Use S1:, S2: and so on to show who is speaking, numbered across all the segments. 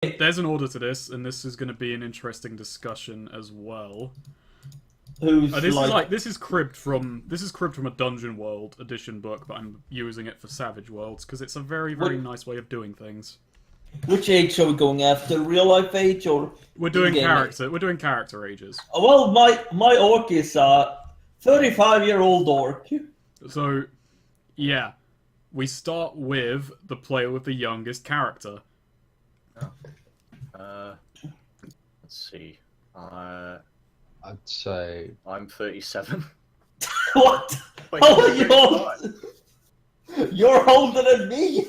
S1: there's an order to this, and this is going to be an interesting discussion as well.
S2: Who's like
S1: This is cribbed from a Dungeon World edition book, but I'm using it for Savage Worlds because it's a very
S2: what,
S1: nice way of doing things.
S2: which age are we going after? Real life age or
S1: We're doing
S2: in-game age?
S1: character. We're doing character ages.
S2: Well, my orc is a 35-year-old orc.
S1: So, yeah, we start with the player with the youngest character.
S3: Let's see.
S4: I'd say
S3: I'm 37.
S2: What?
S3: Wait,
S2: Oh, you're older than me.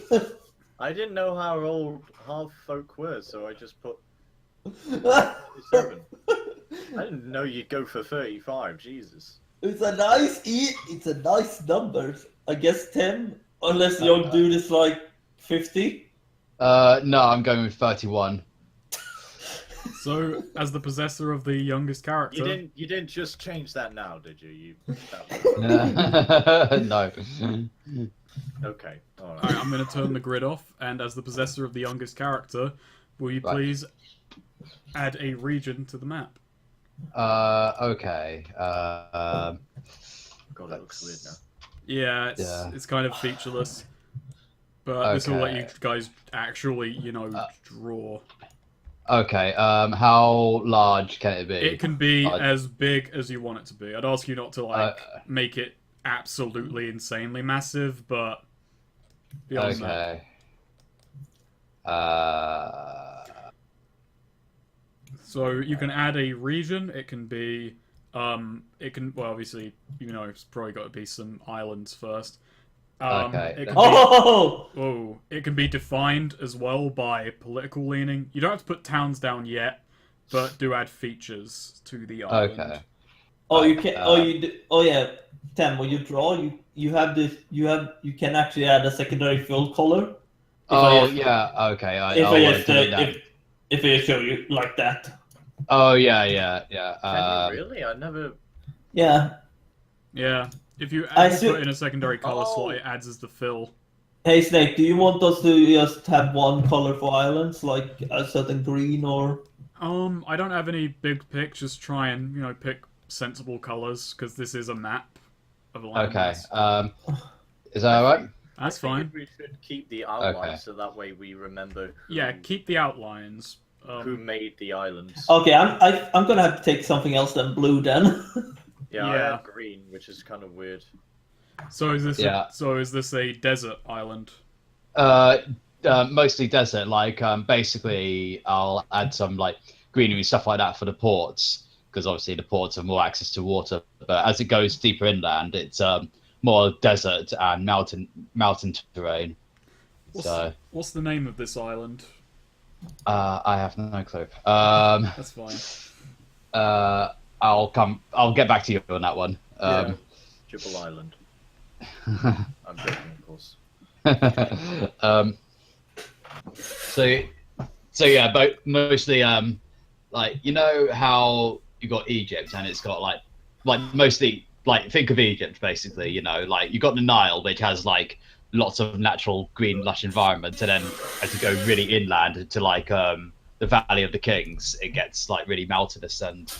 S3: I didn't know how old half folk were, so I just put 37. I didn't know you'd go for 35. Jesus.
S2: It's a nice number. I guess 10, unless your dude is like 50.
S4: no, I'm going with 31.
S1: So, as the possessor of the youngest character,
S3: You didn't just change that now, did you?
S4: No.
S3: Okay. All right.
S1: alright, I'm going to turn the grid off, and as the possessor of the youngest character, will you
S4: Right.
S1: please add a region to the map?
S4: Okay.
S3: God, it looks weird now.
S1: Yeah, it's kind of featureless, but this will let you
S4: Okay.
S1: guys actually, draw.
S4: Okay. How large can it be?
S1: It can be
S4: Uh,
S1: as big as you want it to be. I'd ask you not to make it absolutely insanely massive, but beyond that.
S4: Okay.
S1: So you can add a region. It can be, well, obviously, it's probably got to be some islands first.
S4: Okay.
S1: It can it can be defined as well by political leaning. You don't have to put towns down yet, but do add features to the island.
S4: Okay.
S2: Oh, you can. Oh yeah. Tim, when you draw, you have this. You can actually add a secondary fill color.
S4: Yeah. Okay.
S2: If I show you like that.
S4: Oh yeah.
S3: Can you really? I never.
S2: Yeah.
S1: Yeah. If you put in a secondary color slot, it adds as the fill.
S2: Hey Snake, do you want us to just have one color for islands, like a certain green or?
S1: I don't have any big picks. Just try and pick sensible colors because this is a map of
S4: Okay.
S1: lands.
S4: Is that alright?
S1: That's
S3: I
S1: fine.
S3: think we should keep the outline
S4: Okay.
S3: so that way we remember.
S1: Yeah, keep the outlines.
S3: Who made the islands?
S2: Okay, I'm gonna have to take something else than blue then.
S3: Yeah, I
S1: Yeah.
S3: have green, which is kind of weird.
S1: So is this
S4: Yeah.
S1: is this a desert island?
S4: Mostly desert. Like, basically, I'll add some like greenery stuff like that for the ports, because obviously the ports have more access to water. But as it goes deeper inland, it's more desert and mountain terrain.
S1: What's the name of this island?
S4: I have no clue.
S1: That's fine.
S4: I'll get back to you on that one.
S3: Jibble Island. I'm joking, of course.
S4: So yeah, but mostly like, how you got Egypt and it's got like mostly like, think of Egypt basically, like you got the Nile, which has like lots of natural green lush environment, and then as you go really inland to like the Valley of the Kings, it gets like really mountainous and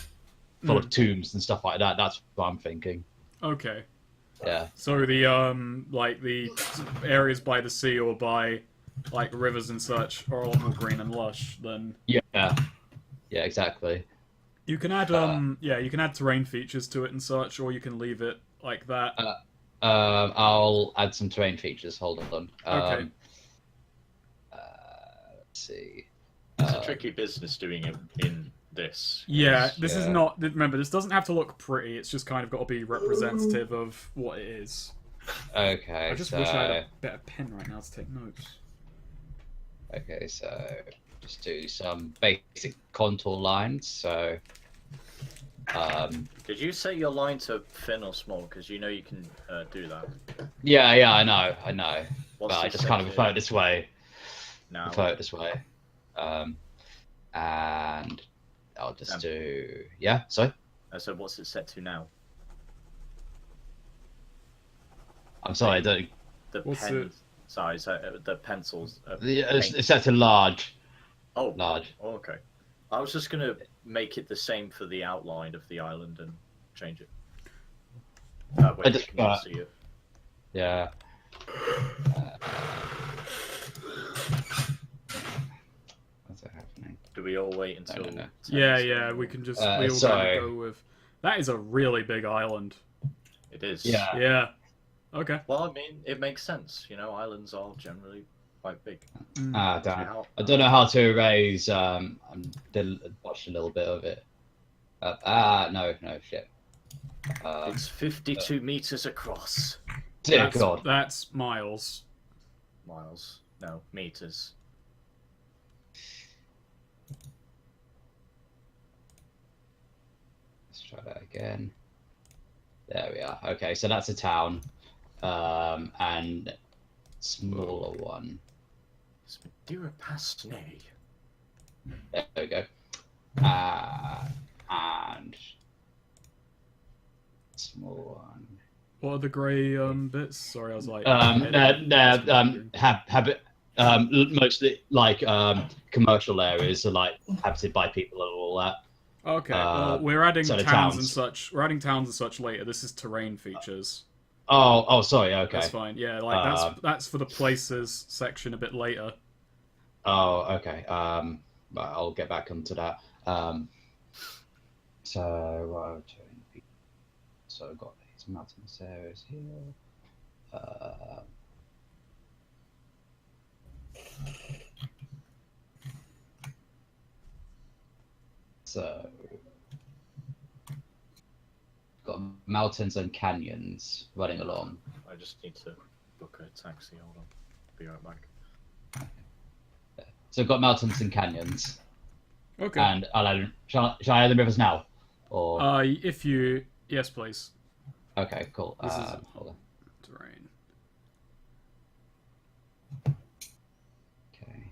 S4: full of tombs and stuff like that. That's what I'm thinking.
S1: Okay.
S4: Yeah.
S1: So the like the areas by the sea or by like rivers and such are a lot more green and lush than.
S4: Yeah, exactly.
S1: You can add you can add terrain features to it and such, or you can leave it like that.
S4: I'll add some terrain features. Hold on.
S1: Okay.
S4: Let's see.
S3: It's a tricky business doing it in this.
S1: Yeah, this is
S4: Yeah.
S1: not. Remember, this doesn't have to look pretty. It's just kind of got to be representative of what it is.
S4: Okay.
S1: I just wish I had a better pen right now to take notes.
S4: Okay, so just do some basic contour lines. So,
S3: Did you say your lines are thin or small? Because you can do that.
S4: yeah, I know.
S3: What's
S4: But I
S3: this
S4: just kind of
S3: say
S4: prefer
S3: here?
S4: it this way.
S3: Now.
S4: And I'll just do. Yeah. Sorry.
S3: So what's it set to now?
S4: I'm sorry. I don't.
S3: The
S1: What's
S3: pen
S1: it?
S3: size, the pencils.
S4: It's set to large.
S3: Oh,
S4: large.
S3: okay. I was just gonna make it the same for the outline of the island and change it. That way
S4: I
S3: you
S4: just
S3: can all see it.
S4: Yeah. What's happening?
S3: Do we all wait until?
S4: no.
S3: 10
S1: Yeah,
S3: seconds?
S1: yeah, we can just we all kind
S4: sorry.
S1: of go with. That is a really big island.
S3: It is.
S4: Yeah.
S1: Yeah. Okay.
S3: Well, I mean, it makes sense. You know, islands are generally quite big.
S4: Damn.
S3: Yeah.
S4: I don't know how to erase. I watched a little bit of it. No, shit.
S3: It's 52 meters across.
S4: Dear God.
S1: That's miles.
S3: Miles. No, meters.
S4: Let's try that again. There we are. Okay, so that's a town, and smaller one.
S3: It's Madeira Pasnay.
S4: There we go. And small one.
S1: What are the grey bits? Sorry, I was like.
S4: Mostly like commercial areas are like habited by people and all that.
S1: Okay, well, we're adding
S4: so the
S1: towns and
S4: towns.
S1: such. We're adding towns and such later. This is terrain features.
S4: Oh, sorry. Okay.
S1: That's fine. Yeah, like that's for the places section a bit later.
S4: Oh, okay. But I'll get back onto that. So I've got these mountainous areas here. So got mountains and canyons running along.
S3: I just need to book a taxi. Hold on. Be right back.
S4: So I've got mountains and canyons.
S1: Okay.
S4: And shall I add the rivers now? Or
S1: if you yes, please.
S4: okay, cool.
S1: This is
S4: Hold on.
S1: terrain.
S4: Okay.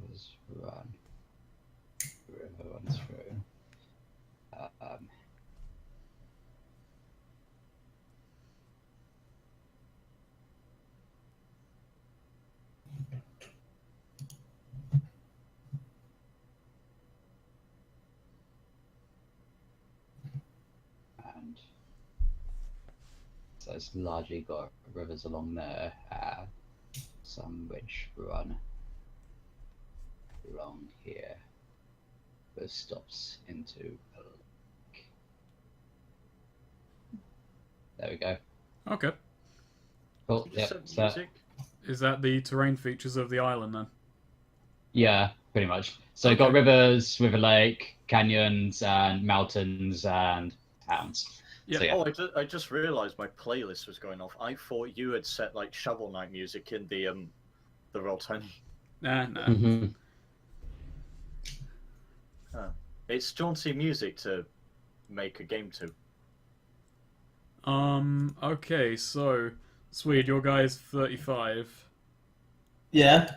S4: Rivers run. River runs through. And so it's largely got rivers along there, some which run along here, but stops into a lake. There we go.
S1: Okay.
S4: Cool.
S3: You
S4: Yep.
S3: said
S4: So,
S3: music?
S1: Is that the terrain features of the island then?
S4: yeah, pretty much. So you've
S1: Okay.
S4: got rivers, river lake, canyons, and mountains and towns.
S1: Yeah.
S4: So, yeah.
S3: Oh, I just realised my playlist was going off. I thought you had set like Shovel Knight music in the Roll20.
S1: Nah.
S4: Mhm.
S3: It's jaunty music to make a game to.
S1: Okay, so Swede, your guy's 35.
S2: Yeah.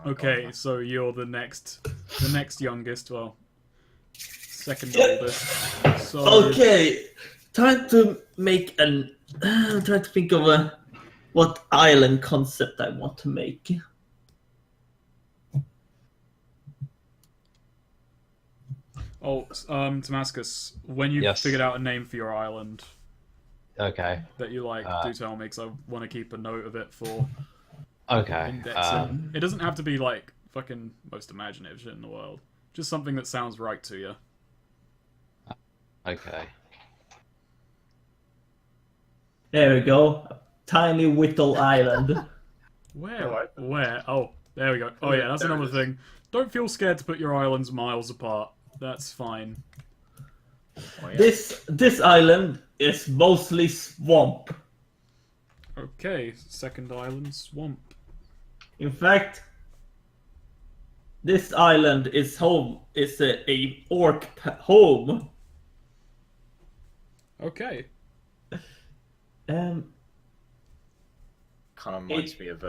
S3: Oh,
S1: Okay,
S3: God,
S1: so you're the next youngest, well, second
S2: Yeah.
S1: oldest. So
S2: Okay. Trying to make an. Trying to think of what island concept I want to make.
S1: Damascus, when you've
S4: Yes.
S1: figured out a name for your island
S4: Okay.
S1: that you like, do tell me, because I want to keep a note of it for
S4: Okay.
S1: indexing. It doesn't have to be like fucking most imaginative shit in the world. Just something that sounds right to you.
S4: Okay.
S2: There we go. Tiny Whittle Island.
S1: Where?
S3: Alright.
S1: Where? Oh, there we go. Oh yeah, that's
S3: There it
S1: another
S3: is.
S1: thing. Don't feel scared to put your islands miles apart. That's fine.
S3: Oh, yeah.
S2: This island is mostly swamp.
S1: Okay, second island, swamp.
S2: In fact, this island is home. Is a orc home.
S1: Okay.
S2: Um,
S3: Kind of reminds me of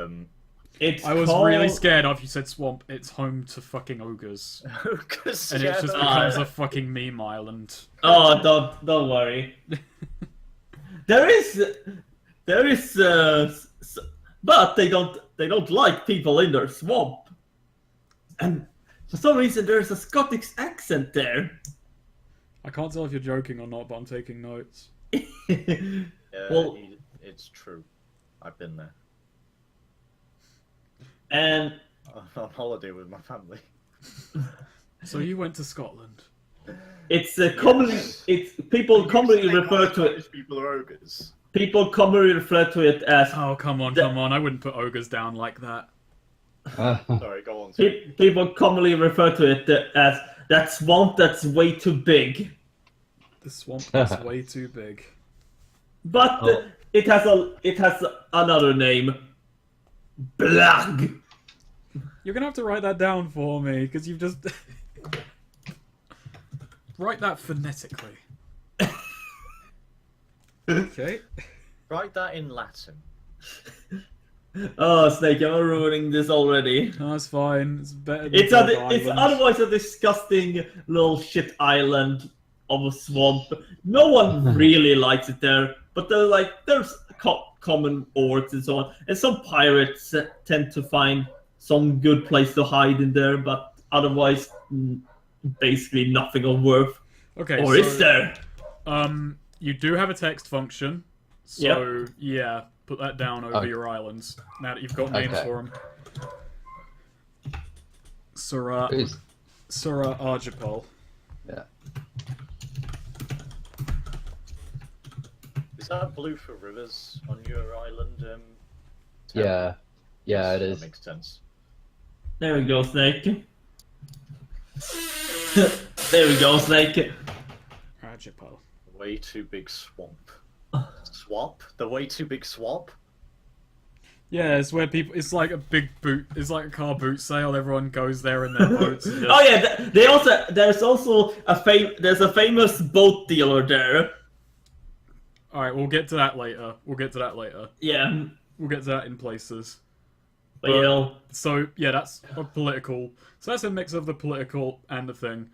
S2: it's
S1: I was
S2: called...
S1: really scared after you said swamp. It's home to fucking ogres.
S3: because
S1: And it just becomes a fucking meme island.
S2: Oh, don't worry. there is, but they don't. don't like people in their swamp. And for some reason, there's a Scottish accent there.
S1: I can't tell if you're joking or not, but I'm taking notes.
S2: Well,
S3: it's true. I've been there.
S2: And
S3: On holiday with my family.
S1: So you went to Scotland.
S2: it's commonly people commonly refer to it.
S3: People are ogres.
S2: People commonly refer to it as.
S1: Oh, come on, come on. I wouldn't put ogres down like that.
S3: Sorry, go on.
S2: People commonly refer to it as that swamp that's way too big.
S1: The swamp is way too big.
S2: But it has another name. Blag.
S1: You're gonna have to write that down for me, because you've just... Write that phonetically. Okay.
S3: Write that in Latin.
S2: Oh, Snake, I'm ruining this already.
S1: No, it's fine. It's better than
S2: It's
S1: Island.
S2: otherwise a disgusting little shit island of a swamp. No one really likes it there, but there's common orcs and so on, and some pirates tend to find some good place to hide in there, but otherwise, basically nothing of worth.
S1: Okay,
S2: Or is there?
S1: You do have a text function, so yeah, put that down over your islands. Now that you've got names for them. Surah Archipel.
S4: Yeah.
S3: Is that blue for rivers on your island?
S4: Yeah. Yeah, it
S3: That
S4: is.
S3: makes sense.
S2: There we go, Snake. There we go, Snake.
S1: Archipel.
S3: Way too big swamp. Swamp? The way too big swamp?
S1: Yeah, it's where people. It's like a big boot. It's like a car boot sale. Everyone goes there in their boats. And just...
S2: Oh yeah, there's also a famous boat dealer there.
S1: All right, we'll get to that later.
S2: Yeah,
S1: We'll get to that in places.
S2: but you know,
S1: So yeah, that's a political. So that's a mix of the political and the thing.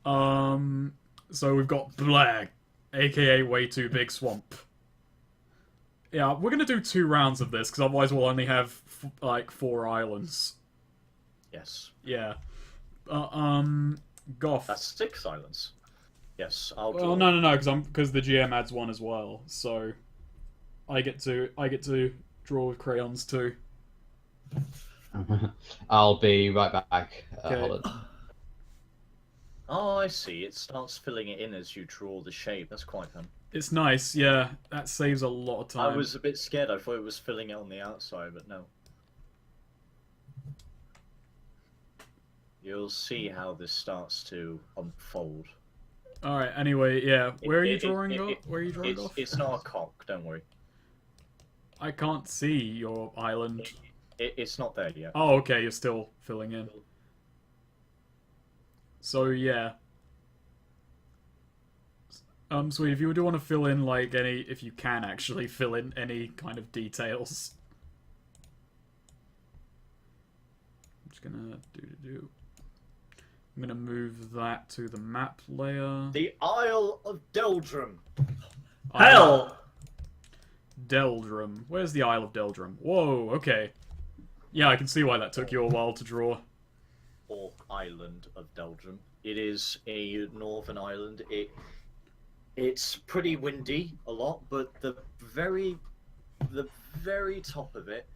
S1: So we've got Blag, aka Way Too Big Swamp. Yeah, we're gonna do 2 rounds of this because otherwise we'll only have like 4 islands.
S3: Yes.
S1: Yeah. Goth.
S3: That's 6 islands. Yes, I'll do
S1: Well, no, because the GM adds 1 as well, so I get to draw with crayons too.
S4: I'll be right back.
S1: Okay.
S4: Hold on.
S3: Oh, I see. It starts filling it in as you draw the shape. That's quite fun.
S1: It's nice, yeah. That saves a lot of time.
S3: I was a bit scared. I thought it was filling it on the outside, but no. You'll see how this starts to unfold.
S1: All right. Anyway, yeah. Where are you drawing off? Where are you drawing off?
S3: It's not a cock. Don't worry.
S1: I can't see your island.
S3: It's not there yet.
S1: Oh, okay. You're still filling in. So yeah. Sweet. If you do want to fill in like any, if you can actually fill in any kind of details. I'm just gonna do. I'm gonna move that to the map layer.
S3: The Isle of Deldrum.
S2: hell,
S1: Deldrum. Where's the Isle of Deldrum? Whoa, okay. Yeah, I can see why that took you a while to draw.
S3: Or Island of Deldrum. It is a northern island. It's pretty windy a lot, but the very top of it,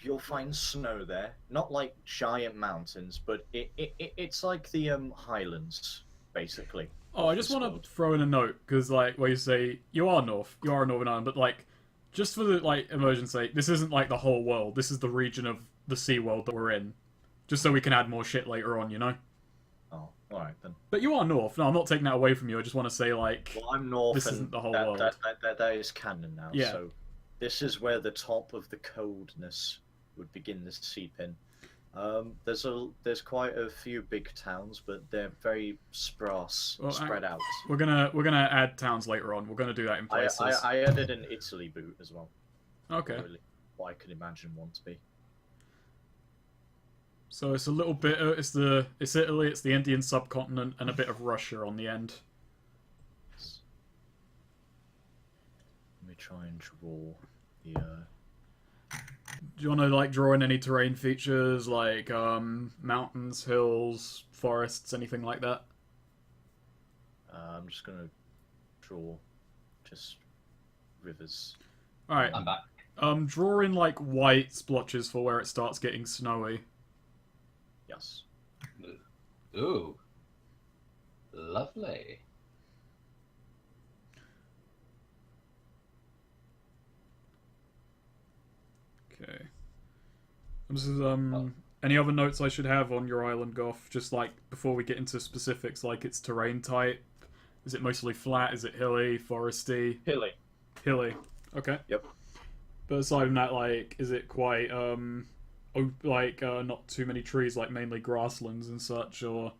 S3: you'll find snow there. Not like giant mountains, but it's like the Highlands, basically.
S1: Oh, I just want to throw in a note, because, like, where you say, you are a Northern Ireland, but, like, just for the, like, immersion's sake, this isn't, like, the whole world. This is the region of the Sea World that we're in. Just so we can add more shit later on, you know?
S3: Oh, alright then.
S1: But you are North. No, I'm not taking that away from you. I just want to say, like,
S3: Well, I'm North,
S1: this
S3: and
S1: isn't the whole
S3: that,
S1: world.
S3: That is canon now,
S1: Yeah.
S3: so this is where the top of the coldness would begin to seep in. There's quite a few big towns, but they're very spread out.
S1: We're gonna add towns later on. We're gonna do that in places.
S3: I added an Italy boot as well.
S1: Okay.
S3: Really, what I could imagine one to be.
S1: So it's a little bit. It's Italy. It's the Indian subcontinent, and a bit of Russia on the end.
S3: Let me try and draw the
S1: Do you want to like draw in any terrain features like mountains, hills, forests, anything like that?
S3: I'm just gonna draw just rivers.
S1: All right.
S4: I'm back.
S1: Draw in like white splotches for where it starts getting snowy.
S3: Yes.
S4: Ooh. Lovely.
S1: Okay. This is any other notes I should have on your island, Goff? Just like before we get into specifics, like its terrain type. Is it mostly flat? Is it hilly, foresty?
S3: Hilly.
S1: Hilly. Okay.
S3: Yep.
S1: But aside from that, like, is it quite not too many trees, like mainly grasslands and such, or?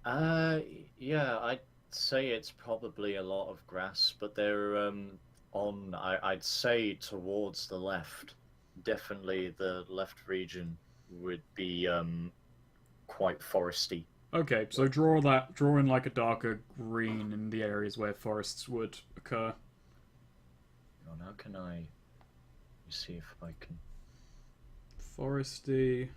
S3: Yeah, I'd say it's probably a lot of grass, but they're I'd say towards the left. Definitely the left region would be quite foresty.
S1: Okay, so draw in like a darker green in the areas where forests would occur.
S3: How can I? Let me see if I can.
S1: Forested.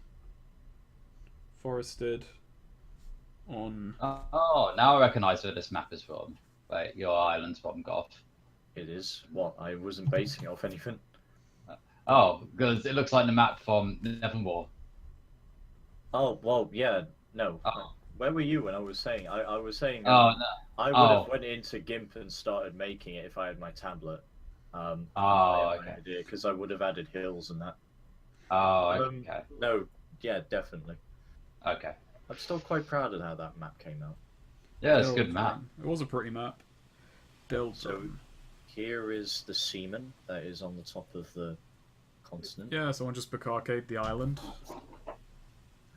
S1: On.
S4: Oh, now I recognise where this map is from. Wait, your island's from, Goth.
S3: It is what I wasn't basing it off anything.
S4: Oh, because it looks like the map from Nevermore.
S3: Oh well, yeah. No.
S4: Oh.
S3: Where were you when I was saying? I was saying.
S4: Oh, no.
S3: I would have went into GIMP and started making it if I had my tablet.
S4: Okay.
S3: Because I would have added hills and that.
S4: Oh, okay.
S3: No, yeah, definitely.
S4: Okay.
S3: I'm still quite proud of how that map came out.
S4: Yeah, it's a good map.
S1: It was a pretty map.
S3: So here is the seaman that is on the top of the continent.
S1: Yeah, someone just Bukake the island.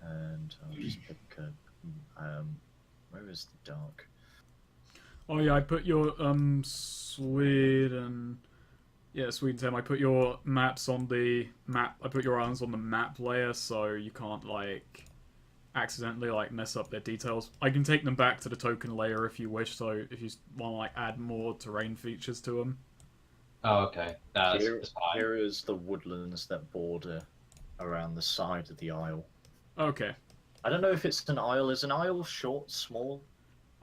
S3: And I'll just pick where is the dark?
S1: Oh yeah, I put your Sweden. Yeah, Sweden's him. I put your maps on the map. I put your islands on the map layer, so you can't like accidentally like mess up their details. I can take them back to the token layer if you wish. So if you want to like add more terrain features to them.
S4: Oh, okay. That's fine.
S3: Here is the woodlands that border around the side of the isle.
S1: Okay.
S3: I don't know if it's an isle. Is an isle short, small?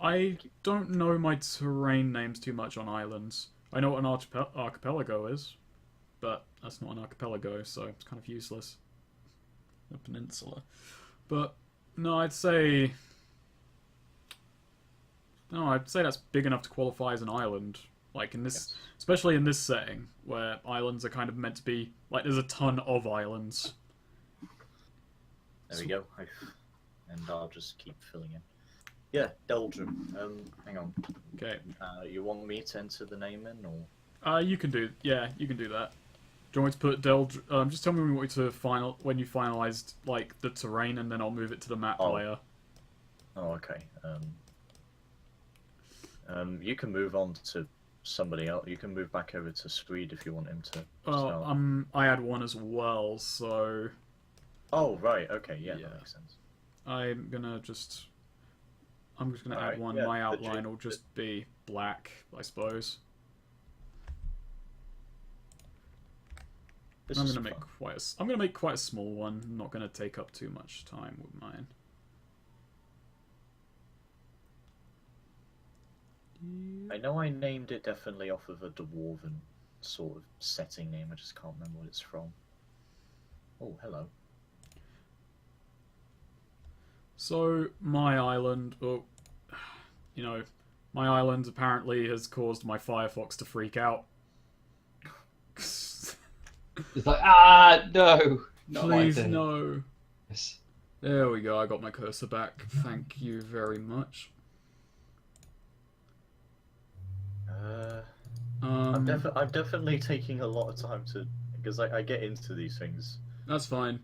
S1: I don't know my terrain names too much on islands. I know what an archipelago is, but that's not an archipelago, so it's kind of useless. A peninsula. But no, I'd say that's big enough to qualify as an island. Like in this, especially in this setting where islands are kind of meant to be like there's a ton of islands.
S3: There we go. And I'll just keep filling in. Yeah, Belgium. Hang on.
S1: Okay.
S3: You want me to enter the name in, or?
S1: You can do that. Do you want me to put just tell me when you want to when you finalized like the terrain, and then I'll move it to the map layer.
S3: Oh, okay. You can move on to somebody else. You can move back over to Swede if you want him to.
S1: Well, I had one as well, so.
S3: Oh right. Okay. Yeah, that makes sense.
S1: I'm just gonna add one. My outline will just be black, I suppose. I'm gonna make quite a small one. I'm not gonna take up too much time with mine.
S3: I know I named it definitely off of a dwarven sort of setting name. I just can't remember what it's from. Oh, hello.
S1: So my island, my island apparently has caused my Firefox to freak out.
S4: It's like, no!
S1: Please, no.
S4: Yes.
S1: There we go, I got my cursor back. Thank you very much.
S3: I'm definitely taking a lot of time because I get into these things.
S1: That's fine.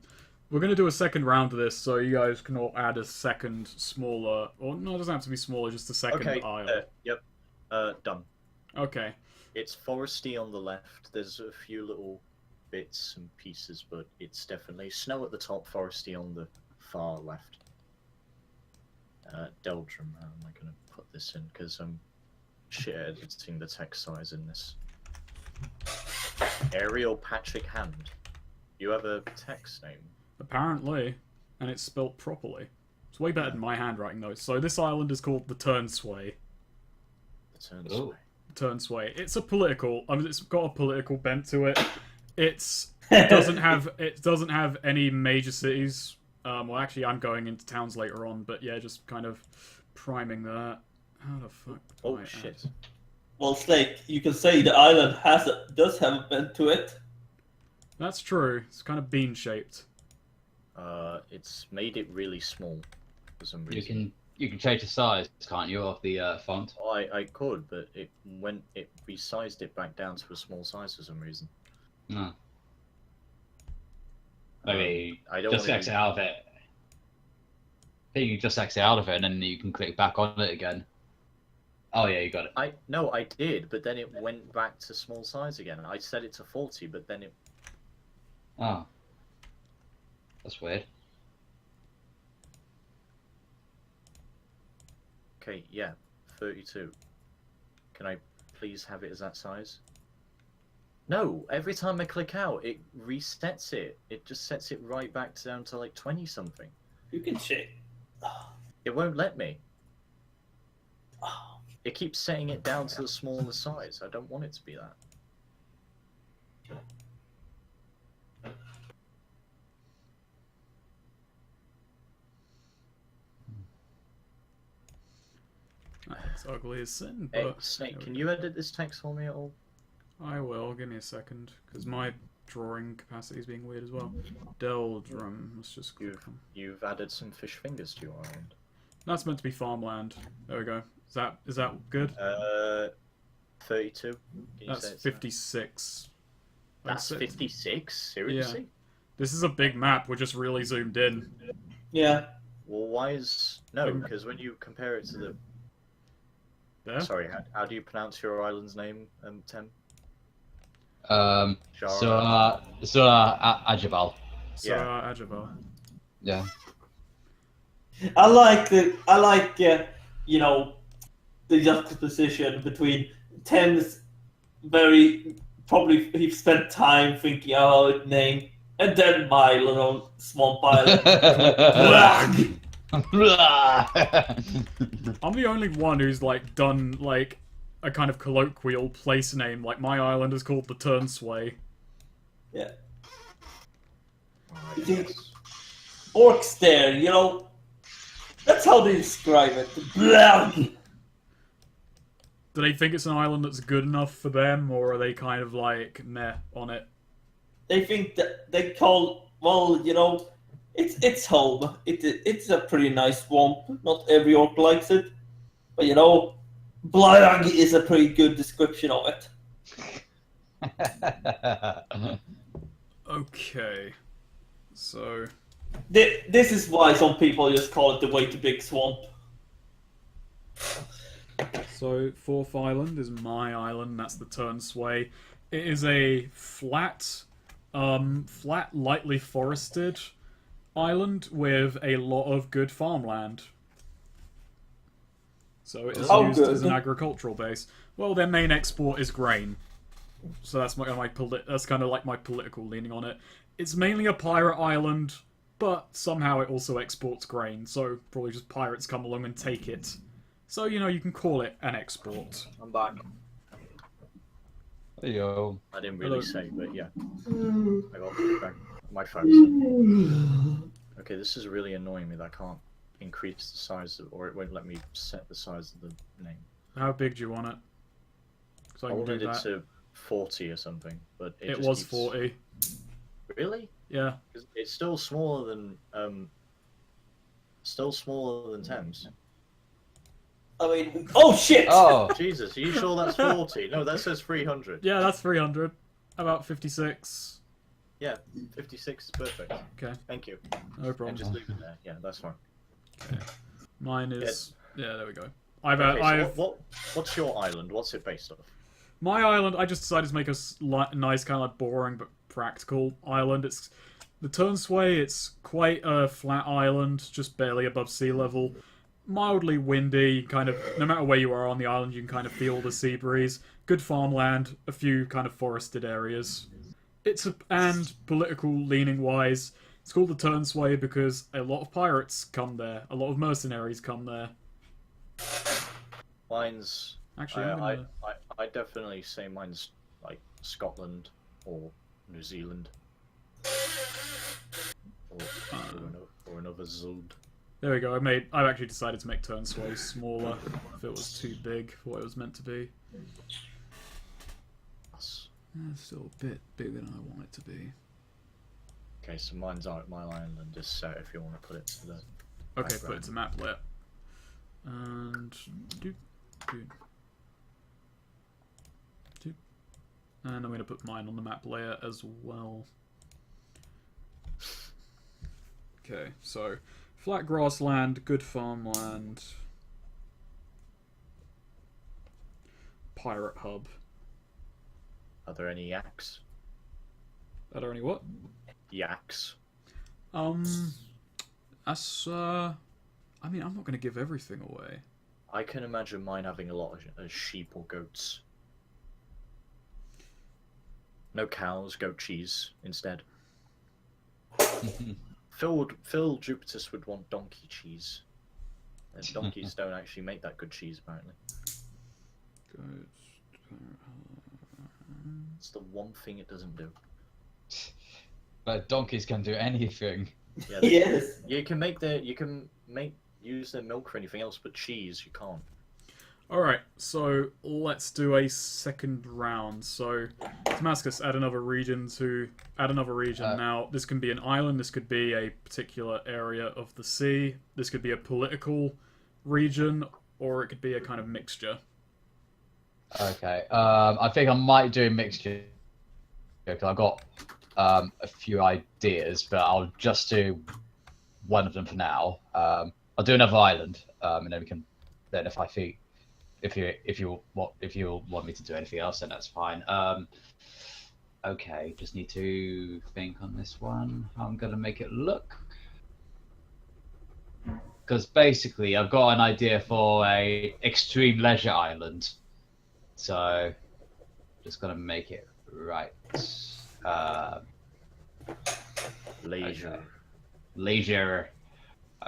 S1: We're going to do a second round of this, so you guys can all add a second smaller... Or, no, it doesn't have to be smaller, just a second aisle.
S3: Yep. Done.
S1: Okay.
S3: It's foresty on the left. There's a few little bits and pieces, but it's definitely snow at the top, foresty on the far left. Deldrum, how am I going to put this in? Because I'm shit at editing the text size in this. Ariel Patrick Hand. You have a text name?
S1: Apparently, and it's spelt properly. It's way better than my handwriting though. So this island is called the Turnsway.
S3: The Turnsway.
S4: Oh.
S1: Turnsway. It's a political. I mean, it's got a political bent to it. It doesn't have any major cities. Well, actually, I'm going into towns later on, but yeah, just kind of priming that. How the fuck?
S3: Oh
S1: do I
S3: shit.
S1: add?
S2: Well, Snake, you can say the island does have a bend to it.
S1: That's true. It's kind of bean shaped.
S3: It's made it really small for some reason.
S4: You can change the size, can't you, of the font?
S3: I could, but it resized it back down to a small size for some reason.
S4: No. Maybe
S3: I don't
S4: just
S3: wanna
S4: exit out of it. I think you just exit out of it and then you can click back on it again. Oh yeah, you got it.
S3: I did, but then it went back to small size again. I set it to 40, but then it.
S4: Oh. That's weird.
S3: Okay, yeah, 32. Can I please have it as that size? No, every time I click out, it resets it. It just sets it right back down to like 20 something.
S2: You can check.
S3: It won't let me. It keeps setting it down to the smaller size. I don't want it to be that.
S1: It's ugly as sin,
S3: Hey,
S1: but
S3: Snake,
S1: there
S3: can
S1: we
S3: you edit this text for me at all?
S1: go. I will. Give me a second, because my drawing capacity is being weird as well. Deldrum. Let's just click on.
S3: You've added some fish fingers to your island.
S1: That's meant to be farmland. There we go. Is that good?
S3: 32. Can you say
S1: That's
S3: it's
S1: 56.
S3: That's
S1: Like,
S3: 56? Seriously?
S1: This is a big map. We're just really zoomed in.
S2: Yeah.
S3: Well, why is... No, because when you compare it to the...
S1: There.
S3: Sorry, how do you pronounce your island's name, Tem?
S4: Ajabal.
S1: So, Ajabal.
S4: Yeah.
S2: I like you know, the juxtaposition between Thames probably he spent time thinking how it named, and then my little swamp island.
S1: I'm the only one who's like done like a kind of colloquial place name. Like my island is called the Turnsway.
S2: Yeah.
S3: Alright,
S2: think-
S3: yes.
S2: Orcs there, you know. That's how they describe it. Blah.
S1: Do they think it's an island that's good enough for them, or are they kind of like meh on it?
S2: They think that they call, well, you know, it's home. It's a pretty nice swamp. Not every orc likes it, but you know, Blag is a pretty good description of it.
S1: Okay, so
S2: This is why some people just call it the Way to Big Swamp.
S1: Fourth island is my island. That's the Turnsway. It is a flat, lightly forested island with a lot of good farmland. So it is
S2: Oh,
S1: used
S2: good.
S1: as an agricultural base. Well, their main export is grain. So that's that's kind of like my political leaning on it. It's mainly a pirate island, but somehow it also exports grain. So probably just pirates come along and take it. So you know you can call it an export.
S3: I'm back.
S4: There you go.
S3: I didn't really
S1: Hello.
S3: say, but yeah. I got back. My phone's Okay, this is really annoying me that I can't increase the size of, or it won't let me set the size of the name.
S1: How big do you want it? So I
S3: I
S1: can do
S3: wanted it
S1: that.
S3: to 40 or something, but it,
S1: It
S3: just
S1: was
S3: keeps...
S1: 40.
S3: Really?
S1: Yeah.
S3: 'Cause it's still smaller than Thames.
S2: I mean, oh shit!
S4: Oh.
S3: Jesus, are you sure that's 40? No, that says 300.
S1: Yeah, that's 300. About 56.
S3: Yeah, 56 is perfect.
S1: Okay,
S3: Thank you.
S1: no
S3: And
S1: problem.
S3: just leave it there. Yeah, that's fine.
S1: Mine is... Yeah, there we go.
S3: Okay, so what's your island? What's it based off?
S1: My island, I just decided to make a nice, kind of like boring but practical island. It's the Turnsway. It's quite a flat island, just barely above sea level. mildly windy, kind of, no matter where you are on the island, you can kind of feel the sea breeze. Good farmland, a few kind of forested areas. And political leaning wise, it's called the Turnsway because a lot of pirates come there, a lot of mercenaries come there.
S3: Mine's.
S1: Actually,
S3: I definitely say mine's like Scotland or New Zealand. Or another Zuld.
S1: there we go. I've actually decided to make Turnsway smaller if it was too big for what it was meant to be. It's still a bit bigger than I want it to be.
S3: Okay, so mine's out my island is set if you want to put it to the
S1: Okay, put it to map layer. And and I'm going to put mine on the map layer as well. Okay, so flat grassland, good farmland, pirate hub.
S3: Are there any yaks?
S1: Are there any what?
S3: Yaks.
S1: That's I mean, I'm not going to give everything away.
S3: I can imagine mine having a lot of sheep or goats. No cows, goat cheese instead. Phil Jupitus would want donkey cheese. And donkeys don't actually make that good cheese, apparently. It's the one thing it doesn't do.
S4: But donkeys can do anything.
S3: Yeah,
S2: Yes.
S3: you can use their milk for anything else, but cheese you can't.
S1: Alright, so let's do a second round. So, Damascus, add another region now. This can be an island, this could be a particular area of the sea, this could be a political region, or it could be a kind of mixture.
S4: Okay. I think I might do a mixture because I've got a few ideas, but I'll just do one of them for now. I'll do another island, and then we can. Then if you want me to do anything else, then that's fine. Okay, just need to think on this one. How I'm gonna make it look. Because basically, I've got an idea for a extreme leisure island. So, just gotta make it right.
S3: Leisure.
S4: Okay. Leisure.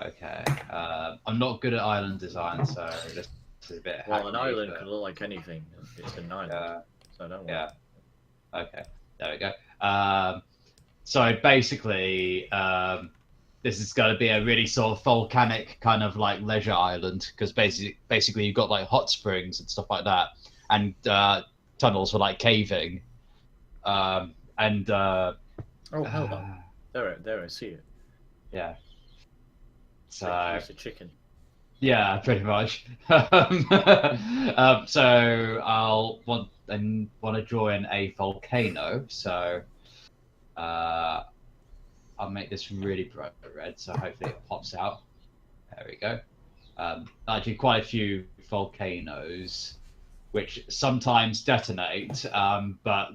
S4: Okay. I'm not good at island design, so this is a bit.
S3: Well, an
S4: hacky,
S3: island
S4: but...
S3: could look like anything. It's an island. So don't worry.
S4: Yeah. Okay. There we go. So basically, this is going to be a really sort of volcanic kind of like leisure island because basically you've got like hot springs and stuff like that, and tunnels for like caving, and
S3: Oh, hold on. There, I see it.
S4: yeah. So
S3: It's a chicken.
S4: yeah, pretty much. So I'll want to draw in a volcano. So I'll make this really bright red, so hopefully it pops out. There we go. Actually, quite a few volcanoes, which sometimes detonate, but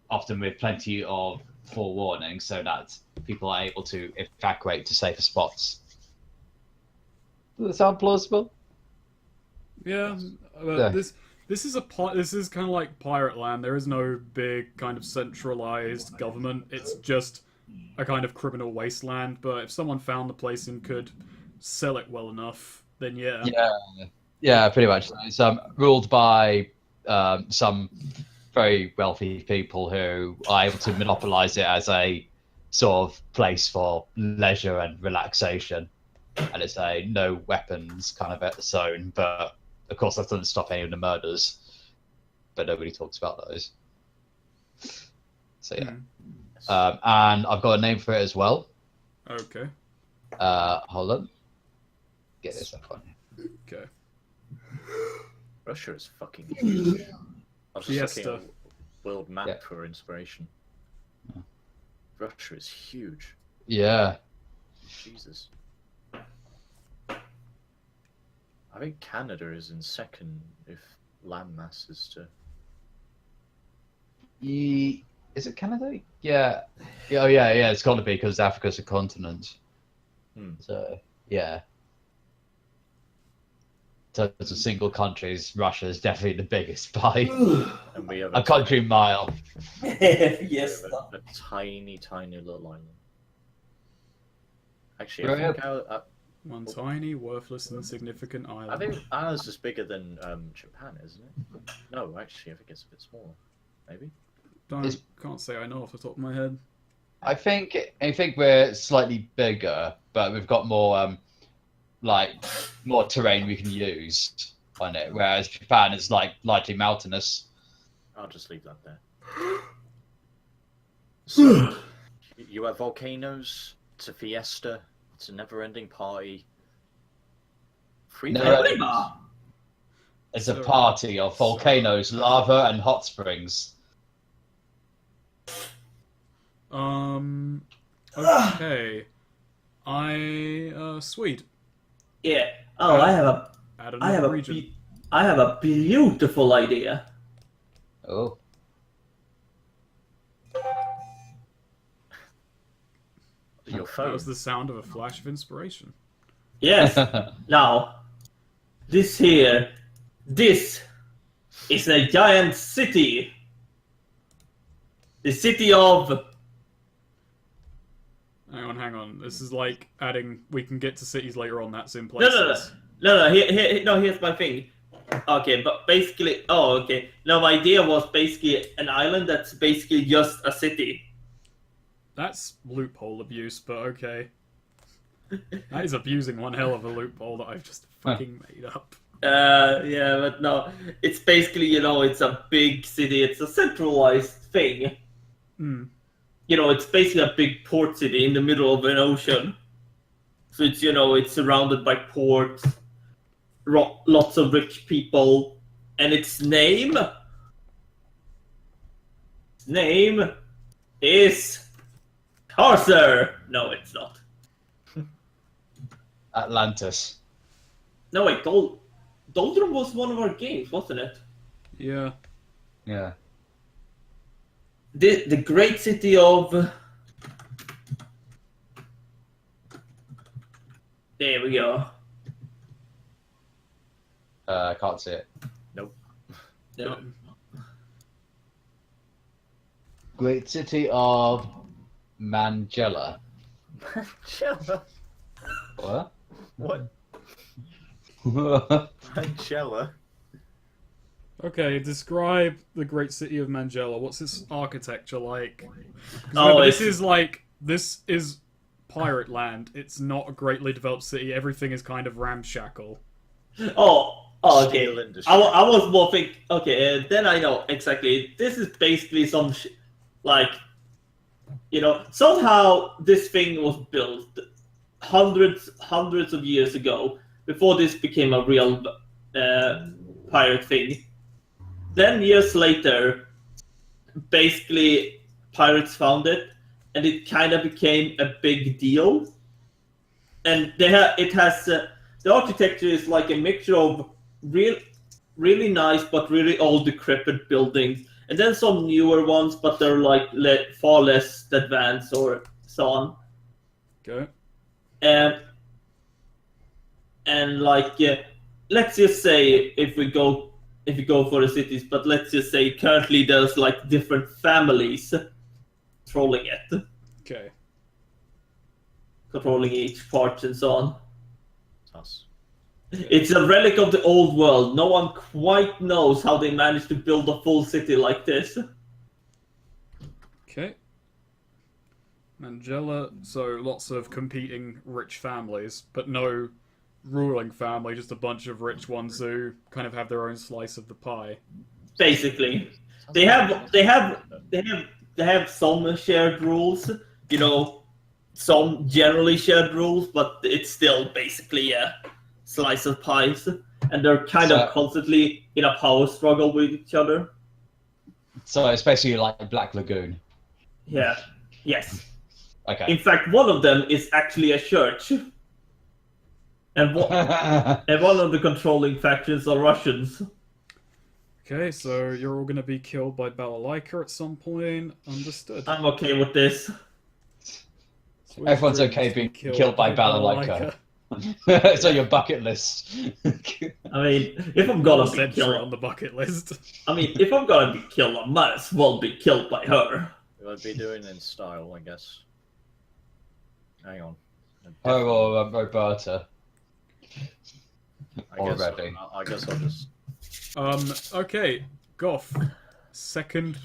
S4: often with plenty of forewarning, so that people are able to evacuate to safer spots. Does that sound plausible?
S1: Yeah, this is kind of like Pirate Land. There is no big kind of centralized government. It's just a kind of criminal wasteland. But if someone found the place and could sell it well enough, then yeah.
S4: Yeah, pretty much. It's ruled by some very wealthy people who are able to monopolize it as a sort of place for leisure and relaxation. And it's a no weapons kind of zone, but of course that doesn't stop any of the murders. But nobody talks about those. So yeah. And I've got a name for it as well.
S1: Okay.
S4: Hold on. Get this up on here.
S1: Okay.
S3: Russia is fucking huge. I was just
S1: Fiesta.
S3: looking at a world map
S4: Yeah.
S3: for inspiration. Russia is huge.
S4: Yeah.
S3: Jesus. I think Canada is in second if land mass is to.
S4: Is it Canada? Yeah. Oh yeah. It's got to be because Africa's a continent. So yeah. terms of single countries, Russia is definitely the biggest by
S3: And we have
S4: a country mile.
S2: Yes.
S3: a tiny, tiny little island. Actually,
S4: Right.
S3: I think
S1: One tiny, worthless, insignificant
S3: I
S1: island.
S3: think ours is bigger than Japan, isn't it? No, actually, I think it's a bit smaller. Maybe.
S1: Can't say I know off the top of my head.
S4: I think we're slightly bigger, but we've got more more terrain we can use on it. Whereas Japan is like largely mountainous.
S3: I'll just leave that there. So, you have volcanoes. It's a fiesta. It's a never-ending party. Free
S4: Never-
S3: parties.
S4: It's a party of volcanoes, lava, and hot springs.
S1: Okay. Swede.
S2: Yeah. Oh, I
S1: Add
S2: have
S1: another
S2: a,
S1: region.
S2: I have a beautiful idea.
S4: Oh.
S3: Your
S1: That
S3: phone.
S1: was the sound of a flash of inspiration.
S2: Yes. Now, this is a giant city. The city of.
S1: Hang on. This is like adding. We can get to cities later on. That's in
S2: No,
S1: places.
S2: no. Here's my thing. Okay, but basically, okay. Now, my idea was basically an island that's basically just a city.
S1: That's loophole abuse, but okay. That is abusing one hell of a loophole that I've just fucking made up.
S2: Yeah, but no, it's basically, it's a big city. It's a centralized thing.
S1: Hmm.
S2: It's basically a big port city in the middle of an ocean. So it's surrounded by ports, lots of rich people, and its name is Carcer. No, it's not.
S4: Atlantis.
S2: No, wait, Doldrum was one of our games, wasn't it?
S1: Yeah.
S4: Yeah.
S2: The great city of. There we go.
S4: I can't see it.
S3: Nope.
S2: Yeah.
S4: Great city of Mangela.
S3: Angela.
S4: What?
S3: What? Angela.
S1: Okay, describe the great city of Mangela. What's its architecture like? 'Cause
S2: Oh,
S1: remember,
S2: it's-
S1: this is pirate land. It's not a greatly developed city. Everything is kind of ramshackle.
S2: Oh, okay.
S3: Steel industry.
S2: I was more think. Okay, then I know exactly. This is basically some somehow this thing was built hundreds of years ago before this became a real pirate thing. Then years later, basically pirates found it, and it kind of became a big deal. And the architecture is like a mixture of really nice but really old decrepit buildings, and then some newer ones, but they're like far less advanced or so on.
S1: Okay.
S2: And let's just say if we go for the cities, but let's just say currently there's like different families controlling it,
S1: Okay.
S2: controlling each part and so on.
S3: It's us.
S2: It's a relic of the old world. No one quite knows how they managed to build a full city like this.
S1: Okay. Mangela, so lots of competing rich families, but no ruling family, just a bunch of rich ones who kind of have their own slice of the pie.
S2: Basically, they have some shared rules, some generally shared rules, but it's still basically a slice of pies, and they're kind of constantly in a power struggle with each other.
S4: So it's basically like Black Lagoon.
S2: Yeah. Yes.
S4: Okay.
S2: In fact, one of them is actually a church. And one of the controlling factions are Russians.
S1: Okay, so you're all gonna be killed by Balalaika at some point. Understood.
S2: I'm okay with this.
S1: So
S4: Everyone's
S1: dreams
S4: okay
S1: to
S4: being
S1: be
S4: killed by Balalaika. It's on your bucket list.
S2: I mean, if I'm gonna be
S1: Century on
S2: killed,
S1: the bucket list.
S2: I mean, if I'm gonna be killed, I might as well be killed by her.
S3: I'd be doing in style, I guess. Hang on.
S4: Oh, well, Roberta.
S3: I guess
S4: already.
S3: I guess I'll just.
S1: Okay, Goth. Second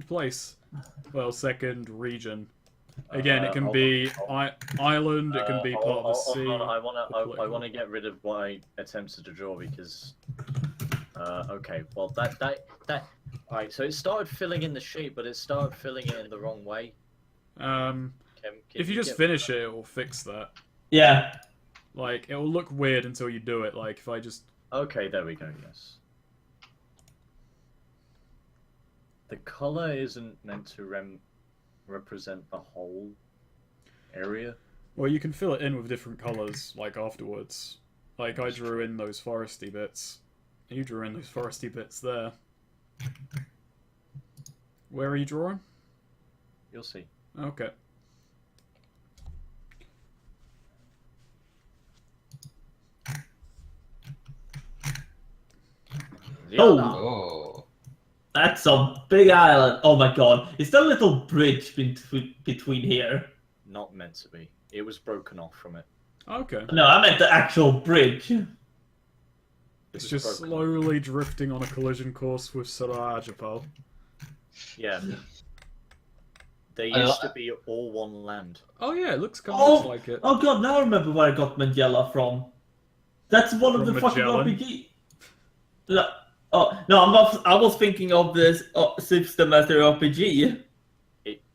S1: place. Well, second region. Again, it can be island. It can be part of the sea.
S3: Hold on, I
S1: political.
S3: wanna get rid of what I attempted to draw because. Okay. Well, that. Alright, so it started filling in the shape, but it started filling it in the wrong way. Can
S1: If you just
S3: get-
S1: finish it, it will fix that.
S2: Yeah.
S1: Like, it will look weird until you do it. Like, if I just...
S3: Okay, there we go. Yes. The color isn't meant to represent the whole area.
S1: Well, you can fill it in with different colours, like, afterwards. Like, I drew in those foresty bits. You drew in those foresty bits there. Where are you drawing?
S3: You'll see.
S1: Okay.
S2: Oh.
S4: Oh.
S2: That's a big island. Oh my god. Is there a little bridge between here?
S3: Not meant to be. It was broken off from it.
S1: Okay.
S2: No, I meant the actual bridge.
S1: It's
S3: was
S1: just
S3: broken.
S1: slowly drifting on a collision course with Sarajapal.
S3: Yeah. They
S4: I-
S3: used to be all one land.
S1: Oh yeah, it looks kind
S2: Oh,
S1: of like it.
S2: oh god, now I remember where I got Mandela from. That's one of
S1: From
S2: the fucking
S1: Magellan?
S2: RPG. No, oh no, I was thinking of this System Master RPG.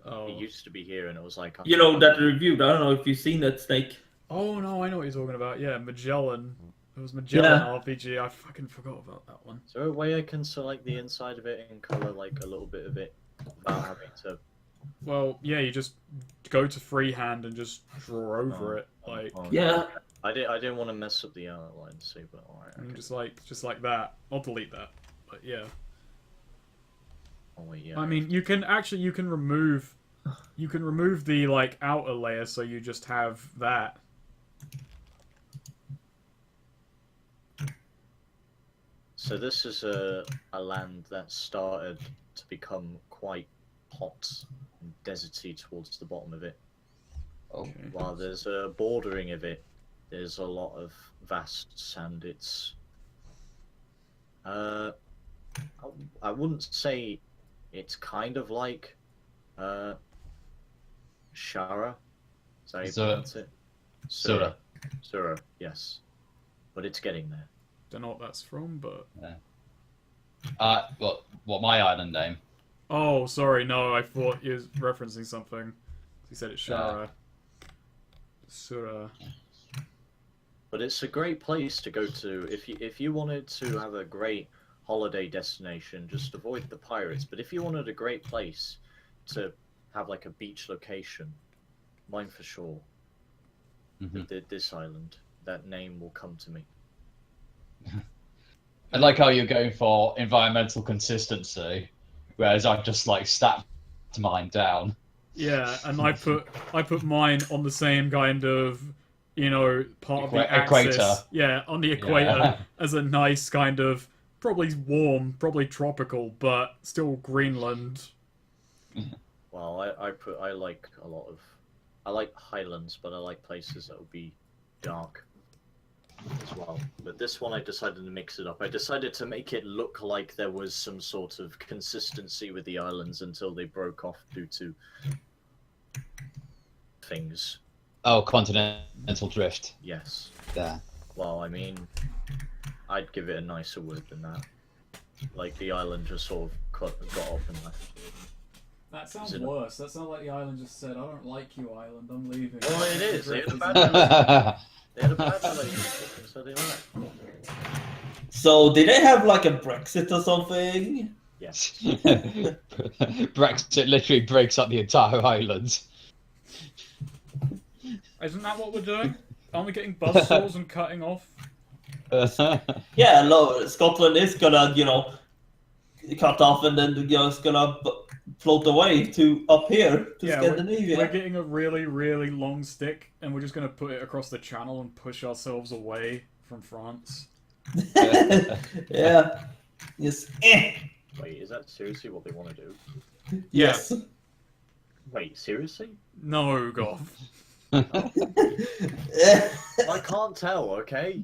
S1: Oh.
S3: It used to be here, and it was like
S2: You know that reviewed. I don't know if you've seen that, Snake.
S1: Oh no, I know what you're talking about. Yeah, Magellan. It was Magellan RPG. I fucking forgot about that one.
S3: Is there a way I can select the inside of it and color like a little bit of it without having to?
S1: Well, yeah, you just go to freehand and just draw over it, like,
S3: Oh,
S2: Yeah.
S3: I didn't want to mess up the outline, see, but alright.
S1: and
S3: Okay.
S1: just like that. I'll delete that, but yeah.
S3: Oh wait, yeah.
S1: I mean, you can remove the like outer layer, so you just have that.
S3: So this is a land that started to become quite hot and deserty towards the bottom of it.
S1: Okay.
S3: While there's a bordering of it, there's a lot of vast sand. It's I wouldn't say it's kind of like Shara. Is that how you
S4: Sura.
S3: pronounce it?
S4: Sura.
S3: Sura, yes. But it's getting there.
S1: Don't know what that's from, but
S4: What my island name?
S1: oh, sorry, no, I thought you was referencing something. He said it's Shara. Sura.
S3: But it's a great place to go to if you wanted to have a great holiday destination. Just avoid the pirates. But if you wanted a great place to have like a beach location, mine for sure. This island, that name will come to me.
S4: I like how you're going for environmental consistency, whereas I've just like stacked mine down.
S1: Yeah, and I put mine on the same kind of, you know, part of the
S4: Equator.
S1: axis. Yeah, on the equator
S4: Yeah.
S1: as a nice kind of probably warm, probably tropical, but still Greenland.
S3: Well, I like a lot of I like highlands, but I like places that will be dark as well. But this one I decided to mix it up. I decided to make it look like there was some sort of consistency with the islands until they broke off due to things.
S4: Oh, continental drift.
S3: Yes.
S4: Yeah.
S3: Well, I mean, I'd give it a nicer word than that. Like the island just sort of got up and left.
S1: That
S3: sounds worse.
S1: That sounds like the island just said, "I don't like you, island. I'm leaving."
S3: Well, it is. They had a bad relationship, so they left.
S2: So did they have like a Brexit or something?
S3: Yes.
S4: Brexit literally breaks up the entire island.
S1: Isn't that what we're doing? Aren't we getting buzzsaws and cutting off?
S2: Yeah, no, Scotland is gonna, cut off and then, it's gonna float away to up here to
S1: Yeah,
S2: Scandinavia.
S1: we're getting a really, really long stick, and we're just gonna put it across the channel and push ourselves away from France.
S2: Yeah. Yes.
S3: Wait, is that seriously what they want to do?
S2: Yes.
S3: Wait, seriously?
S1: No, Goff.
S3: I can't tell, okay?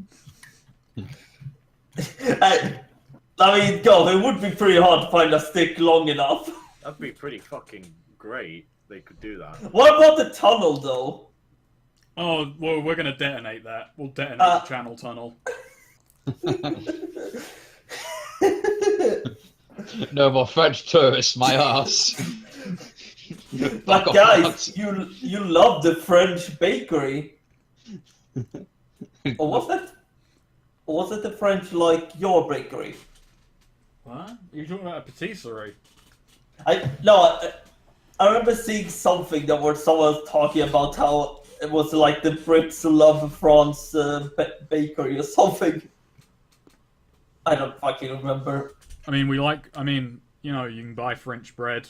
S2: I mean, God, it would be pretty hard to find a stick long enough.
S3: That'd be pretty fucking great. They could do that.
S2: What about the tunnel, though?
S1: Oh, well, we're gonna detonate that. We'll detonate the channel tunnel.
S4: No more French tourists, my ass.
S2: But guys, you love the French bakery. Or was that? Or was it the French like your bakery?
S1: What? You're talking about a patisserie?
S2: I remember seeing something that where someone was talking about how it was like the Brits love France bakery or something. I don't fucking remember.
S1: I mean, you know, you can buy French bread.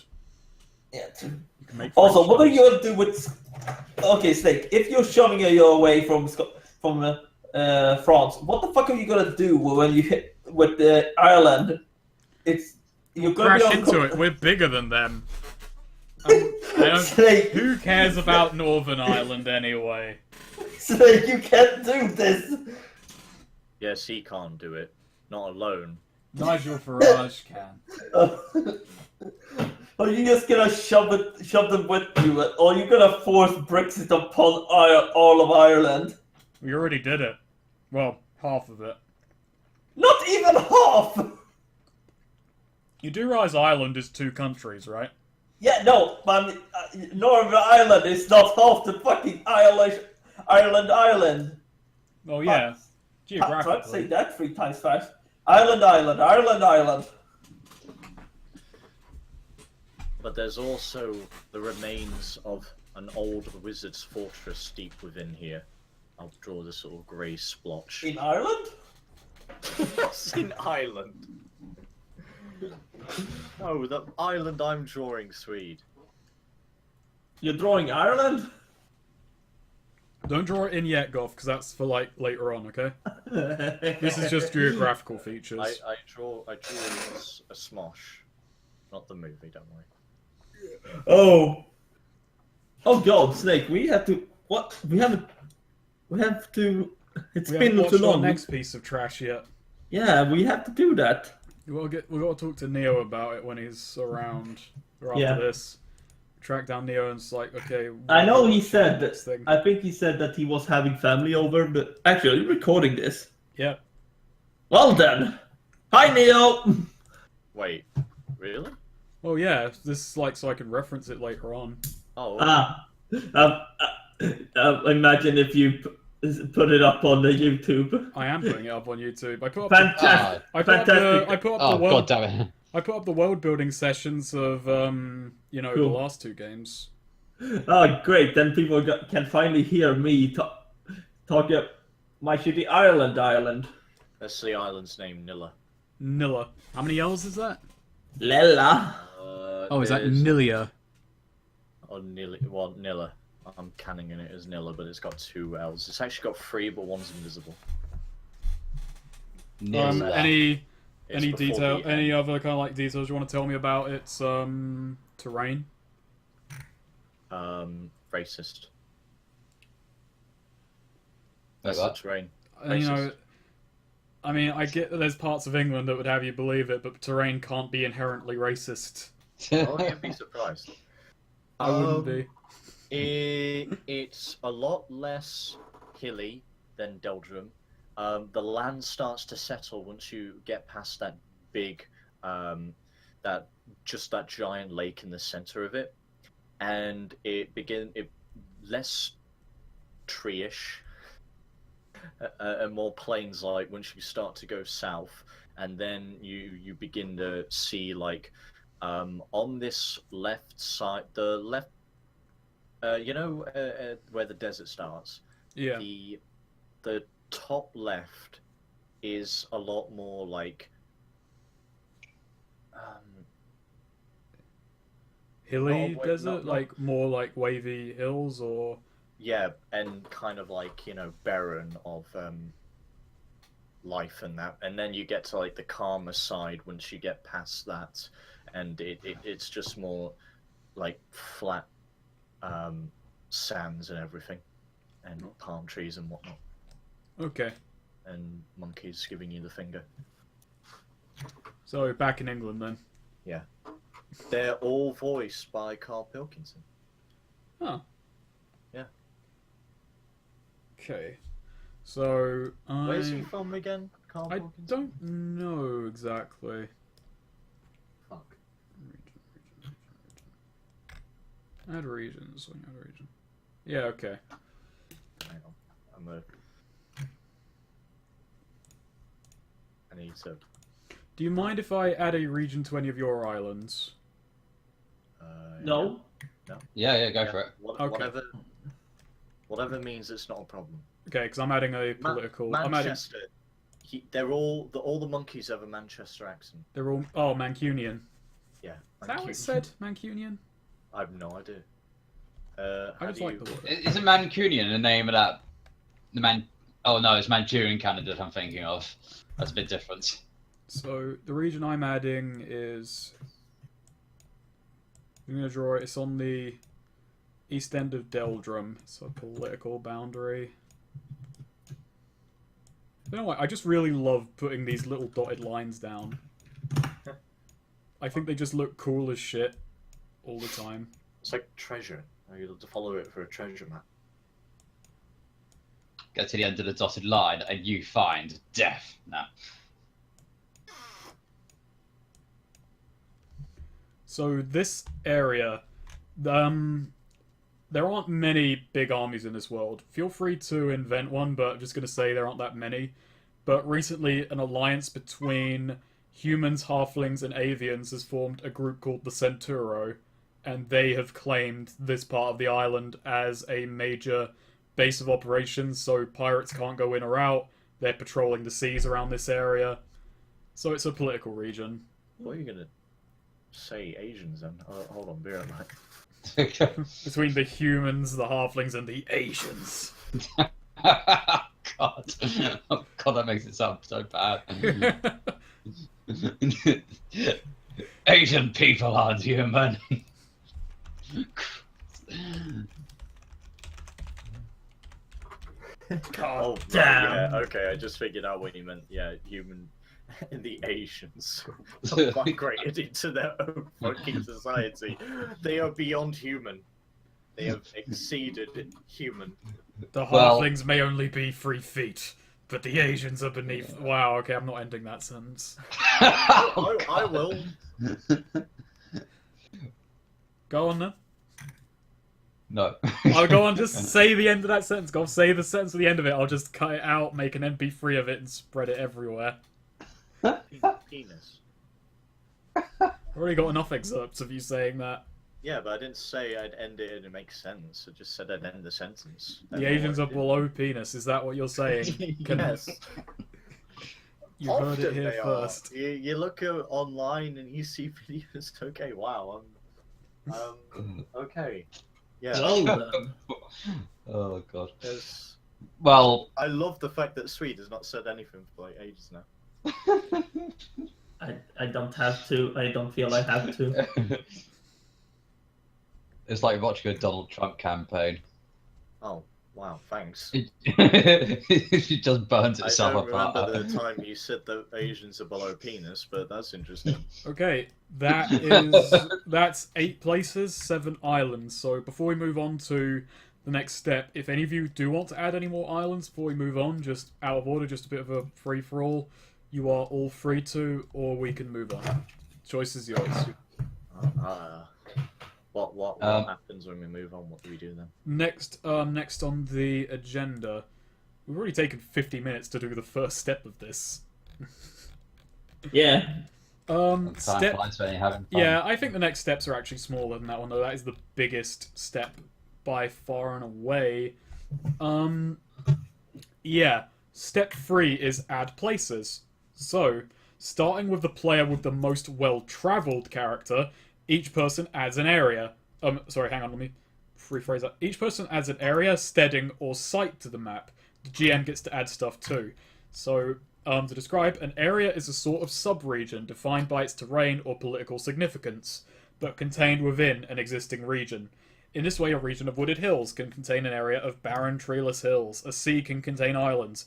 S2: Yeah.
S1: You can make
S2: Also,
S1: French
S2: what are
S1: toast.
S2: you gonna do with? Okay, Snake. If you're shoving your away from France, what the fuck are you gonna do when you hit with Ireland? You're gonna
S1: Crash
S2: be
S1: into it. We're bigger than them.
S2: Snake,
S1: Who cares about Northern Ireland anyway?
S2: Snake, you can't do this.
S3: Yes, he can't do it. Not alone.
S1: Nigel Farage can.
S2: Are you just gonna shove them with you, or are you gonna force Brexit upon all of Ireland?
S1: We already did it. Well, half of it.
S2: Not even half.
S1: You do realize Ireland is 2 countries, right?
S2: Yeah, no, but Northern Ireland is not half the fucking Ireland.
S1: Well, yeah.
S2: Try to say
S1: Geographically.
S2: that 3 times fast. Ireland.
S3: But there's also the remains of an old wizard's fortress deep within here. I'll draw this little grey splotch.
S2: In Ireland?
S3: It's in Ireland. Oh, the island I'm drawing, Swede.
S2: You're drawing Ireland?
S1: Don't draw it in yet, Goff, because that's for, like, later on, okay? This is just geographical features.
S3: I drew a smosh, not the movie. Don't worry.
S2: Oh God, Snake, we have to. What? We have to. It's
S1: We
S2: been
S1: haven't
S2: too
S1: watched our
S2: long.
S1: next piece of trash yet.
S2: Yeah, we have to do that.
S1: We gotta talk to Neo about it when he's around, or after
S2: Yeah.
S1: this. Track down Neo and it's like, okay.
S2: I know he
S1: what's
S2: said
S1: the next
S2: that.
S1: thing?
S2: I think he said that he was having family over, but actually you're recording this.
S1: Yeah.
S2: Well then, hi Neo.
S3: Wait, really?
S1: Oh yeah, this is like so I can reference it later on.
S3: Oh,
S2: Imagine if you put it up on the YouTube.
S1: I am putting it up on YouTube. I put up
S2: Fantastic.
S1: I put up
S2: Fantastic.
S1: the
S4: Oh,
S1: world.
S4: god damn it.
S1: I put up the world building sessions of the
S2: Cool.
S1: last 2 games.
S2: Oh, great! Then people can finally hear me talk about my shitty Ireland.
S3: that's the island's name, Nilla.
S1: Nilla. How many L's is that?
S2: Lella.
S1: Oh, is that
S3: there's-
S1: Nilia?
S3: Oh, Nilla. I'm canning in it as Nilla, but it's got 2 L's. It's actually got 3, but one's invisible.
S4: Nilla.
S1: Any
S3: It's before the
S1: any
S3: end.
S1: other kind of like details you want to tell me about its terrain?
S3: Racist.
S4: Like
S3: That's the
S4: that?
S3: terrain.
S1: And, you know,
S3: Racist.
S1: I mean, I get that there's parts of England that would have you believe it, but terrain can't be inherently racist.
S3: Oh, you'd be surprised.
S1: I wouldn't be.
S3: It's a lot less hilly than Deldrum. The land starts to settle once you get past that big, that giant lake in the center of it, and it less tree-ish, and more plains-like once you start to go south, and then you begin to see like on this left side, the left, where the desert starts.
S1: Yeah.
S3: The top left is a lot more like
S1: hilly
S3: wait,
S1: desert,
S3: no.
S1: like more like wavy hills, or
S3: Yeah, and kind of like, barren of life and that. And then you get to like the calmer side once you get past that, and it's just more like flat sands and everything, and palm trees and whatnot,
S1: okay.
S3: and monkeys giving you the finger.
S1: So back in England then.
S3: Yeah. They're all voiced by Carl Pilkington.
S1: Oh.
S3: Yeah.
S1: Okay. So
S3: Where's he from again, Carl
S1: I
S3: Pilkington?
S1: don't know exactly.
S3: Fuck.
S1: Add regions. Add region. Yeah. Okay.
S3: Hang on. I need to.
S1: Do you mind if I add a region to any of your islands?
S2: No.
S4: Yeah, go for it.
S1: Okay.
S3: Whatever means it's not a problem.
S1: Okay, because I'm adding a political. I'm adding.
S3: Manchester. They're all the monkeys have a Manchester accent.
S1: They're all Mancunian.
S3: Yeah.
S1: Is that what it said? Mancunian?
S3: I have no idea.
S1: I just like the word.
S4: Isn't Mancunian the name of that? Oh no, it's Manchurian candidate I'm thinking of. That's a bit different.
S1: So the region I'm adding is. I'm gonna draw it. It's on the east end of Deldrum. It's a political boundary. You know what? I just really love putting these little dotted lines down. I think they just look cool as shit all the time.
S3: It's like treasure. You'll have to follow it for a treasure map.
S4: Get to the end of the dotted line and you find death. Nah.
S1: So this area, there aren't many big armies in this world. Feel free to invent one, but I'm just going to say there aren't that many. But recently, an alliance between humans, halflings, and avians has formed a group called the Centauro, and they have claimed this part of the island as a major base of operations, so pirates can't go in or out. They're patrolling the seas around this area. So it's a political region.
S3: What are you gonna say, Asians then? Hold on, bear in mind.
S1: Between the humans, the halflings, and the Asians.
S4: God. Oh, God, that makes it sound so bad. Asian people aren't human.
S2: God
S3: Right,
S2: damn.
S3: yeah, okay, I just figured out what you meant. Yeah, human and the Asians migrated into their own fucking society. They are beyond human. They have exceeded human.
S1: The
S4: Well-
S1: halflings may only be 3 feet, but the Asians are beneath. Wow, okay, I'm not ending that sentence.
S3: I will.
S1: Go on then.
S4: No.
S1: I'll go on, just say the end of that sentence. Go on, say the sentence at the end of it. I'll just cut it out, make an MP3 of it, and spread it everywhere.
S3: Penis.
S1: I've already got enough excerpts of you saying that.
S3: Yeah, but I didn't say I'd end it and it makes sense. I just said I'd end the sentence.
S1: The Asians are below penis. Is that what you're saying? Can-
S3: Yes.
S1: You heard it
S3: Often
S1: here
S3: they
S1: first.
S3: Are. You look online and you see videos. Okay, wow. Okay. Yeah.
S2: Well then.
S4: Oh, God.
S3: There's...
S4: Well,
S3: I love the fact that Swede has not said anything for like ages now.
S2: I don't have to. I don't feel I have to.
S4: it's like watching a Donald Trump campaign.
S3: Oh, wow, thanks.
S4: She just burns
S3: I
S4: itself
S3: don't
S4: apart.
S3: remember the time you said that Asians are below penis, but that's interesting.
S1: Okay, that's 8 places, 7 islands. So before we move on to the next step, if any of you do want to add any more islands before we move on, just out of order, just a bit of a free-for-all, you are all free to, or we can move on. Choice is yours.
S3: What happens when we move on? What do we do then?
S1: Next on the agenda, we've already taken 50 minutes to do the first step of this.
S2: Yeah.
S1: Step.
S4: Flies when you're having fun.
S1: Yeah, I think the next steps are actually smaller than that one, though. That is the biggest step by far and away. Yeah. Step 3 is add places. So, starting with the player with the most well-travelled character, each person adds an area. Sorry, hang on, let me rephrase that. Each person adds an area, steading, or site to the map. The GM gets to add stuff too. So, to describe, an area is a sort of sub-region defined by its terrain or political significance, but contained within an existing region. In this way, a region of wooded hills can contain an area of barren, treeless hills, a sea can contain islands,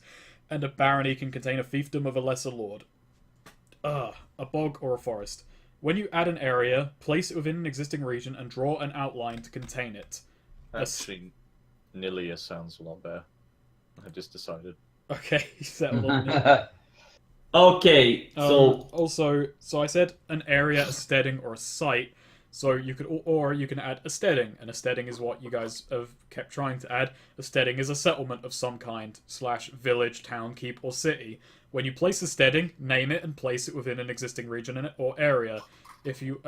S1: and a barony can contain a fiefdom of a lesser lord. A bog or a forest. When you add an area, place it within an existing region and draw an outline to contain it.
S3: Actually, Nilia sounds a lot better. I just decided.
S1: Okay, settled on it.
S2: Okay, so
S1: So I said an area, a steading, or a site. So you could, or you can add a steading, and a steading is what you guys have kept trying to add. A steading is a settlement of some kind / village, town, keep, or city. When you place a steading, name it and place it within an existing region or area. If you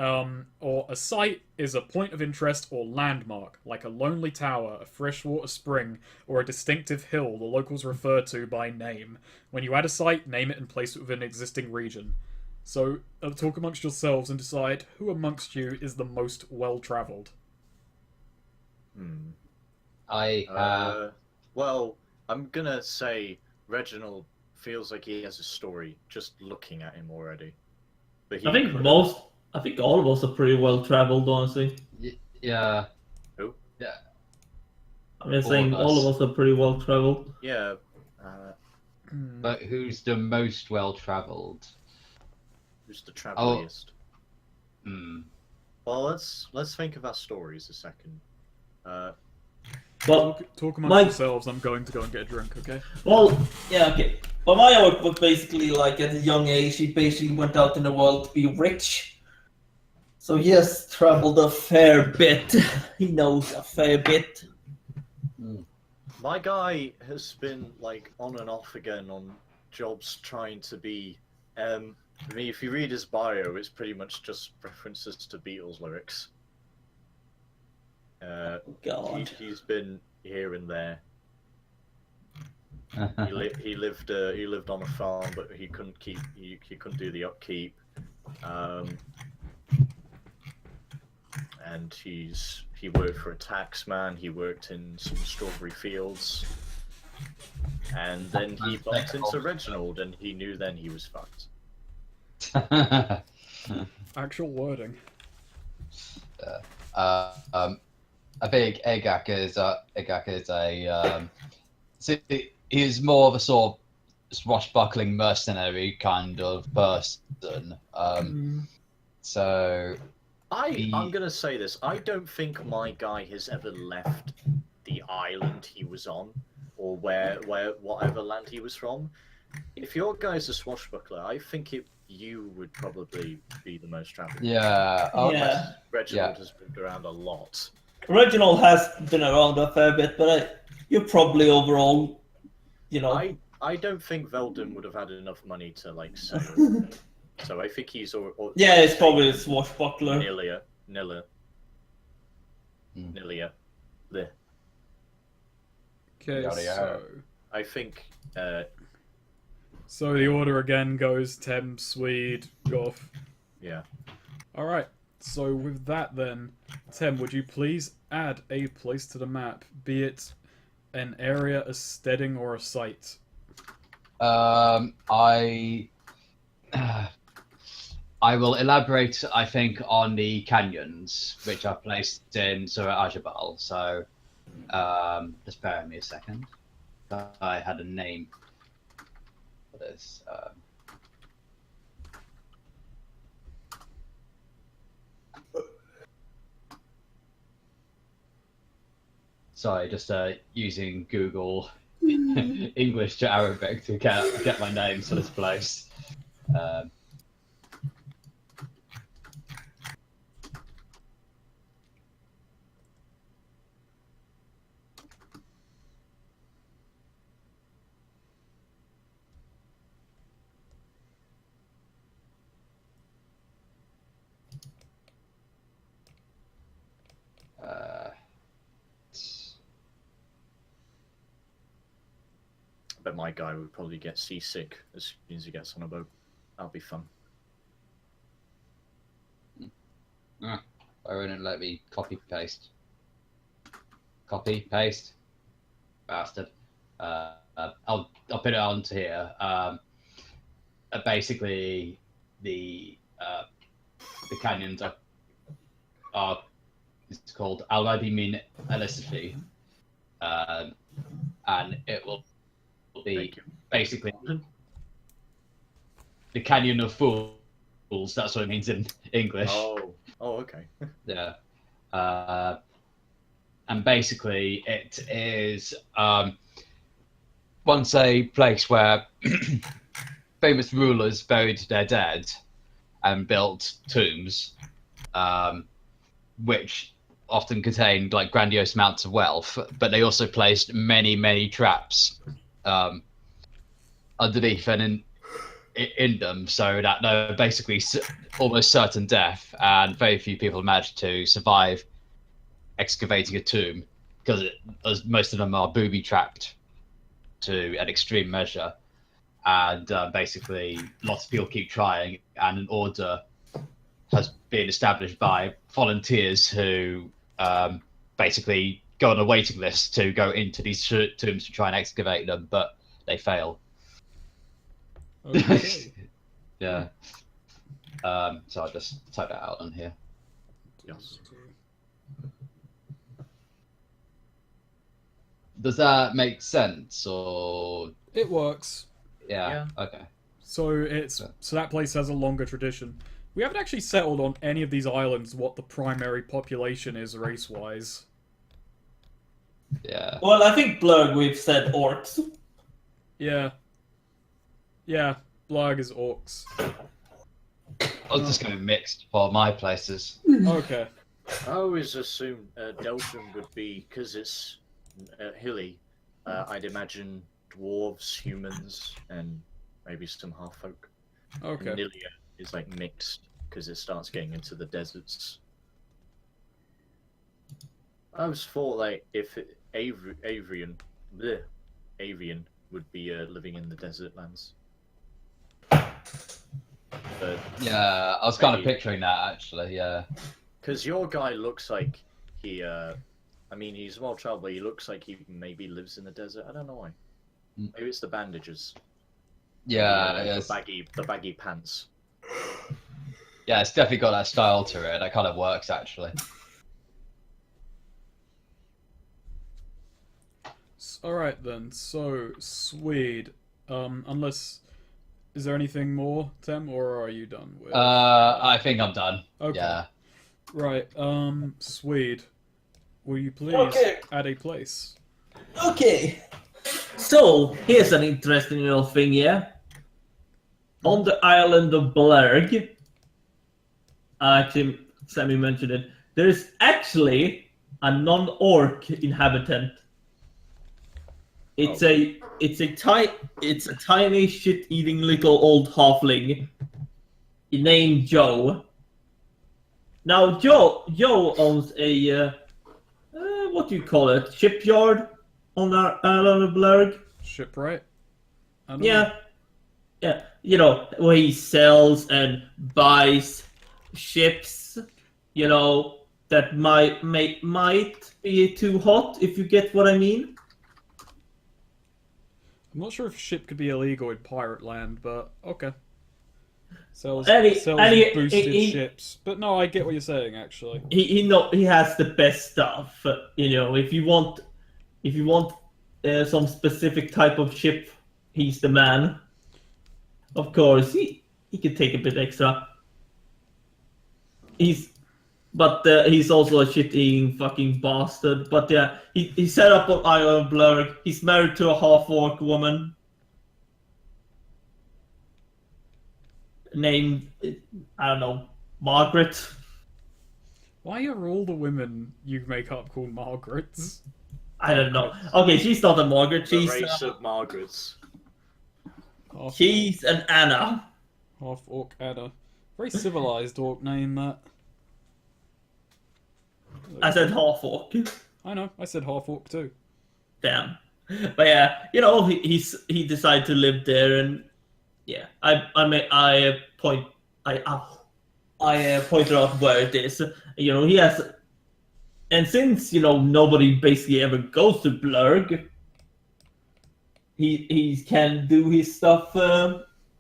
S1: or a site is a point of interest or landmark, like a lonely tower, a freshwater spring, or a distinctive hill the locals refer to by name. When you add a site, name it and place it within an existing region. So, talk amongst yourselves and decide who amongst you is the most well-travelled.
S3: Well, I'm gonna say Reginald feels like he has a story just looking at him already. But
S2: I think all of us are pretty well traveled, honestly.
S4: Yeah.
S3: Who?
S4: Yeah.
S2: I'm saying all of us are pretty well traveled.
S3: Yeah.
S4: But who's the most well travelled?
S3: Who's the traveliest?
S4: Hmm.
S3: Well, let's think of our stories a second.
S2: But
S1: Talk amongst yourselves. I'm going to go and get a drink, okay?
S2: well, yeah, okay. But my outlook was basically like at a young age, he basically went out in the world to be rich. So he has traveled a fair bit. He knows a fair bit.
S3: My guy has been like on and off again on jobs trying to be. I mean, if you read his bio, it's pretty much just references to Beatles lyrics.
S2: God.
S3: He's been here and there. He lived on a farm, but he couldn't do the upkeep. And he worked for a taxman. He worked in some strawberry fields, and then he bumped into Reginald, and he knew then he was fucked.
S1: Actual wording.
S4: I think Egak is a he's more of a sort of swashbuckling mercenary kind of person. So
S3: I'm gonna say this. I don't think my guy has ever left the island he was on, or where whatever land he was from. If your guy's a swashbuckler, I think you would probably be the most traveled.
S4: yeah,
S2: Yeah.
S3: Reginald has been around a lot.
S2: Reginald has been around a fair bit, but you're probably overall, you know.
S3: I don't think Veldon would have had enough money to like sail. So I think he's
S2: Yeah, it's probably a swashbuckler.
S3: Nilia. There.
S1: Okay, so...
S3: I think.
S1: So the order again goes Tem, Swede, Goff.
S3: Yeah.
S1: Alright, so with that then, Tem, would you please add a place to the map, be it an area, a steading, or a site?
S4: I will elaborate, I think, on the canyons, which are placed in Surah Ajabal. So, just bear with me a second. I had a name for this. Sorry, just using Google English to Arabic to get my name for this place.
S3: But my guy would probably get seasick as soon as he gets on a boat. That'll be fun.
S4: Why won't it let me copy paste? Copy paste, bastard. I'll put it onto here. Basically, the canyons are it's called Al-Adimin Elisiphi, and it will be basically the Canyon of Fools. That's what it means in English.
S3: Oh, okay.
S4: Yeah. And basically, it is once a place where famous rulers buried their dead and built tombs, which often contained like grandiose amounts of wealth, but they also placed many traps underneath and in them, so that they're basically almost certain death, and very few people managed to survive excavating a tomb because as most of them are booby trapped to an extreme measure, and basically lots of people keep trying, and an order has been established by volunteers who basically go on a waiting list to go into these tombs to try and excavate them, but they fail.
S1: Okay.
S4: Yeah. So I'll just type that out on here.
S3: Yes.
S4: Does that make sense, or
S1: It works.
S4: yeah. Okay.
S1: So so that place has a longer tradition. We haven't actually settled on any of these islands what the primary population is race-wise.
S4: Yeah.
S2: Well, I think Blurg we've said orcs.
S1: Yeah. Yeah, Blarg is orcs.
S4: I was just going mixed for my places.
S1: Okay.
S3: I always assumed Deltram would be, because it's hilly, I'd imagine dwarves, humans, and maybe some half-folk.
S1: Okay.
S3: And Nilia is like mixed, because it starts getting into the deserts. I was thought like if Avian would be living in the desert lands. But
S4: Yeah, I was kind of
S3: maybe-
S4: picturing that actually. Yeah.
S3: Because your guy looks like he, I mean, he's a wild child, but he looks like he maybe lives in the desert. I don't know why. Maybe it's the bandages.
S4: Yeah.
S3: The baggy pants.
S4: Yeah, it's definitely got that style to it. That kind of works actually.
S1: Alright then, so, Swede. Unless... Is there anything more, Tem, or are you done with...
S4: I think I'm done.
S1: Okay.
S4: Yeah.
S1: Right, Swede. Will you please add a place?
S2: Okay. So, here's an interesting little thing here. On the island of Blerg, actually, Sammy mentioned it, there's actually a non-orc inhabitant. It's a tiny shit-eating little old halfling named Joe. Now Joe owns a what do you call it? Shipyard on our island of Blerg.
S1: Shipwright? I don't
S2: Yeah,
S1: know.
S2: yeah. You know where he sells and buys ships. You know that might be too hot if you get what I mean.
S1: I'm not sure if ship could be illegal in pirate land, but okay. Sells
S2: Any-
S1: boosted
S2: he-
S1: ships. But no, I get what you're saying, actually.
S2: He has the best stuff. You know, if you want some specific type of ship, he's the man. Of course, he could take a bit extra. He's also a shit-eating fucking bastard. But yeah, he set up on Island of Blurg. He's married to a half-orc woman named, I don't know, Margaret.
S1: Why are all the women you make up called Margarets?
S2: I don't know. Okay, she's not a Margaret.
S3: The
S2: She's
S3: race of Margarets.
S2: she's an Anna.
S1: Half orc Ada. Very civilized orc name, that.
S2: I said half-orc.
S1: I know, I said half orc too.
S2: Damn. But yeah, you know, he decided to live there, and yeah, I pointed out where it is. You know, he has, and since nobody basically ever goes to Blurg, he can do his stuff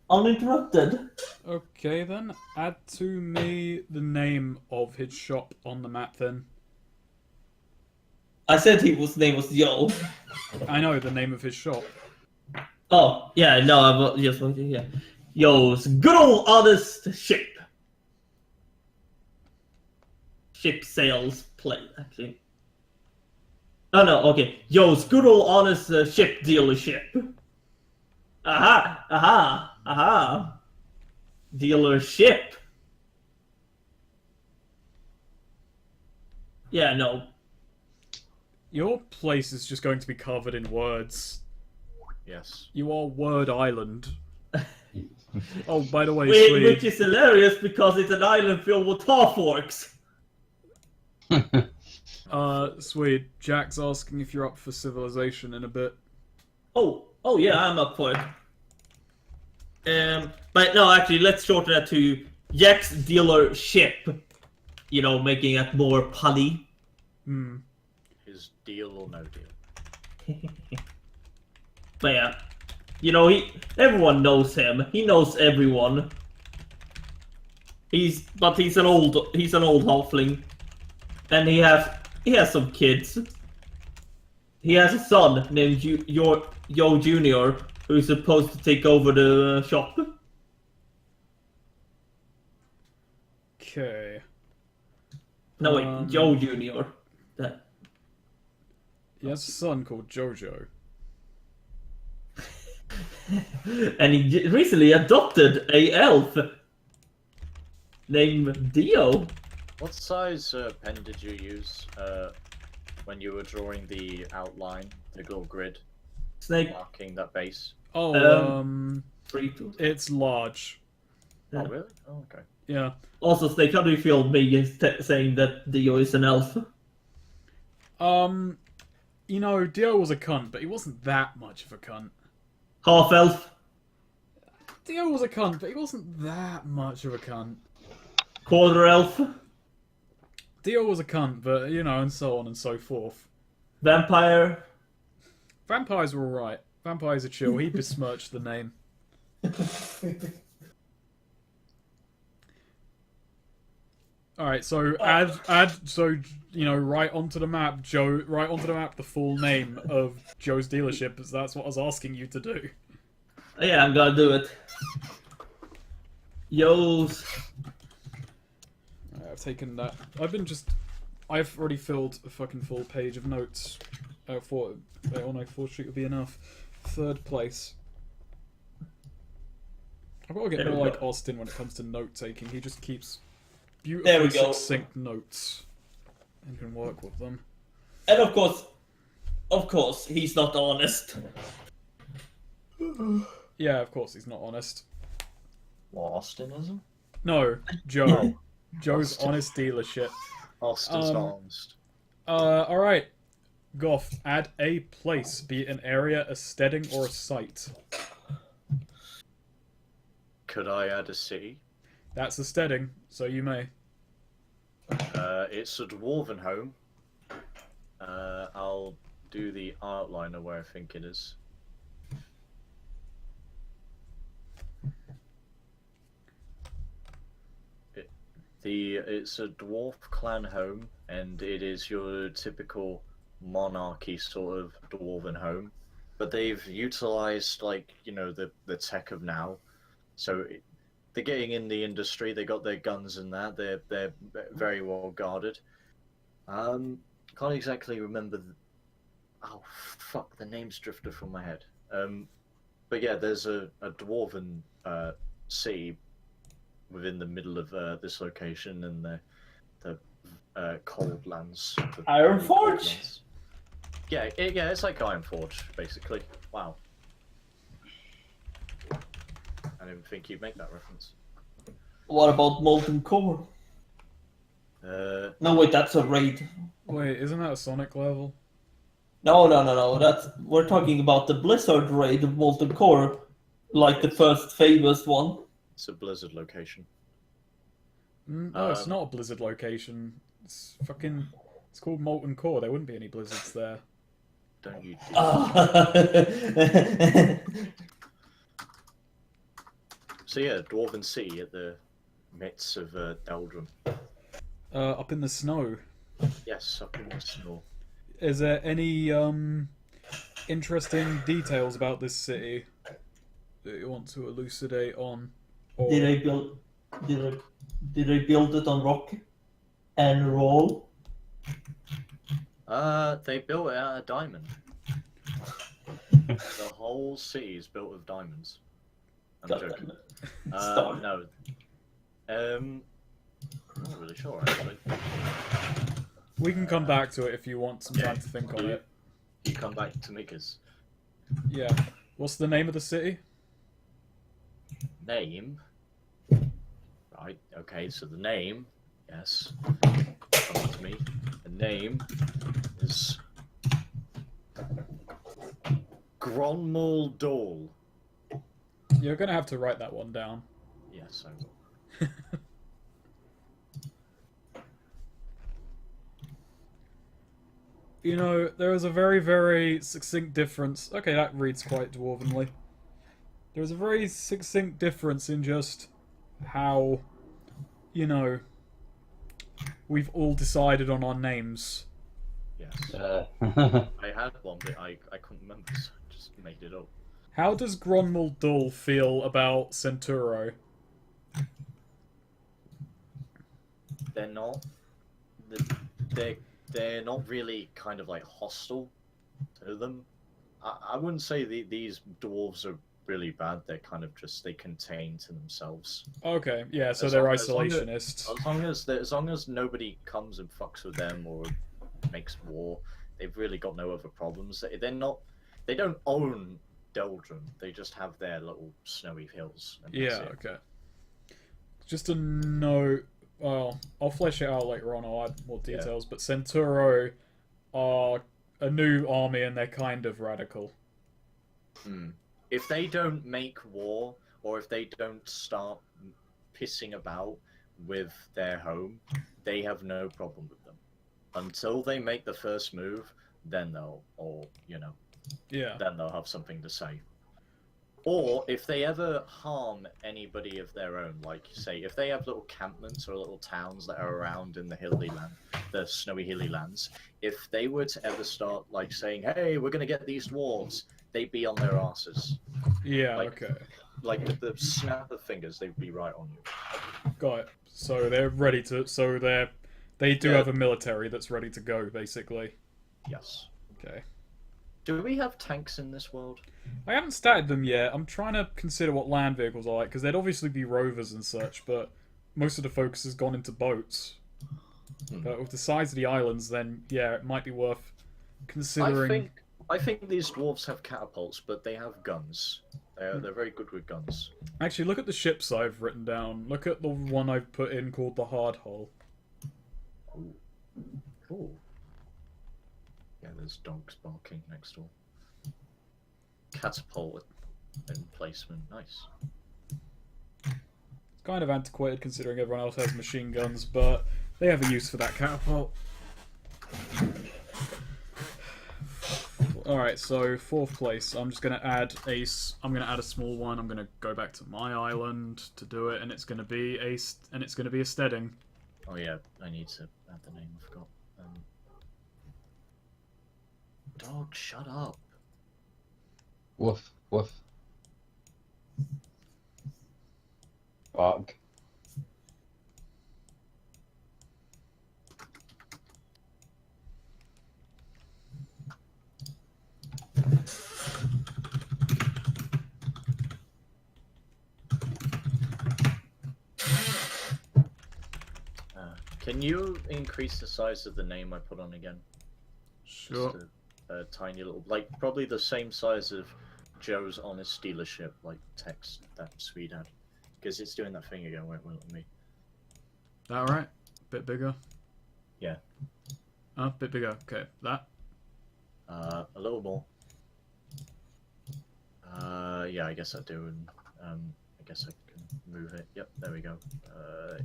S2: uninterrupted.
S1: Okay then, add to me the name of his shop on the map then.
S2: I said his name was Yo.
S1: I know the name of his shop.
S2: Oh yeah, no, I was just yeah. Yo's good old honest ship. Ship sales play actually. Oh no, okay. Yo's good old honest ship dealership. Aha, aha, aha. Dealership. Yeah, no.
S1: Your place is just going to be covered in words.
S3: Yes.
S1: You are Word Island. Oh, by the way,
S2: Which
S1: Swede.
S2: is hilarious because it's an island filled with tar forks.
S1: Swede, Jack's asking if you're up for civilization in a bit.
S2: Oh yeah, I'm up for it. But no, actually, let's shorten that to Jack's dealership. You know, making it more punny.
S1: Hmm.
S3: Is deal or no deal?
S2: But yeah, everyone knows him. He knows everyone. He's an old halfling, and he has some kids. He has a son named Yo Junior, who's supposed to take over the shop.
S1: Okay.
S2: No wait, Yo Junior. That.
S1: He has a son called Jojo.
S2: And he recently adopted a elf named Dio.
S3: What size pen did you use when you were drawing the outline, the little grid,
S2: Snake
S3: marking that base?
S1: Oh,
S2: 3-2.
S1: it's large.
S2: Yeah.
S3: Oh, really? Oh, okay.
S1: Yeah.
S2: Also, Snake, how do you feel me saying that Dio is an elf?
S1: Dio was a cunt, but he wasn't that much of a cunt.
S2: Half elf,
S1: Dio was a cunt, but he wasn't that much of a cunt.
S2: quarter elf,
S1: Dio was a cunt, but, and so on and so forth.
S2: vampire.
S1: Vampires were alright. Vampires are chill. He besmirched the name. Alright, so write onto the map, the full name of Joe's dealership, because that's what I was asking you to do.
S2: Yeah, I'm gonna do it. Yo's.
S1: I've taken that. I've already filled a fucking full page of notes. I thought fourth street would be enough. Third place. I've got to get
S2: There we
S1: more like
S2: go.
S1: Austin when it comes to note taking. He just keeps
S2: There
S1: beautifully
S2: we go.
S1: succinct notes and can work with them.
S2: And of course, he's not honest.
S1: Yeah, of course he's not honest.
S3: What, Austin isn't?
S1: No, Joe. Joe's
S3: Austin.
S1: honest dealership.
S3: Austin's not honest.
S1: Alright. Goth, add a place, be it an area, a steading, or a site.
S3: Could I add a city?
S1: That's a steading, so you may.
S3: It's a dwarven home. I'll do the outline of where I think it is. It's a dwarf clan home, and it is your typical monarchy sort of dwarven home. But they've utilized the tech of now, so they're getting in the industry. They got their guns and that. They're very well guarded. Can't exactly remember. Oh fuck! The name's drifted from my head. But yeah, there's a dwarven city within the middle of this location, and the cold lands. The
S2: Iron
S3: cold
S2: Forge?
S3: lands. Yeah, it's like Iron Forge, basically. Wow. I didn't think you'd make that reference.
S2: What about Molten Core? No, wait, that's a raid.
S1: Wait, isn't that a Sonic level?
S2: No. We're talking about the Blizzard raid of Molten Core, like the first famous one.
S3: It's a Blizzard location.
S1: No, it's not a blizzard location. It's fucking. It's called Molten Core. There wouldn't be any blizzards there.
S3: Don't you? So yeah, Dwarven City at the midst of Deldrum.
S1: Up in the snow.
S3: Yes, up in the snow.
S1: Is there any interesting details about this city that you want to elucidate on? Or...
S2: Did they build it on rock and roll?
S3: They built it out of diamond. The whole city is built of diamonds. I'm joking. No. I'm not really sure actually.
S1: We can come back to it if you want some time to think on it.
S3: You come back to Mikas.
S1: Yeah. What's the name of the city?
S3: Name. Right. Okay. So the name. Yes. Come to me. The name is Gronmal Dol.
S1: You're gonna have to write that one down.
S3: Yes, I will.
S1: You know, there is a very, very succinct difference. Okay, that reads quite dwarvenly. There's a very succinct difference in just how, you know, we've all decided on our names.
S3: Yes. I had one, but I couldn't remember, so I just made it up.
S1: How does Gronmal Dull feel about Centuro?
S3: They're not. They're not really kind of like hostile to them. I wouldn't say these dwarves are really bad. They're kind of just they contain to themselves.
S1: Okay, yeah, so they're isolationists.
S3: As long as nobody comes and fucks with them or makes war, they've really got no other problems. They're not. They don't own Deldrum. They just have their little snowy hills. And
S1: Yeah, okay. Just a note. Well, I'll flesh it out later on. I'll add more details. But Centuro are a new army, and they're kind of radical.
S3: If they don't make war, or if they don't start pissing about with their home, they have no problem with them. Until they make the first move, then they'll, then they'll have something to say. Or if they ever harm anybody of their own, like say, if they have little campments or little towns that are around in the hilly land, the snowy hilly lands, if they were to ever start like saying, "Hey, we're gonna get these dwarves," they'd be on their asses.
S1: Yeah,
S3: Like,
S1: okay.
S3: Like with the snap of fingers, they'd be right on you.
S1: Got it. So they're ready to. So they do have a military that's ready to go, basically.
S3: Yes.
S1: Okay.
S3: Do we have tanks in this world?
S1: I haven't started them yet. I'm trying to consider what land vehicles are like, because there'd obviously be rovers and such, but most of the focus has gone into boats. But with the size of the islands, then yeah, it might be worth considering.
S3: I think these dwarves have catapults, but they have guns. They're very good with guns.
S1: Actually, look at the ships I've written down. Look at the one I've put in called the Hard Hull.
S3: Ooh. Ooh. Yeah, there's dogs barking next door. Catapult emplacement, nice.
S1: It's kind of antiquated considering everyone else has machine guns, but they have a use for that catapult. Alright, so 4th place. I'm just gonna add a small one. I'm gonna go back to my island to do it, and it's gonna be a steading.
S3: Oh yeah, I need to add the name. I forgot. Dog, shut up.
S5: Woof, woof. Bark.
S3: Can you increase the size of the name I put on again?
S1: Sure.
S3: Just a tiny little, like probably the same size of Joe's honest dealership, like text that Swede had, because it's doing that thing again. Won't let me.
S1: That alright? Bit bigger.
S3: Yeah.
S1: Bit bigger. Okay, that.
S3: A little more. Yeah, I guess I do, and I guess I can Move it. Yep, there we go.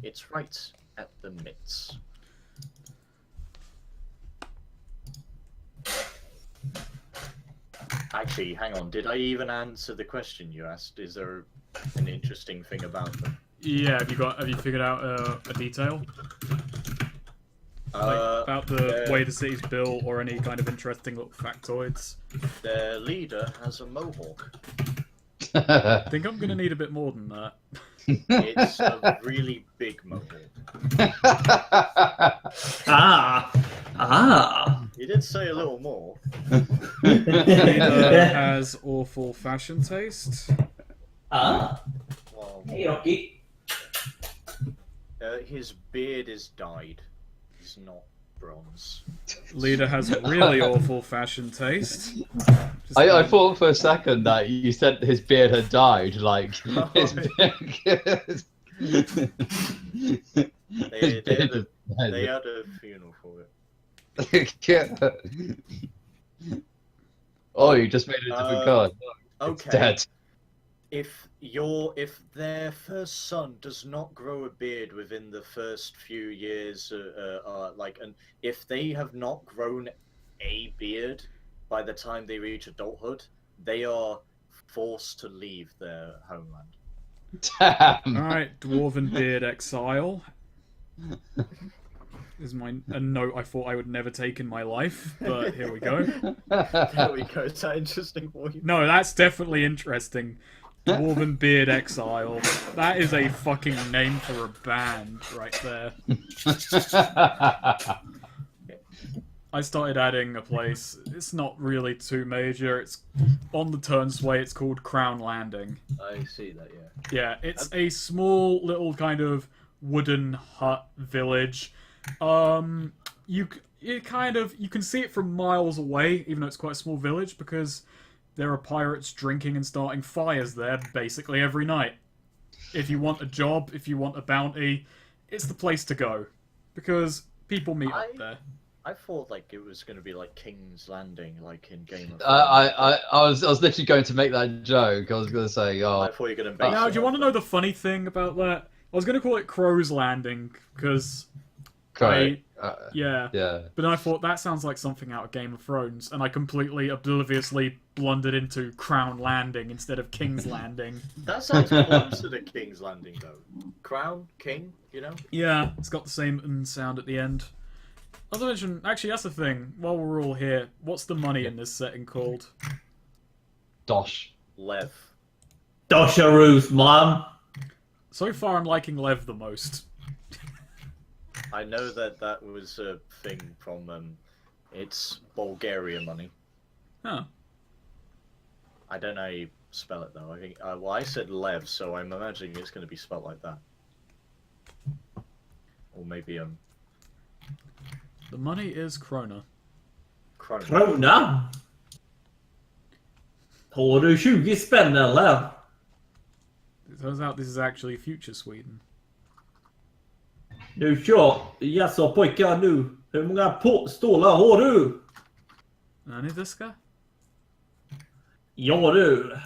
S3: It's right at the mitts. Actually, hang on. Did I even answer the question you asked? Is there an interesting thing about them?
S1: Yeah, have you figured out a detail? About the way the city's built or any kind of interesting little factoids?
S3: Their leader has a mohawk.
S1: I think I'm gonna need a bit more than that.
S3: It's a really big mohawk. You did say a little more.
S1: Leader has awful fashion taste.
S3: Well,
S2: Hey, Rocky.
S3: his beard is dyed. He's not bronze.
S1: Leader has really awful fashion taste.
S5: I thought for a second that you said his beard had died, like his beard.
S3: They had a funeral for it.
S5: Oh, you just made a different card. It's
S3: Okay.
S5: dead.
S3: If their first son does not grow a beard within the first few years, and if they have not grown a beard by the time they reach adulthood, they are forced to leave their homeland.
S5: Damn.
S1: Alright, Dwarven Beard Exile. Is a note I thought I would never take in my life, but here we go.
S3: There we go. Is that interesting for you?
S1: No, that's definitely interesting. Dwarven Beard Exile. That is a fucking name for a band right there. I started adding a place. It's not really too major. It's on the Turnsway. It's called Crown Landing.
S3: I see that. Yeah.
S1: Yeah, it's a small little kind of wooden hut village. You can see it from miles away, even though it's quite a small village, because there are pirates drinking and starting fires there basically every night. If you want a job, if you want a bounty, it's the place to go, because people meet up there.
S3: I thought like it was going to be like King's Landing, like in Game of Thrones.
S5: I was literally going to make that joke. I was going to say,
S3: I
S5: oh,
S3: thought you were going to base
S1: Now,
S3: it
S1: do you
S3: off
S1: want to know the funny thing about that? I was going to call it Crow's Landing, because...
S5: great.
S1: Yeah.
S5: Yeah.
S1: But then I thought, that sounds like something out of Game of Thrones, and I completely obliviously blundered into Crown Landing instead of King's Landing.
S3: That sounds closer to King's Landing, though. Crown, King, you know?
S1: Yeah, it's got the same sound at the end. Not to mention, actually, that's the thing. While we're all here, what's the money in this setting called?
S5: Dosh.
S3: Lev.
S2: Dosharoos, mom.
S1: So far, I'm liking Lev the most.
S3: I know that was a thing from, it's Bulgaria money.
S1: Huh.
S3: I don't know how you spell it, though. I think, well, I said Lev, so I'm imagining it's going to be spelled like that. Or maybe,
S1: The money is Krona.
S3: Krona.
S2: Krona? Har du 20 spänn eller?
S1: It turns out this is actually future Sweden.
S2: Nu kör, jaså pojkar nu. Hur många stålar har du?
S1: Nani deska?
S2: Ja du.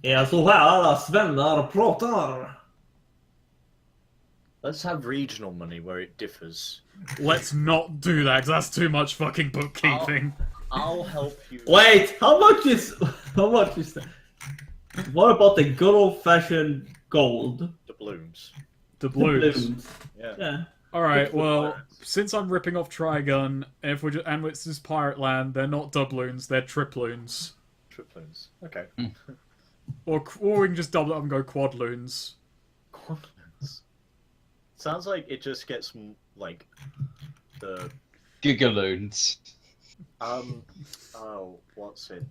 S2: Är så här alla svennar pratar.
S3: Let's have regional money where it differs.
S1: Let's not do that, 'cause that's too much fucking bookkeeping.
S3: I'll help you.
S2: Wait, how much is that? What about the good old fashioned gold?
S3: Doubloons.
S1: Doubloons.
S3: Yeah.
S2: Yeah.
S1: Alright, well,
S3: Pirates.
S1: since I'm ripping off Trigun, if we're and this is Pirate Land, they're not doubloons, they're triploons.
S3: Triploons. Okay.
S1: Or we can just double it up and go quadloons.
S3: Quadloons. Sounds like it just gets like the
S5: Gigaloons.
S3: oh, what's it?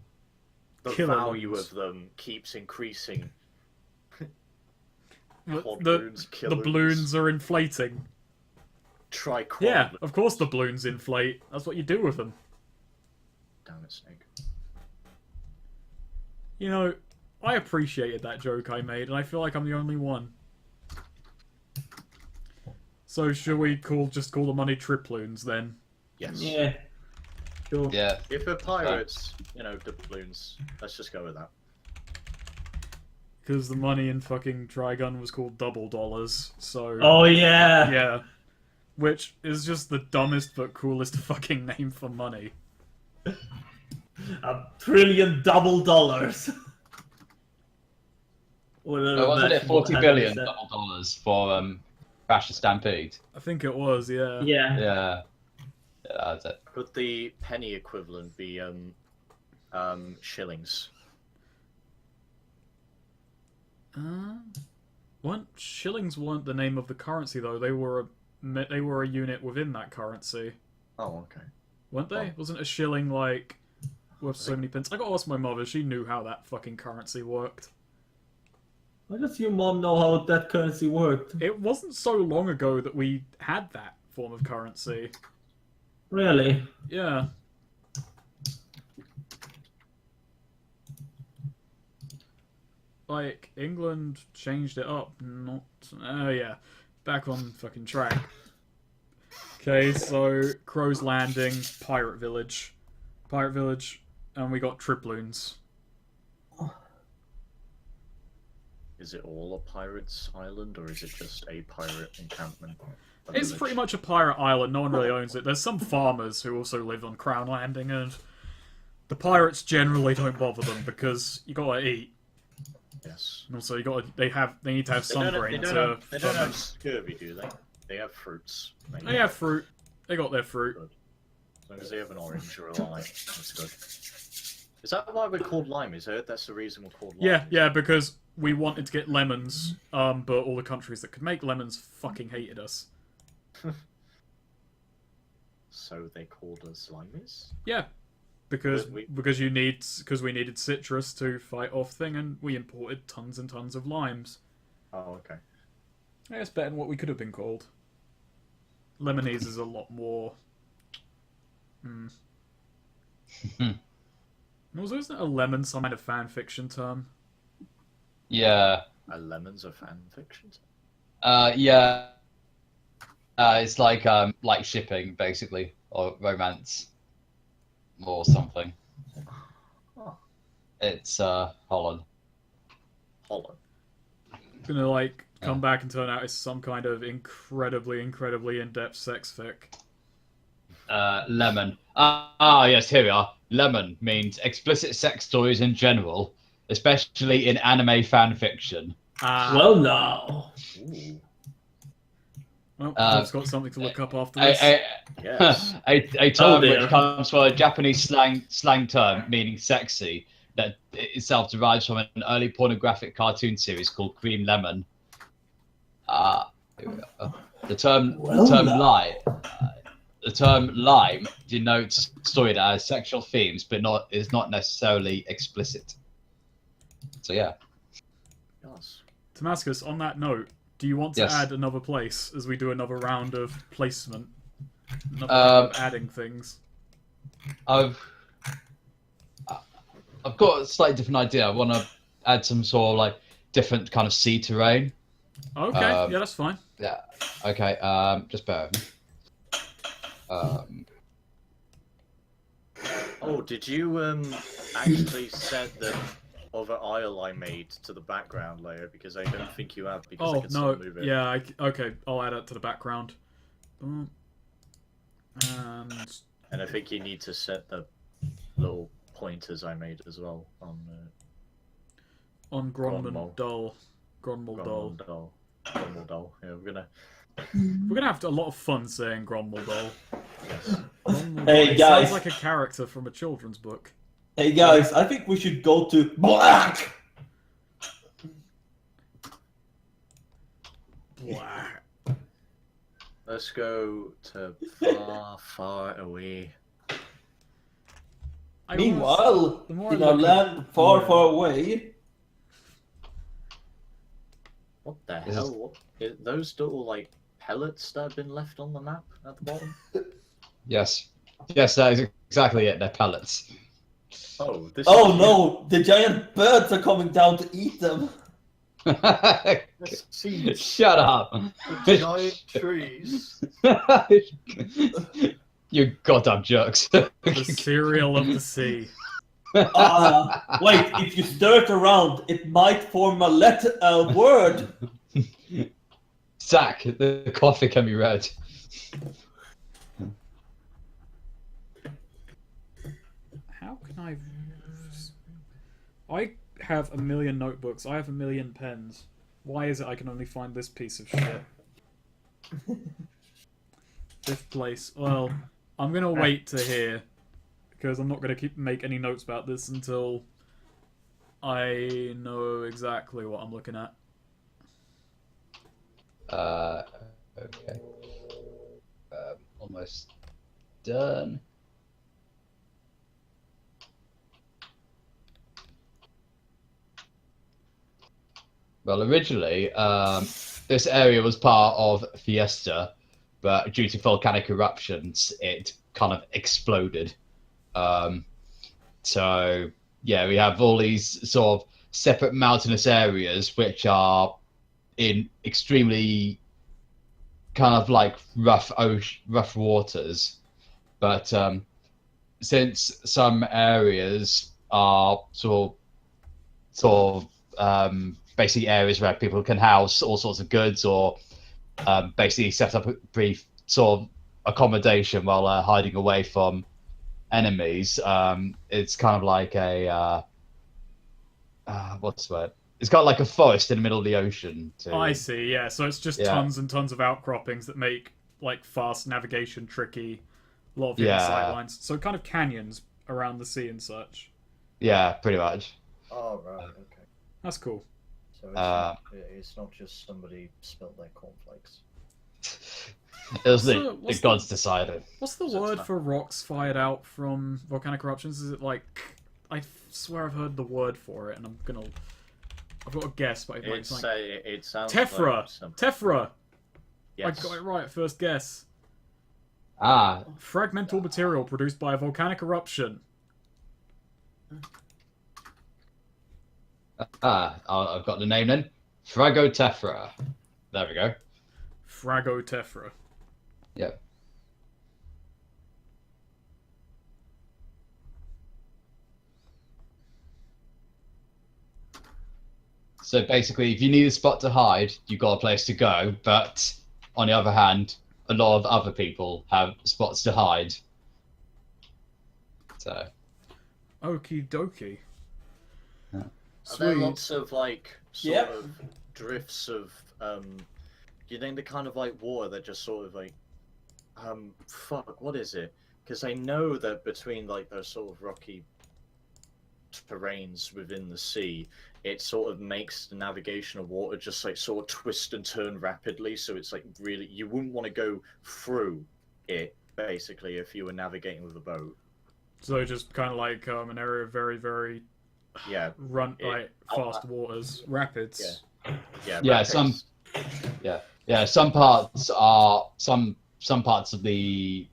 S3: The
S1: Kiloloons.
S3: value of them keeps increasing.
S1: The
S3: Quadloons, killoons.
S1: balloons are inflating.
S3: Triquadloons.
S1: Yeah, of course the balloons inflate. That's what you do with them.
S3: Damn it, Snake.
S1: You know, I appreciated that joke I made, and I feel like I'm the only one. So should we just call the money triploons then?
S3: Yes.
S2: Yeah. Sure.
S5: Yeah.
S3: If we're pirates, you know, doubloons. Let's just go with that.
S1: because the money in fucking Trigun was called double dollars. So
S2: Oh yeah.
S1: yeah, which is just the dumbest but coolest fucking name for money.
S2: $1 trillion double dollars.
S4: Wasn't it 40 billion double dollars for Crash the Stampede?
S1: I think it was, yeah.
S2: Yeah.
S4: Yeah, that's it.
S3: Could the penny equivalent be shillings?
S1: Shillings weren't the name of the currency though. They were a unit within that currency,
S3: Oh, okay.
S1: weren't they? Wasn't a shilling like worth so many pence? I gotta ask my mother. She knew how that fucking currency worked.
S2: Why does your mom know how that currency worked?
S1: It wasn't so long ago that we had that form of currency.
S2: Really?
S1: Yeah. Like, England changed it up, not... Oh, yeah. Back on fucking track. Okay, so, Crow's Landing, Pirate Village. Pirate Village, and we got Triploons.
S3: Is it all a pirate's island, or is it just a pirate encampment?
S1: It's pretty much a pirate island, no one really owns it. There's some farmers who also live on Crown Landing, and the pirates generally don't bother them, because you gotta eat.
S3: Yes.
S1: And also, they need to have some grain
S3: they
S1: to...
S3: don't have scurvy, do they? They have fruits.
S1: They have fruit. They got their fruit.
S3: Good. As long as they have an orange or a lime, that's good. Is that why we're called limeys? I heard that's the reason we're called limeys.
S1: Yeah, because we wanted to get lemons, but all the countries that could make lemons fucking hated us.
S3: So they called us limeys?
S1: Yeah, because
S3: We-
S1: we needed citrus to fight off thing, and we imported tons and tons of limes.
S3: Oh, okay.
S1: Yeah, it's better than what we could have been called. Lemonese is a lot more. Also, isn't a lemon some kind of fan fiction term?
S4: Yeah.
S3: Are lemons a fan fiction?
S4: Yeah. It's like shipping basically, or romance, or something.
S3: Oh.
S4: It's Holland.
S3: Holland.
S1: Gonna like come back and turn out it's some kind of incredibly in-depth sex fic.
S4: Lemon. Yes, here we are. Lemon means explicit sex stories in general, especially in anime fan fiction.
S2: Well, now.
S3: Ooh.
S1: Well, I've got something to look up after this.
S3: Yes.
S4: A term
S2: dear.
S4: which comes from a Japanese slang term meaning sexy that itself derives from an early pornographic cartoon series called Cream Lemon. The term lime denotes a story that has sexual themes, but is not necessarily explicit. So yeah.
S3: Yes.
S1: Damascus, on that note, do you want to
S4: Yes.
S1: add another place as we do another round of placement? Another round of adding things.
S4: I've got a slightly different idea. I want to add some sort of like different kind of sea terrain.
S1: Okay, yeah, that's fine.
S4: Yeah. Okay. Just bear with me.
S3: Oh, did you actually set the other isle I made to the background layer? Because I don't think you have. Because I
S1: Oh
S3: can
S1: no,
S3: still move it.
S1: yeah, okay, I'll add that to the background. And
S3: And I think you need to set the little pointers I made as well on
S1: on
S3: Gronmal.
S1: Gronmal Dull.
S3: Gronmal. Yeah, we're
S1: gonna have a lot of fun saying Gronmal Dull.
S3: yes.
S2: Hey,
S1: It
S2: guys.
S1: sounds like a character from a children's book.
S2: Hey guys, I think we should go to Black.
S1: Blah.
S3: Let's go to far, far away.
S2: Meanwhile,
S1: the more I
S2: in our
S1: look
S2: land far,
S1: yeah.
S2: far away,
S3: What the hell? Those little like pellets that have been left on the map at the bottom?
S4: Yes. Yes, that is exactly it. They're pellets.
S3: Oh, this.
S2: oh
S3: is
S2: no, the giant birds are coming down to eat them.
S3: This seems
S4: Shut up.
S3: the giant trees.
S4: You goddamn jerks.
S1: The cereal of the sea.
S2: Wait, if you stir it around, it might form a word.
S5: Zach, the coffee can be read.
S1: How can I have a million notebooks. I have a million pens. Why is it I can only find this piece of shit? Fifth place. Well, I'm gonna wait to hear because I'm not gonna make any notes about this until I know exactly what I'm looking at.
S5: Okay. Almost done. Well, originally, this area was part of Fiesta, but due to volcanic eruptions, it kind of exploded. So, yeah, we have all these sort of separate mountainous areas which are in extremely kind of like rough waters. But since some areas are basically areas where people can house all sorts of goods or basically set up a brief sort of accommodation while hiding away from enemies. It's kind of like a what's the word? It's got like a forest in the middle of the ocean.
S1: I see. Yeah, so it's just tons and tons of outcroppings that make like fast navigation tricky. A lot of hidden sightlines. So kind of canyons around the sea and such.
S5: Yeah, pretty much.
S3: Oh right, okay.
S1: That's cool.
S3: So it's not just somebody spilt their cornflakes.
S5: It was the gods decided.
S1: What's the word for rocks fired out from volcanic eruptions? Is it like... I swear I've heard the word for it, and I've got a guess, but
S3: it sounds
S1: Tephra!
S3: like something.
S1: Tephra!
S3: Yes.
S1: I got it right at first guess.
S5: Fragmental
S1: material produced by a volcanic eruption.
S5: I've got the name then. Fragotefra. There we go.
S1: Fragotefra.
S5: Yep. So basically, if you need a spot to hide, you've got a place to go. But on the other hand, a lot of other people have spots to hide. So.
S1: Okie dokie.
S5: Yeah.
S3: Are there lots of like sort of drifts of do you think the kind of like water that just sort of like fuck, what is it? Because I know that between like those sort of rocky terrains within the sea, it sort of makes the navigation of water just like sort of twist and turn rapidly, so it's like really you wouldn't want to go through it basically if you were navigating with a boat.
S1: So just kind of like an area of very, very fast waters, rapids.
S5: Some parts are some parts of the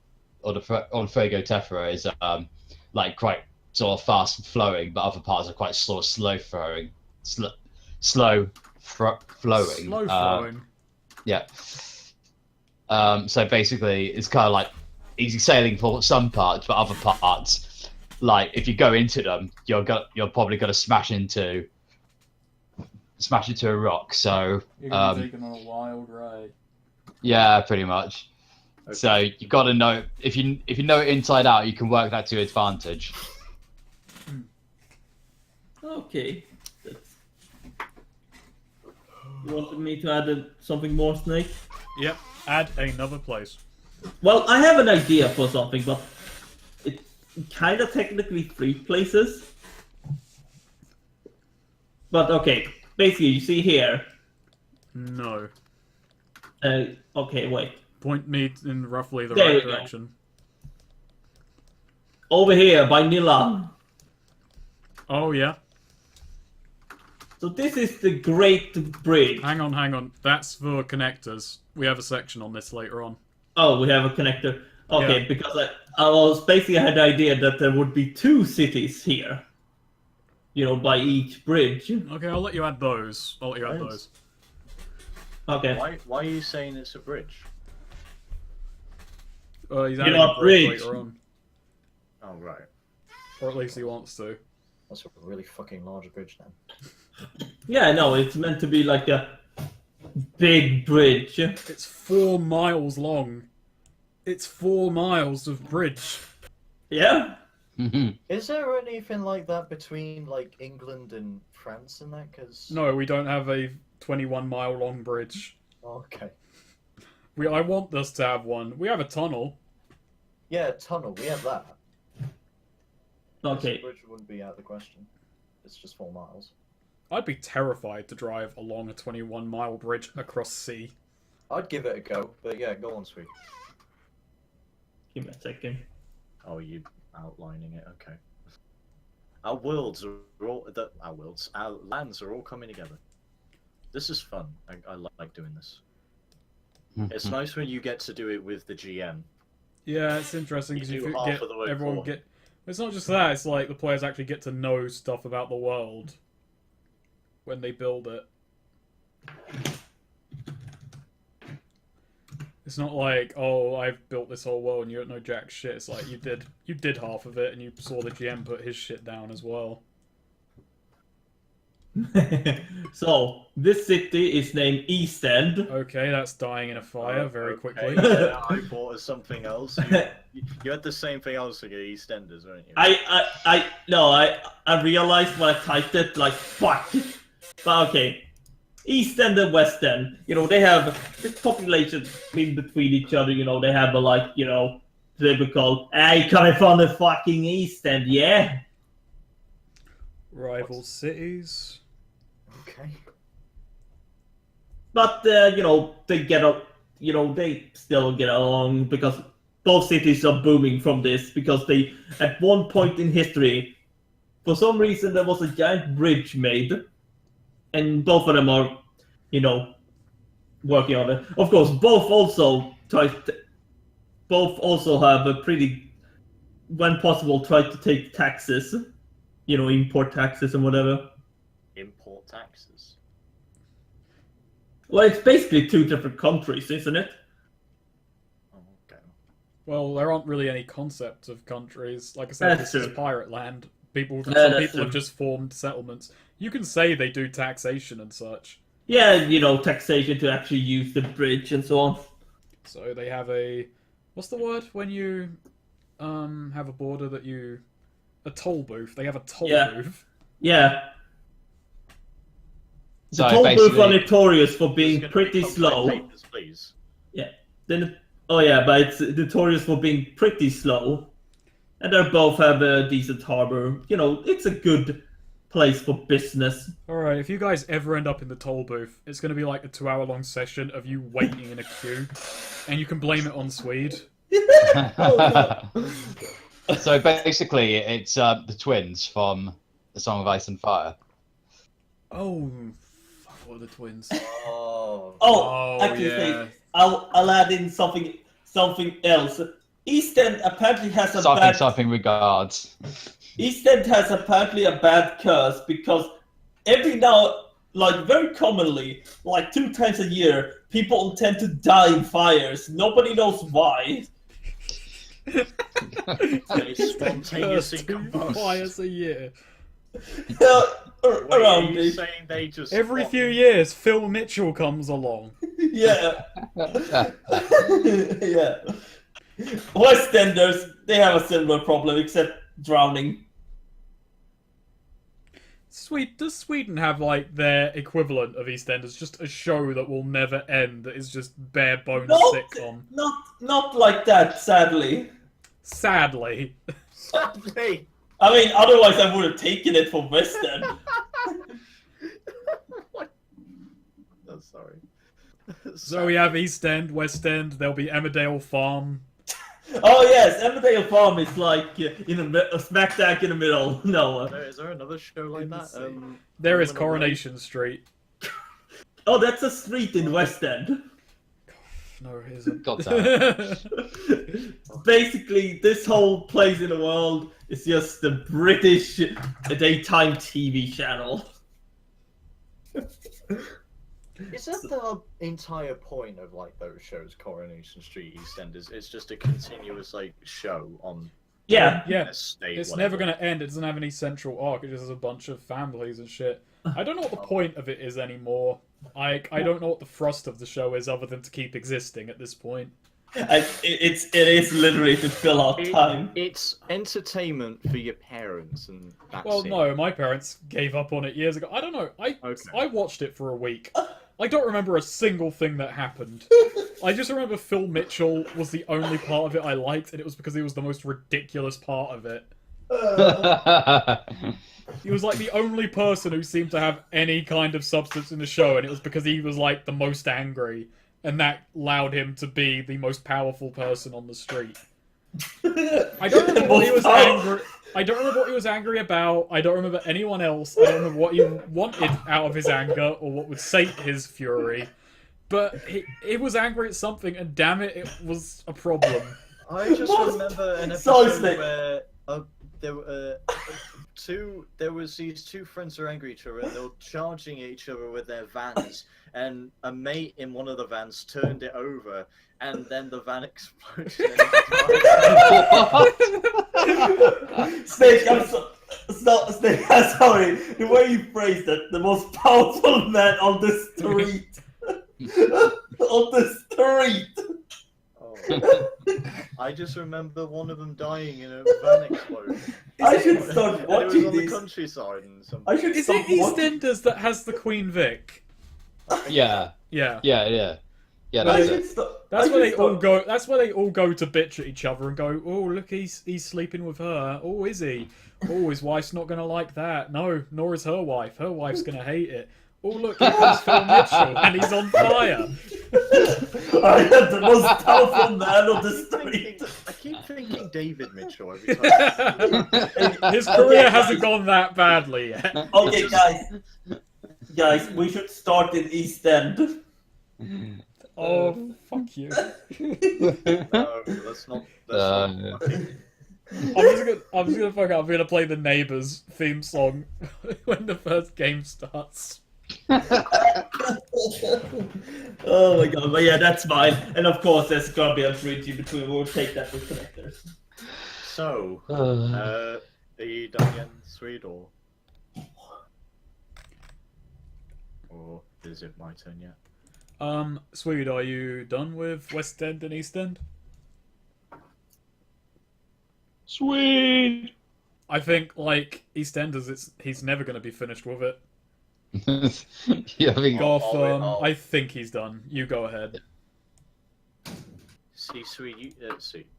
S5: Fragotefra is like quite sort of fast flowing, but other parts are quite slow flowing. Slow flowing. So basically, it's kind of like easy sailing for some parts, but other parts, like if you go into them, you're probably gonna smash into a rock. So
S1: you're gonna be taken on a wild ride.
S5: Yeah, pretty much. Okay. So you got to know if you know it inside out, you can work that to your advantage.
S2: Okay. You wanted me to add something more, Snake?
S1: Yep. Add another place.
S2: Well, I have an idea for something, but it's kind of technically 3 places. But okay, basically, you see here.
S1: No.
S2: Okay, wait.
S1: Point me in roughly the right direction.
S2: Over here by Nila.
S1: Oh yeah.
S2: So this is the Great Bridge.
S1: Hang on. That's for connectors. We have a section on this later on.
S2: Oh, we have a connector. Okay, because I was basically had the idea that there would be 2 cities here. You know, by each bridge.
S1: Okay, I'll let you add those.
S2: Okay.
S3: Why are you saying it's a bridge?
S1: He's adding a bridge later on.
S3: Oh, right.
S1: Or at least he wants to.
S3: That's a really fucking large bridge then.
S2: Yeah, no, it's meant to be like a big bridge.
S1: It's 4 miles long. It's 4 miles of bridge.
S2: Yeah.
S3: Is there anything like that between like England and France and that? Cause
S1: No, we don't have a 21-mile long bridge.
S3: okay.
S1: I want us to have one. We have a tunnel.
S3: Yeah, tunnel. We have that.
S2: Okay.
S3: This bridge wouldn't be out of the question. It's just 4 miles.
S1: I'd be terrified to drive along a 21-mile bridge across sea.
S3: I'd give it a go, but yeah, go on, sweet.
S2: Give me a second.
S3: Oh, you outlining it? Okay. Our worlds are all our lands are all coming together. This is fun. I like doing this. It's nice when you get to do it with the GM.
S1: Yeah, it's interesting because
S3: You
S1: you
S3: do half
S1: get
S3: of the way
S1: everyone
S3: forward.
S1: get. It's not just that; it's like the players actually get to know stuff about the world when they build it. It's not like, oh, I've built this whole world and you don't know jack shit. It's like you did half of it and you saw the GM put his shit down as well.
S2: So this city is named East End.
S1: Okay, that's dying in a fire very quickly.
S3: Yeah, I thought of something else. You had the same thing I was thinking, EastEnders, weren't you?
S2: I realized when I typed it, like, fuck. But okay. East End and West End, they have this population in between each other, they have a, typical, hey, coming from the fucking East End, yeah?
S1: Rival cities.
S3: Okay.
S2: But, they still get along because both cities are booming from this because they, at one point in history, for some reason there was a giant bridge made, and both of them are, working on it. Of course, both also have a pretty, when possible, try to take taxes, import taxes and whatever.
S3: Import taxes.
S2: Well, it's basically two different countries, isn't it?
S3: Oh, okay.
S1: Well, there aren't really any concepts of countries. Like I said,
S2: That's
S1: this is
S2: true.
S1: pirate land. Some
S2: that's
S1: people
S2: true.
S1: have just formed settlements. You can say they do taxation and such.
S2: Yeah, taxation to actually use the bridge and so on.
S1: So they have what's the word when you have a border that a toll booth. They have a toll booth.
S2: Yeah.
S5: So
S2: The toll booth are
S5: basically,
S2: notorious for being
S3: Just gonna
S2: pretty
S3: become
S2: slow.
S3: papers, please.
S2: But it's notorious for being pretty slow. And they both have a decent harbor. It's a good place for business.
S1: Alright, if you guys ever end up in the toll booth, it's going to be like a 2-hour-long session of you waiting in a queue. And you can blame it on Swede.
S5: so basically, it's the twins from the Song of Ice and Fire.
S1: Oh, fuck, what are the twins?
S3: Oh.
S2: Oh,
S1: Oh,
S2: actually,
S1: yeah.
S2: I'll add in something else. East End apparently has
S5: Something regards.
S2: East End has apparently a bad curse because every now, very commonly, 2 times a year, people tend to die in fires. Nobody knows why.
S3: They spontaneously combust.
S1: Twice a year.
S3: Wait, are
S2: Around
S3: you
S2: me.
S3: saying they just
S1: Every few years, Phil Mitchell comes along.
S2: Yeah. Yeah. West Enders, they have a similar problem, except drowning.
S1: Does Sweden have their equivalent of EastEnders? Just a show that will never end that is just bare bones sitcom.
S2: Not like that, sadly.
S1: Sadly.
S3: Sadly.
S2: I mean, otherwise I would have taken it for West End.
S3: Oh, sorry.
S1: So we have East End, West End. There'll be Emmerdale Farm.
S2: Oh yes, Emmerdale Farm is a smack dab in the middle. No.
S3: Is there another show like that?
S1: There is
S3: Woman
S1: Coronation Street.
S2: Oh, that's a street in West End.
S1: No, it isn't.
S5: God damn it.
S2: Basically, this whole place in the world is just the British daytime TV channel.
S3: Is that the entire point of those shows, Coronation Street, EastEnders? It's just a continuous show on
S2: Yeah.
S1: Yeah.
S3: Estate,
S1: It's
S3: whatever.
S1: never going to end. It doesn't have any central arc. It just has a bunch of families and shit. I don't know what the point of it is anymore. I don't know what the thrust of the show is other than to keep existing at this point.
S2: It is literally to fill out time.
S3: It's entertainment for your parents, and that's
S1: Well,
S3: it.
S1: no, my parents gave up on it years ago. I don't know. I
S3: Okay.
S1: watched it for a week. I don't remember a single thing that happened. I just remember Phil Mitchell was the only part of it I liked, and it was because he was the most ridiculous part of it. He was like the only person who seemed to have any kind of substance in the show, and it was because he was like the most angry, and that allowed him to be the most powerful person on the street. I don't remember what he was angry. I don't remember what he was angry about. I don't remember anyone else. I don't remember what he wanted out of his anger or what would sate his fury. But he was angry at something, and damn it, it was a problem.
S3: I just remember an
S2: So
S3: episode
S2: sick.
S3: where there were there was these two friends who were angry at each other, and they were charging each other with their vans, and a mate in one of the vans turned it over, and then the van exploded.
S2: Snake, Snake, I'm sorry. The way you phrased it, the most powerful man on the street. On the street.
S3: Oh. I just remember one of them dying in a van explosion.
S2: I should start
S3: And it was
S2: watching
S3: on the
S2: these.
S3: countryside and something.
S2: I should
S1: Is
S2: stop
S1: it
S2: watching.
S1: EastEnders that has the Queen Vic?
S5: Yeah,
S1: Yeah.
S5: yeah.
S2: I
S5: That's
S2: should
S5: it.
S2: stop.
S1: That's
S2: I
S1: where
S2: should
S1: they all
S2: stop-
S1: go. That's where they all go to bitch at each other and go, "Oh, look, he's sleeping with her. Oh, is he? Oh, his wife's not gonna like that. No, nor is her wife. Her wife's gonna hate it. Oh, look, here comes Phil Mitchell, and he's on fire."
S2: I am the most powerful man on the street.
S3: I keep thinking David Mitchell every time.
S1: His career hasn't gone that badly yet.
S2: Okay, guys, we should start in East End.
S1: Oh, fuck you.
S3: No, that's not.
S5: Yeah.
S1: I'm just gonna fuck up. I'm gonna play the Neighbours theme song when the first game starts.
S2: Oh my god, but yeah, that's fine. And of course, there's gonna be a bridge in between. We'll take that with connectors.
S3: So, are you done yet, Swede, or is it my turn yet?
S1: Swede, are you done with West End and East End?
S5: Sweet.
S1: I think, like, EastEnders, he's never going to be finished with it.
S5: Yeah, I think
S1: Gotham,
S3: I'll-
S1: I think he's done. You go ahead.
S3: See, Swede,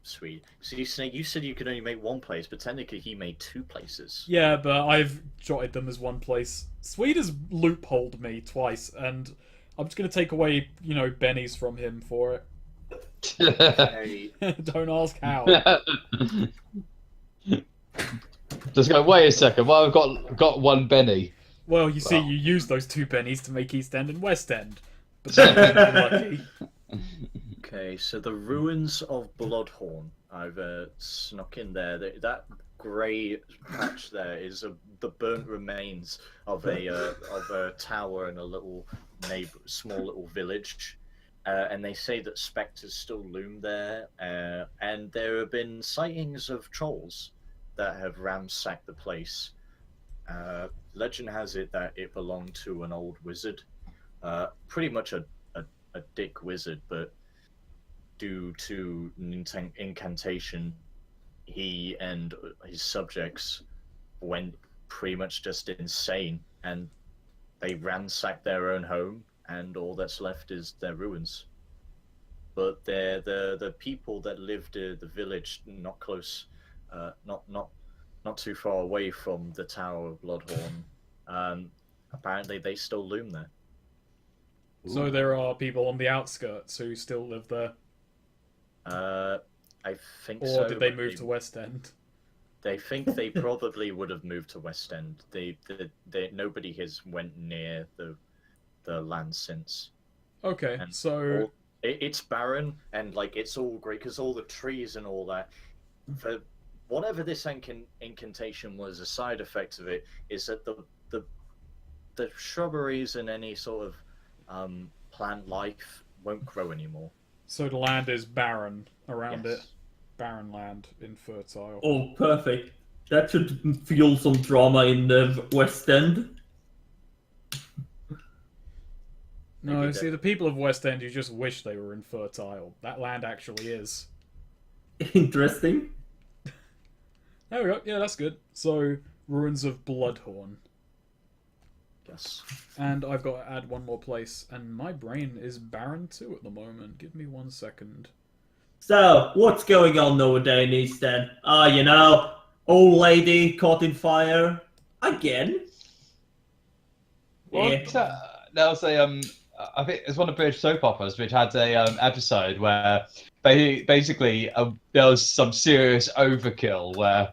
S3: Swede. See, Snake, you said you could only make one place, but technically he made two places.
S1: Yeah, but I've jotted them as one place. Swede has loopholed me twice, and I'm just going to take away, bennies from him for
S3: Hey,
S1: it. Don't ask how.
S5: Just go. Wait a second. Well, I've got one Benny.
S1: Well, you see,
S5: Well.
S1: you used those two bennies to make East End and West End. But then you're lucky.
S3: okay, so the ruins of Bloodhorn. I've snuck in there. That grey patch there is the burnt remains of a tower and a little small little village. And they say that specters still loom there, and there have been sightings of trolls that have ransacked the place. Legend has it that it belonged to an old wizard, pretty much a dick wizard, but due to an incantation, he and his subjects went pretty much just insane, and they ransacked their own home, and all that's left is their ruins. But they're the people that lived in the village, not close, not too far away from the Tower of Bloodhorn. Apparently, they still loom there.
S1: So there are people on the outskirts who still live there.
S3: I think
S1: Or
S3: so.
S1: did they
S3: but
S1: move to West End?
S3: They think they probably would have moved to West End. They nobody has went near the land since.
S1: Okay,
S3: And
S1: so...
S3: it's barren, and like it's all great because all the trees and all that. For whatever this incantation was, a side effect of it is that the shrubberies and any sort of plant life won't grow anymore.
S1: So the land is barren around it. barren land, infertile.
S2: Oh, perfect. That should fuel some drama in the West End.
S1: No,
S3: Maybe
S1: see, the people of West End, you just wish they were infertile. That land actually is.
S2: Interesting.
S1: There we go. Yeah, that's good. So, ruins of Bloodhorn.
S3: Yes.
S1: And I've got to add one more place, and my brain is barren too at the moment. Give me 1 second.
S2: So, what's going on over there in East End? You know, old lady caught in fire again.
S5: Well,
S2: Yeah.
S5: there was a I think it's one of the British soap operas which had a episode where basically there was some serious overkill where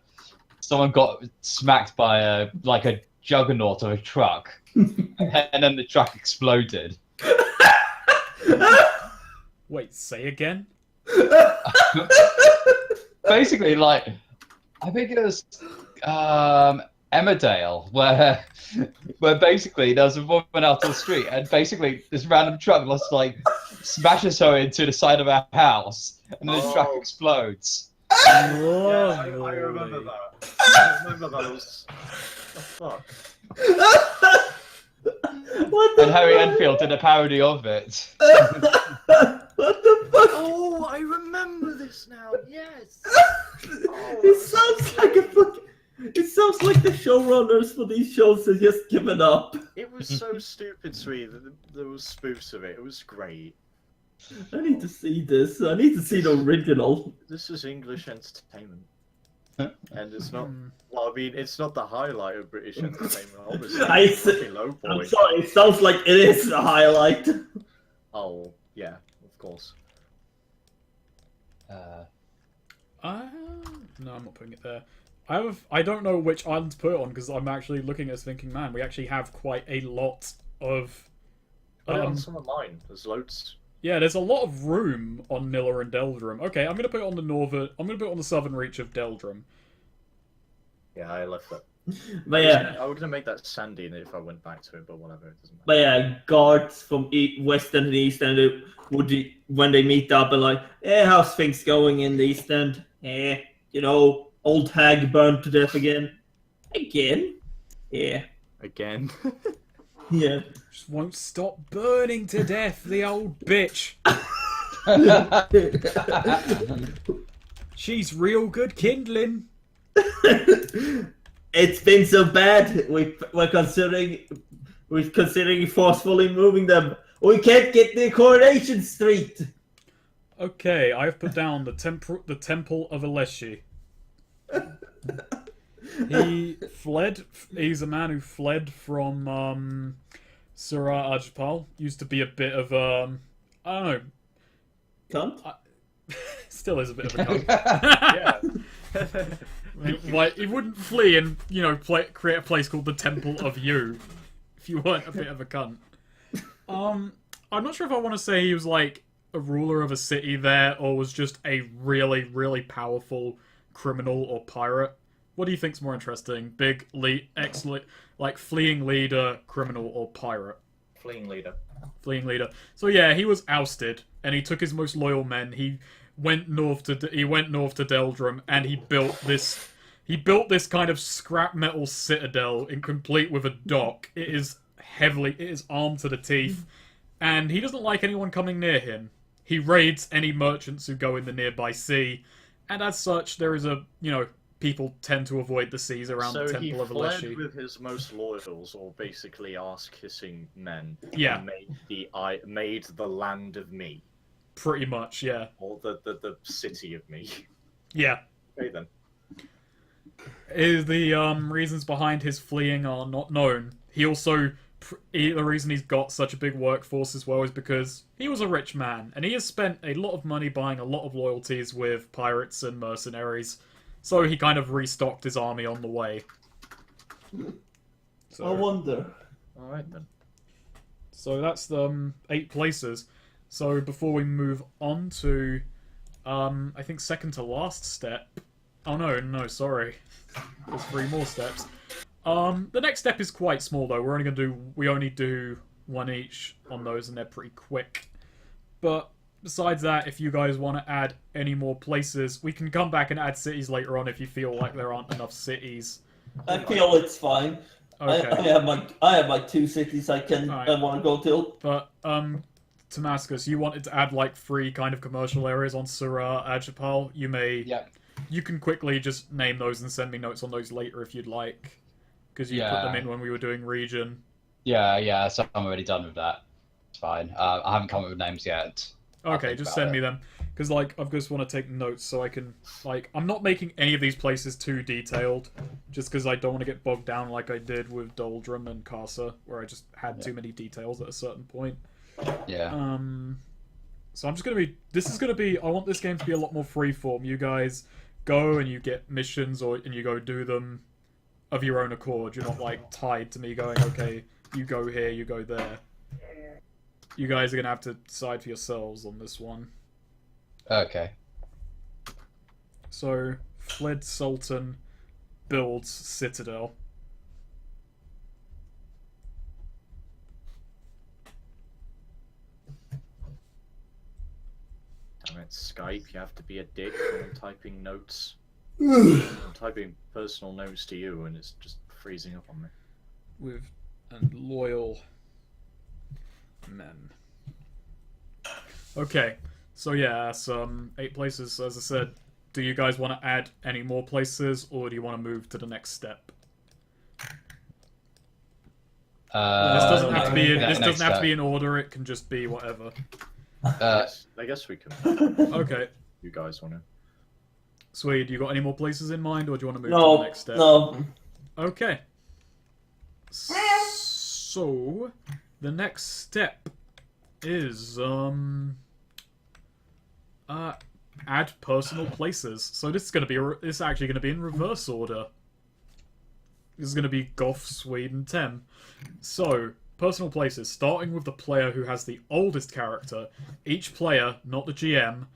S5: someone got smacked by a juggernaut of a truck, and then the truck exploded.
S1: Wait, say again?
S5: Basically, I think it was Emmerdale, where basically there was a woman out on the street, and basically this random truck smashes her into the side of her house, and then the truck explodes.
S3: Yeah, I remember that. I remember that. It was... What the
S2: What the
S5: And Harry
S2: fuck?
S5: Enfield did a parody of it.
S2: What the fuck?
S3: Oh, I remember this now. Yes.
S2: It sounds like a fucking. It sounds like the showrunners for these shows have just given up.
S3: It was so stupid, sweet. There was spoofs of it. It was great.
S2: I need to see this. I need to see the original.
S3: This is English entertainment. And it's not. Well, I mean, it's not the highlight of British entertainment, obviously. It's a fucking low
S2: I'm
S3: point.
S2: sorry, it sounds like it is a highlight.
S3: Oh, yeah, of course.
S1: No, I'm not putting it there. I don't know which island to put it on because I'm actually looking at this thinking, man, we actually have quite a lot of.
S3: Put it on some of mine. There's loads.
S1: Yeah, there's a lot of room on Nilla and Deldrum. Okay, I'm gonna put it on the northern. I'm gonna put it on the southern reach of Deldrum.
S3: Yeah, I left that.
S2: But yeah,
S3: I was gonna make that sandy if I went back to it, but whatever, it doesn't matter.
S2: but yeah, guards from West End and East End when they meet up, are like, "Hey, how's things going in the East End? You know, old hag burned to death again, again. Yeah,
S3: Again.
S2: yeah."
S1: Just won't stop burning to death, the old bitch. She's real good kindling.
S2: It's been so bad. We're considering forcefully moving them. We can't get the Coronation Street.
S1: Okay, I've put down the Temple of Aleshi. He fled. He's a man who fled from Surah Ajpal. Used to be a bit of I don't know.
S2: Cunt.
S1: Still is a bit of a cunt.
S3: Yeah.
S1: Like he wouldn't flee and create a place called the Temple of You if you weren't a bit of a cunt. I'm not sure if I want to say he was like a ruler of a city there or was just a really, really powerful criminal or pirate. What do you think's more interesting? Big, excellent, like fleeing leader, criminal, or pirate?
S3: Fleeing leader.
S1: Fleeing leader. So yeah, he was ousted, and he took his most loyal men. He went north to Deldrum, and he built this. He built this kind of scrap metal citadel, complete with a dock. It is armed to the teeth, and he doesn't like anyone coming near him. He raids any merchants who go in the nearby sea, and as such, there is people tend to avoid the seas around the Temple of Aleshi.
S3: So he fled with his most loyals, or basically ass-kissing men.
S1: Yeah.
S3: And made the land of me.
S1: Pretty much, yeah.
S3: Or the city of me.
S1: Yeah.
S3: Okay then.
S1: The reasons behind his fleeing are not known. He also... the reason he's got such a big workforce as well is because he was a rich man, and he has spent a lot of money buying a lot of loyalties with pirates and mercenaries. So he kind of restocked his army on the way.
S2: I wonder.
S3: Alright then.
S1: So that's the 8 places. So before we move on to, I think second to last step. Oh no, sorry. There's 3 more steps. The next step is quite small though. We only do 1 each on those, and they're pretty quick. But besides that, if you guys want to add any more places, we can come back and add cities later on if you feel like there aren't enough cities.
S2: I feel it's fine.
S1: Okay.
S2: I have my 2 cities I
S1: Alright.
S2: want to go to.
S1: But Damascus, you wanted to add like 3 kind of commercial areas on Surah Ajapal. You may.
S5: Yeah.
S1: You can quickly just name those and send me notes on those later if you'd like, because you put them in when we were doing region.
S5: Yeah. So I'm already done with that. It's fine. I haven't come up with names yet.
S1: Okay, just send me them. Because, like, I just want to take notes so I can, like, I'm not making any of these places too detailed, just because I don't want to get bogged down like I did with Doldrum and Casa, where I just had too many details at a certain point.
S5: Yeah.
S1: So I'm just going to be, this is going to be, I want this game to be a lot more freeform. You guys go and you get missions, and you go do them of your own accord. You're not, like, tied to me going, okay, you go here, you go there. You guys are going to have to decide for yourselves on this one.
S5: Okay.
S1: So, Fled Sultan builds Citadel.
S3: Damn it, Skype, you have to be a dick when I'm typing notes. I'm typing personal notes to you and it's just freezing up on me.
S1: With and loyal men. Okay, so yeah, some 8 places. As I said, do you guys want to add any more places, or do you want to move to the next step? This doesn't have to be. This doesn't have to be in order. It can just be whatever.
S3: I guess we can.
S1: Okay.
S3: You guys want to?
S1: Swede, you got any more places in mind, or do you want to move to the next step?
S2: No.
S1: Okay. So, the next step is add personal places. So this is going to be this is actually going to be in reverse order. This is going to be Goth, Swede, and Tem. So, personal places, starting with the player who has the oldest character. Each player, not the GM,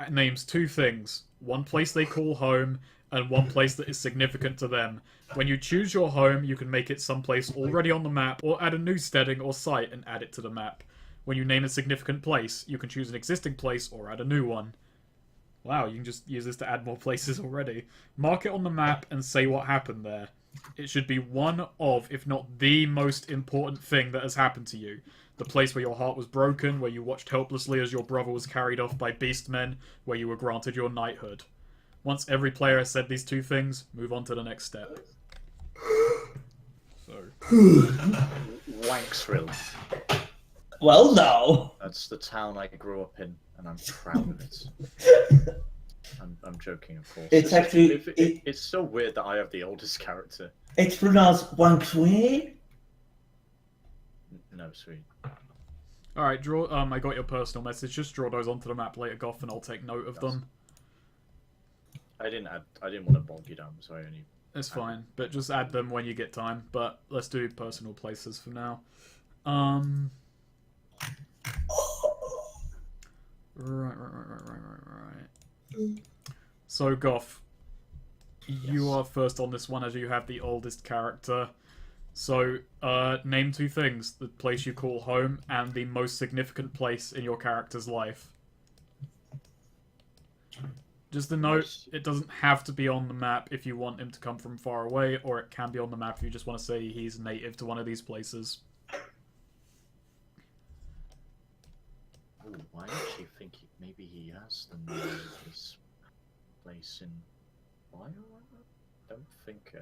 S1: names 2 things. One place they call home, and one place that is significant to them. When you choose your home, you can make it someplace already on the map, or add a new steading or site and add it to the map. When you name a significant place, you can choose an existing place or add a new one. Wow, you can just use this to add more places already. Mark it on the map and say what happened there. It should be one of, if not the most important thing that has happened to you. The place where your heart was broken, where you watched helplessly as your brother was carried off by beastmen, where you were granted your knighthood. Once every player has said these 2 things, move on to the next step. So.
S3: Wanksville.
S2: Well, now.
S3: That's the town I grew up in, and I'm proud of it. I'm joking, of course.
S2: It's actually...
S3: It's so weird that I have the oldest character.
S2: It's pronounced Wanksui.
S3: No, sweet.
S1: Alright, draw. I got your personal message. Just draw those onto the map later, Goth, and I'll take note of them.
S3: I didn't want to bog you down, so I only...
S1: It's fine, but just add them when you get time. But let's do personal places for now. Right. So, Goth, you are first on this one as you have the oldest character. So, name 2 things. The place you call home and the most significant place in your character's life. Just a note, it doesn't have to be on the map if you want him to come from far away, or it can be on the map if you just want to say he's native to one of these places.
S3: Oh, I actually think maybe he has the name of this place in Bio. I don't think.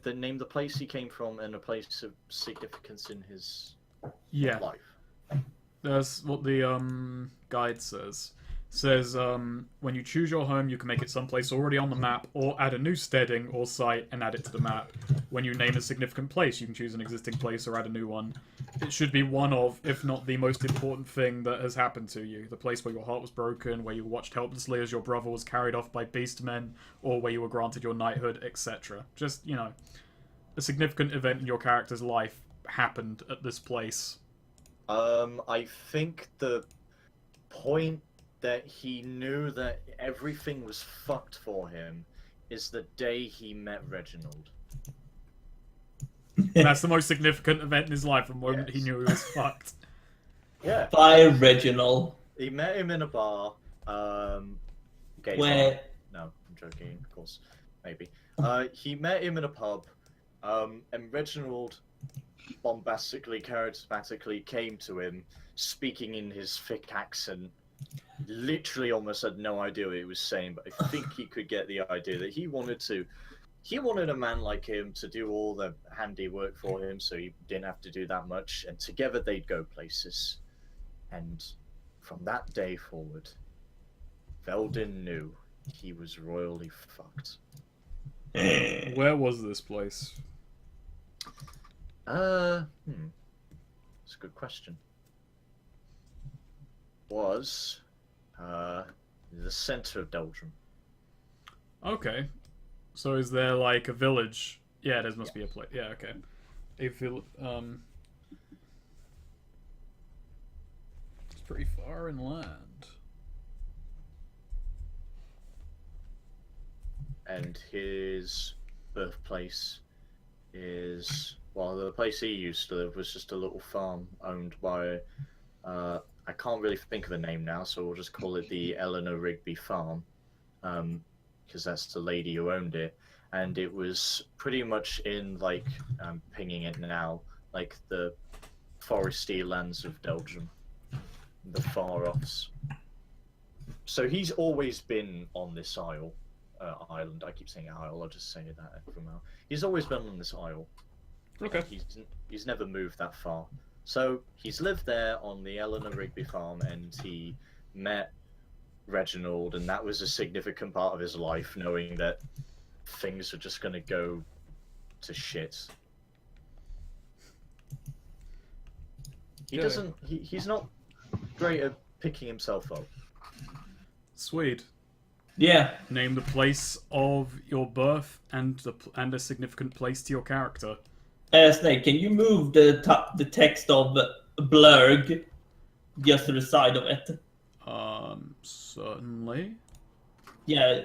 S3: The name, the place he came from, and a place of significance in his life.
S1: That's what the guide says. Says when you choose your home, you can make it someplace already on the map, or add a new steading or site and add it to the map. When you name a significant place, you can choose an existing place or add a new one. It should be one of, if not the most important thing that has happened to you. The place where your heart was broken, where you watched helplessly as your brother was carried off by beastmen, or where you were granted your knighthood, etc. Just, you know, a significant event in your character's life happened at this place.
S3: I think the point that he knew that everything was fucked for him is the day he met Reginald.
S1: That's the most significant event in his life, the moment he
S3: Yes.
S1: knew he was fucked.
S3: Yeah.
S2: By Reginald.
S3: He met him in a bar. Gay
S2: Where?
S3: bar. No, I'm joking, of course. Maybe. He met him in a pub, and Reginald bombastically, charismatically came to him, speaking in his thick accent. Literally almost had no idea what he was saying, but I think he could get the idea that he wanted a man like him to do all the handiwork for him, so he didn't have to do that much, and together they'd go places. And from that day forward, Veldin knew he was royally fucked.
S1: Where was this place?
S3: That's a good question. Was the center of Doldrum.
S1: Okay. So is there like a village? Yeah, there must be a place. Yeah, okay. It's pretty far inland.
S3: And his birthplace is, well, the place he used to live was just a little farm owned by, I can't really think of a name now, so we'll just call it the Eleanor Rigby Farm, because that's the lady who owned it. And it was pretty much in, like, I'm pinging it now, like the foresty lands of Belgium, the far-offs. So he's always been on this island. I keep saying isle, I'll just say that from now. He's always been on this isle.
S1: Okay.
S3: He's never moved that far. So he's lived there on the Eleanor Rigby farm, and he met Reginald, and that was a significant part of his life, knowing that things are just going to go to shit. He's not great at picking himself up.
S1: Sweet.
S2: Yeah.
S1: Name the place of your birth and a significant place to your character.
S2: Snake, can you move the text of Blurg just to the side of it?
S1: Certainly.
S2: Yeah,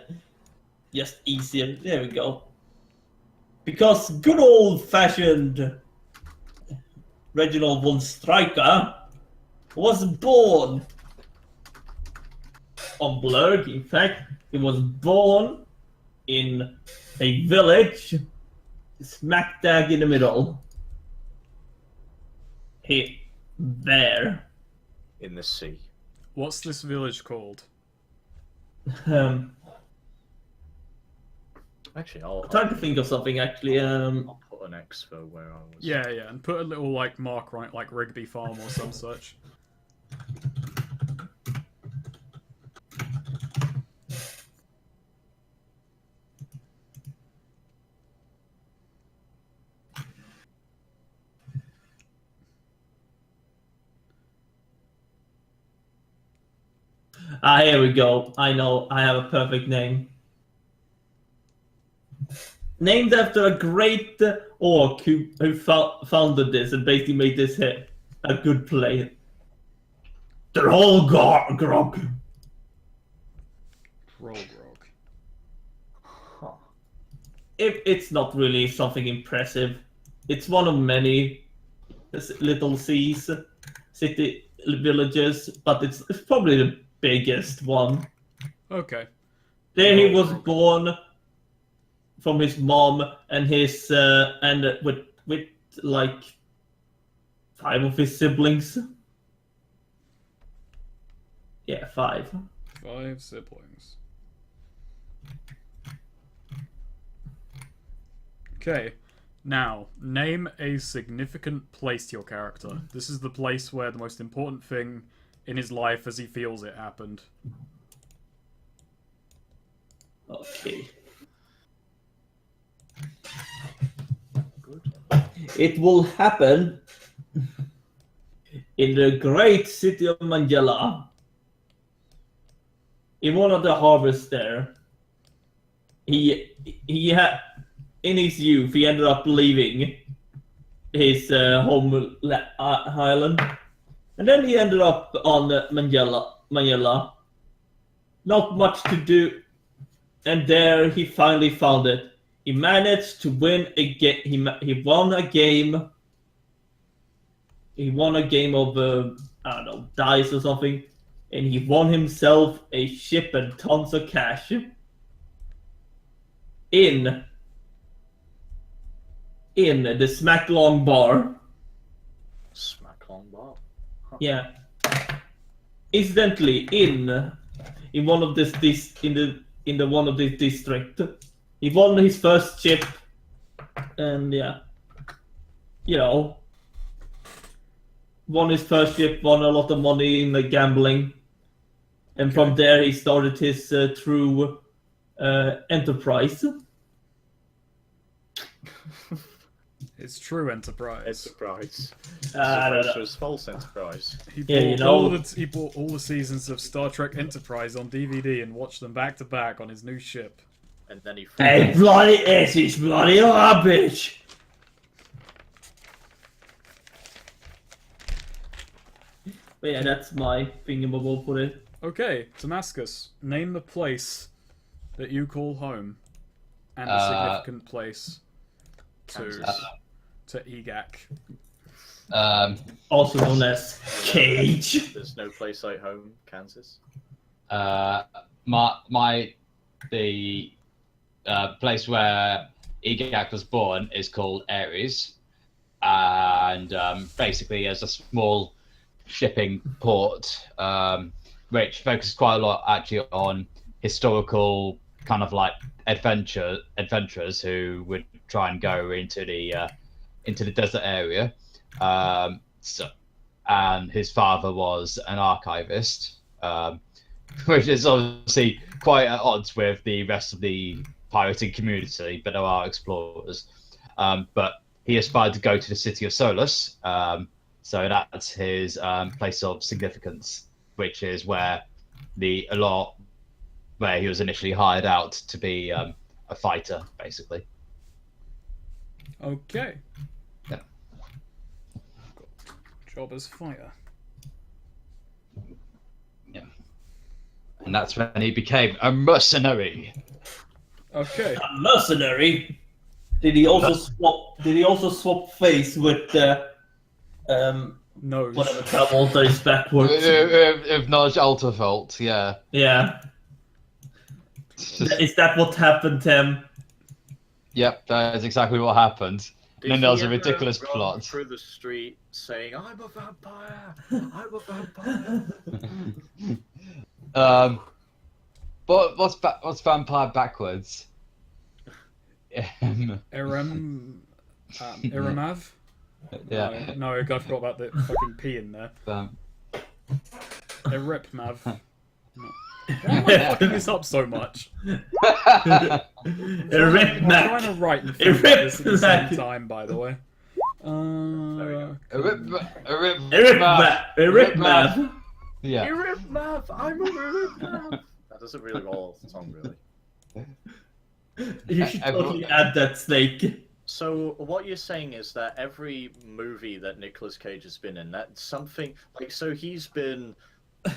S2: just easier. There we go. Because good old-fashioned Reginald von Stryker was born on Blurg. In fact, he was born in a village smack dab in the middle. There.
S3: In the sea.
S1: What's this village called?
S3: Actually,
S2: I'm trying to think of something actually.
S3: I'll put an X for where I was.
S1: Yeah, and put a little like mark right, like Rigby Farm or some such.
S2: Here we go. I know. I have a perfect name. Named after a great orc who founded this and basically made this a good play. Grog.
S3: Huh.
S2: It's not really something impressive. It's one of many little city villages, but it's probably the biggest one.
S1: Okay.
S2: There he was born from his mom and his and with like 5 of his siblings. Yeah, 5.
S1: 5 siblings. Okay. Now, name a significant place to your character. This is the place where the most important thing in his life as he feels it happened.
S2: Okay.
S3: Good.
S2: It will happen in the great city of Manjala. In one of the harvests there, he had in his youth he ended up leaving his home island, and then he ended up on Manjala. Not much to do. and there he finally found it. He managed to win a game. He won a game. He won a game of I don't know, dice or something, and he won himself a ship and tons of cash in the Smacklong bar.
S3: Smacklong bar. Huh.
S2: Yeah. Incidentally, in one of this in the one of this district, he won his first ship, and yeah, you know, won his first ship, won a lot of money in the gambling, and from there he started his true enterprise.
S1: It's true enterprise.
S3: Enterprise.
S2: I don't know.
S3: It was false Enterprise.
S1: He
S2: Yeah, you know.
S1: he bought all the seasons of Star Trek Enterprise on DVD and watched them back to back on his new ship.
S3: And then he.
S2: Hey, bloody it's bloody garbage. But yeah, that's my thingamabobble for it.
S1: Okay, Damascus. Name the place that you call home, and a significant place
S3: Kansas.
S1: to EGAC.
S2: Also known as Cage.
S3: There's no place like home, Kansas.
S5: The place where Egak was born is called Ares, and basically as a small shipping port, which focuses quite a lot actually on historical kind of like adventurers who would try and go into the desert area. And his father was an archivist, which is obviously quite at odds with the rest of the pirating community, but there are explorers. But he aspired to go to the city of Solus, so that's his place of significance, which is where he was initially hired out to be a fighter, basically.
S1: Okay.
S5: Yeah.
S1: Job as fighter.
S5: Yeah. And that's when he became a mercenary.
S1: Okay.
S2: A mercenary. Did he also swap face with
S1: No.
S2: whatever Travolta is backwards?
S5: If not Altafelt, yeah.
S2: Yeah. Is that what happened to him?
S5: Yep, that is exactly what happened.
S3: Did
S5: And then there was
S3: he
S5: a
S3: ever
S5: ridiculous
S3: run
S5: plot.
S3: through the street saying, "I'm a vampire! I'm a vampire!"
S5: But what's vampire backwards?
S1: Iramav?
S5: Yeah.
S1: No, I forgot about the fucking P in there. Iripmav. No. Why am I fucking this up so much? I'm trying to write and think about this at the same time, by the way.
S2: Iripmav.
S5: Yeah.
S3: Iripmav! I'm a Iripmav! That doesn't really roll off the tongue, really.
S2: You should totally add that snake.
S3: So what you're saying is that every movie that Nicolas Cage has been in, that's something like, so he's been the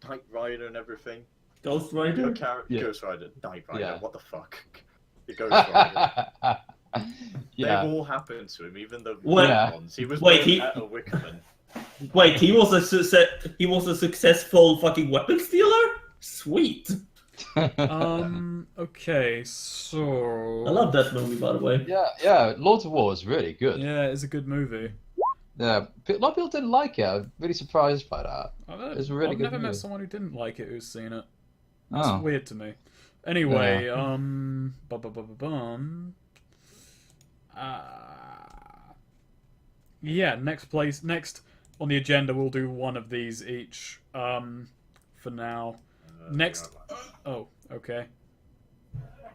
S3: Knight Rider and everything.
S2: Ghost Rider?
S5: Yeah.
S3: Ghost Rider, Knight Rider.
S5: Yeah.
S3: What the fuck? The Ghost Rider.
S5: Yeah.
S3: They've all happened to him, even the
S2: Wait,
S3: ones. He was
S2: wait,
S3: at a Wickerman.
S2: Wait, he was a successful fucking weapon stealer? Sweet.
S1: Okay, so...
S2: I love that movie, by the way.
S5: Yeah. Lords of War is really good.
S1: Yeah, it's a good movie.
S5: Yeah. A lot of people didn't like it. I'm really surprised by that. It's a really
S1: I've
S5: good
S1: never
S5: movie.
S1: met someone who didn't like it who's seen it. That's
S5: Oh.
S1: weird to me. Anyway,
S5: Yeah.
S1: Yeah, next on the agenda we'll do one of these each. For now. Next. Oh, okay.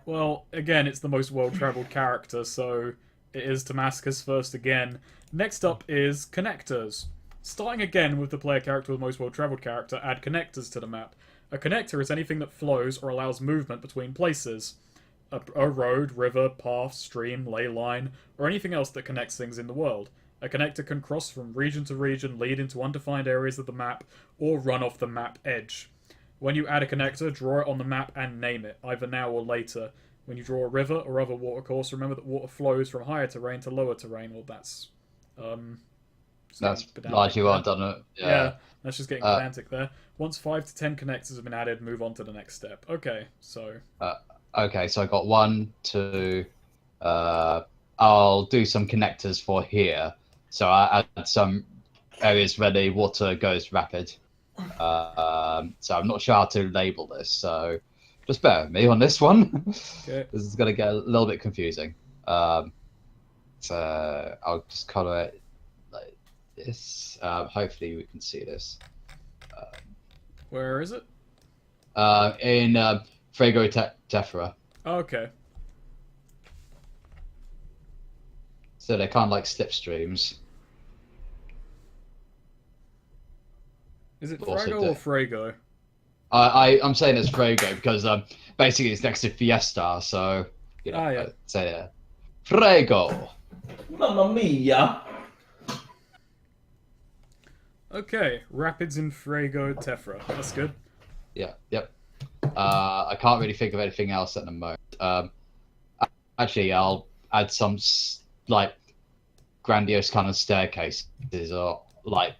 S1: Well, again, it's the most well-traveled character, so it is Damascus first again. Next up is connectors. Starting again with the player character with the most well-traveled character, add connectors to the map. A connector is anything that flows or allows movement between places. A road, river, path, stream, ley line, or anything else that connects things in the world. A connector can cross from region to region, lead into undefined areas of the map, or run off the map edge. When you add a connector, draw it on the map and name it, either now or later. When you draw a river or other watercourse, remember that water flows from higher terrain to lower terrain. Well, that's
S5: That's
S1: pedantic
S5: largely
S1: there.
S5: what I've done it.
S1: Yeah, that's just getting
S5: Uh,
S1: pedantic there. Once 5 to 10 connectors have been added, move on to the next step. Okay, so
S5: Okay, so I got 1, 2. I'll do some connectors for here. So I add some areas where the water goes rapid. So I'm not sure how to label this. So just bear with me on this one.
S1: okay.
S5: This is gonna get a little bit confusing. So I'll just color it like this. Hopefully we can see this.
S1: Where is it?
S5: In Frago Tephra.
S1: Okay.
S5: So they're kind of like slipstreams.
S1: Is it
S5: Also
S1: Frago or Frago?
S5: I'm saying it's Frago because basically it's next to Fiesta, so you know.
S1: Yeah.
S5: Say Frago.
S2: Mamma mia!
S1: Okay, rapids in Frago Tephra. That's good.
S5: Yeah. Yep. I can't really think of anything else at the moment. Actually, I'll add some like grandiose kind of staircases or like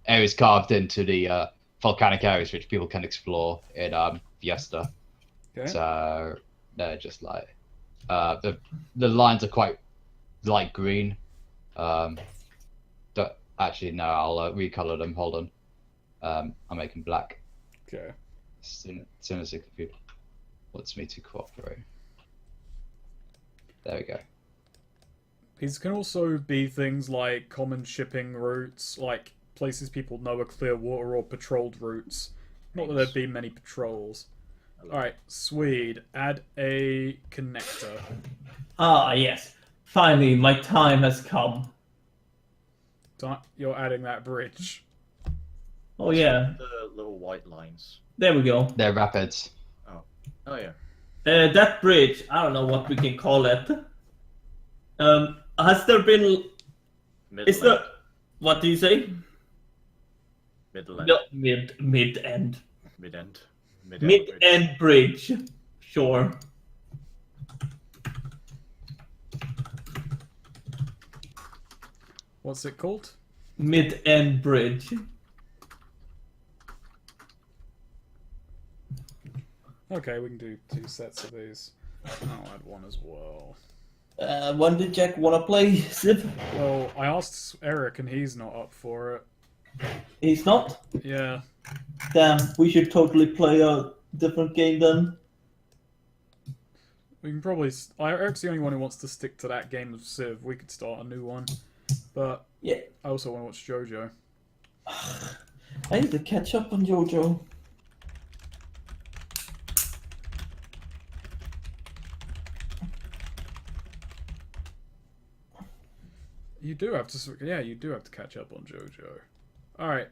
S5: areas carved into the volcanic areas which people can explore in Fiesta.
S1: Okay.
S5: So they're just like the lines are quite light green. Actually, no, I'll recolor them. Hold on. I'll make them black.
S1: Okay.
S5: As soon as the computer wants me to cooperate. There we go.
S1: These can also be things like common shipping routes, like places people know are clear water or patrolled routes. Not that there'd be many patrols. Alright, Swede, add a connector.
S2: Ah, yes. Finally, my time has come.
S1: You're adding that bridge.
S2: Oh, yeah.
S3: The little white lines.
S2: There we go.
S5: They're rapids.
S3: Oh yeah.
S2: That bridge, I don't know what we can call it. Has there been... Is there... What do you say?
S3: Middle end.
S2: No, mid-end.
S3: Mid-end.
S2: Mid-end bridge. Sure.
S1: What's it called?
S2: Mid-end bridge.
S1: Okay, we can do 2 sets of these. I'll add one as well.
S2: When did Jack wanna play, Civ?
S1: Well, I asked Eric and he's not up for it.
S2: He's not?
S1: Yeah.
S2: Damn, we should totally play a different game then.
S1: We can probably... Eric's the only one who wants to stick to that game of Civ. We could start a new one. But
S2: Yeah.
S1: I also want to watch JoJo.
S2: I need to catch up on JoJo.
S1: You do have to... Yeah, you do have to catch up on JoJo. Alright,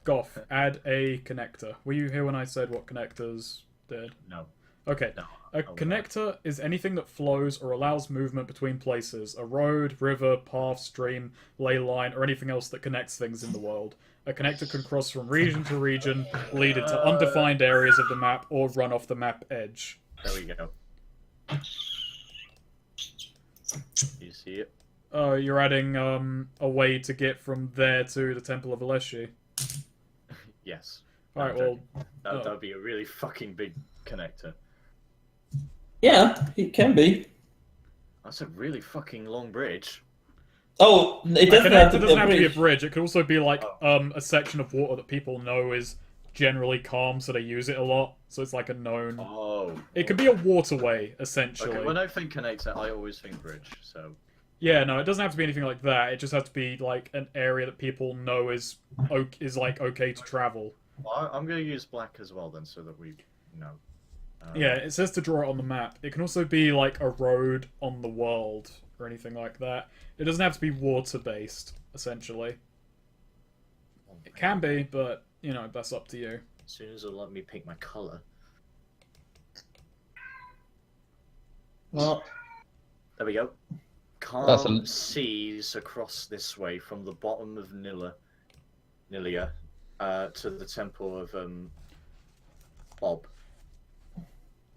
S1: Goth, add a connector. Were you here when I said what connectors did?
S3: No.
S1: Okay.
S3: No.
S1: A connector is anything that flows or allows movement between places. A road, river, path, stream, ley line, or anything else that connects things in the world. A connector can cross from region to region, lead it to undefined areas of the map, or run off the map edge.
S3: There we go. You see it?
S1: You're adding a way to get from there to the Temple of Aleshi.
S3: Yes.
S1: Alright, well...
S3: That'd be a really fucking big connector.
S2: Yeah, it can be.
S3: That's a really fucking long bridge.
S2: Oh, it
S1: A
S2: doesn't
S1: connector doesn't
S2: have
S1: have
S2: to
S1: to
S2: be
S1: be a bridge. It could also be like a section of water that people know is generally calm, so they use it a lot. So it's like a known...
S3: Oh.
S1: It could be a waterway, essentially.
S3: Okay, when I think connector, I always think bridge, so...
S1: Yeah, no, it doesn't have to be anything like that. It just has to be like an area that people know is like okay to travel.
S3: Well, I'm going to use black as well then, so that we know.
S1: Yeah, it says to draw it on the map. It can also be like a road on the world or anything like that. It doesn't have to be water-based, essentially. It can be, but, you know, that's up to you.
S3: As soon as it'll let me pick my colour.
S2: Well,
S3: there we go. Calm seas across this way from the bottom of Nilia to the temple of Bob.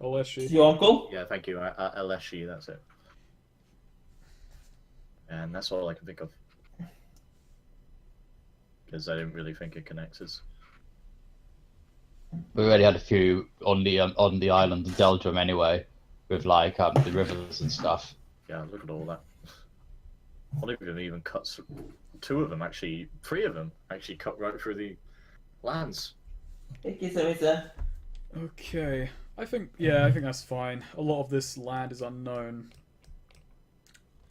S1: Oleshi.
S2: Your uncle?
S3: Yeah, thank you. Aleshi, that's it. And that's all I can think of. Because I didn't really think it connects us.
S5: We already had a few on the island of Deldrum anyway, with like the rivers and stuff.
S3: Yeah, look at all that. One of them even cuts. 2 of them actually. 3 of them actually cut right through the lands.
S2: Thank you, Samisa.
S1: Okay. I think that's fine. A lot of this land is unknown.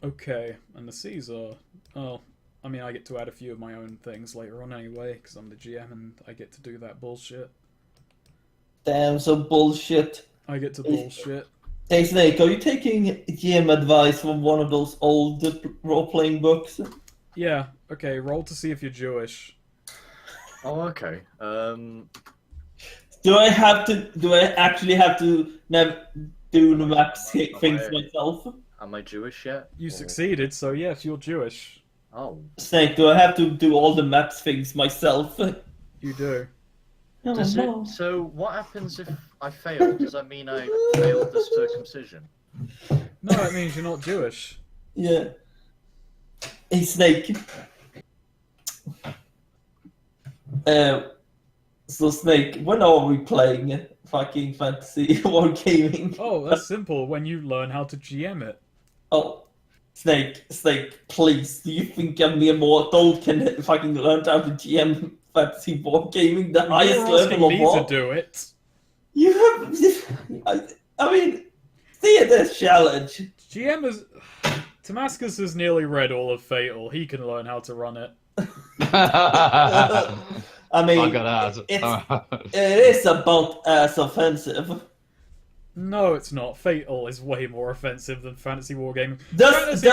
S1: Okay, and the seas are... Oh, I mean, I get to add a few of my own things later on anyway, because I'm the GM and I get to do that bullshit.
S2: Damn, so bullshit.
S1: I get to bullshit.
S2: Hey Snake, are you taking GM advice from one of those old role-playing books?
S1: Yeah, okay, roll to see if you're Jewish.
S3: Oh, okay.
S2: Do I actually have to do the maps things myself?
S3: Am I Jewish yet?
S1: You
S3: Or-
S1: succeeded, so yes, you're Jewish.
S3: Oh.
S2: Snake, do I have to do all the maps things myself?
S1: You do.
S2: Oh,
S3: Does
S2: no.
S3: it, so what happens if I fail? Does that mean I failed the circumcision?
S1: No, that means you're not Jewish.
S2: Yeah. Hey Snake. So Snake, when are we playing fucking fantasy wargaming?
S1: Oh, that's simple, when you learn how to GM it.
S2: Oh, Snake, please. Do you think a mere mortal can fucking learn how to GM fantasy wargaming the highest
S1: You're asking
S2: level of
S1: me
S2: all?
S1: to do it.
S2: You have, I mean, see it as challenge.
S1: GM is... Damascus has nearly read all of Fatal. He can learn how to run it.
S2: I mean, it is about as offensive.
S1: No, it's not. Fatal is way more offensive than Fantasy Wargaming.
S2: Does it?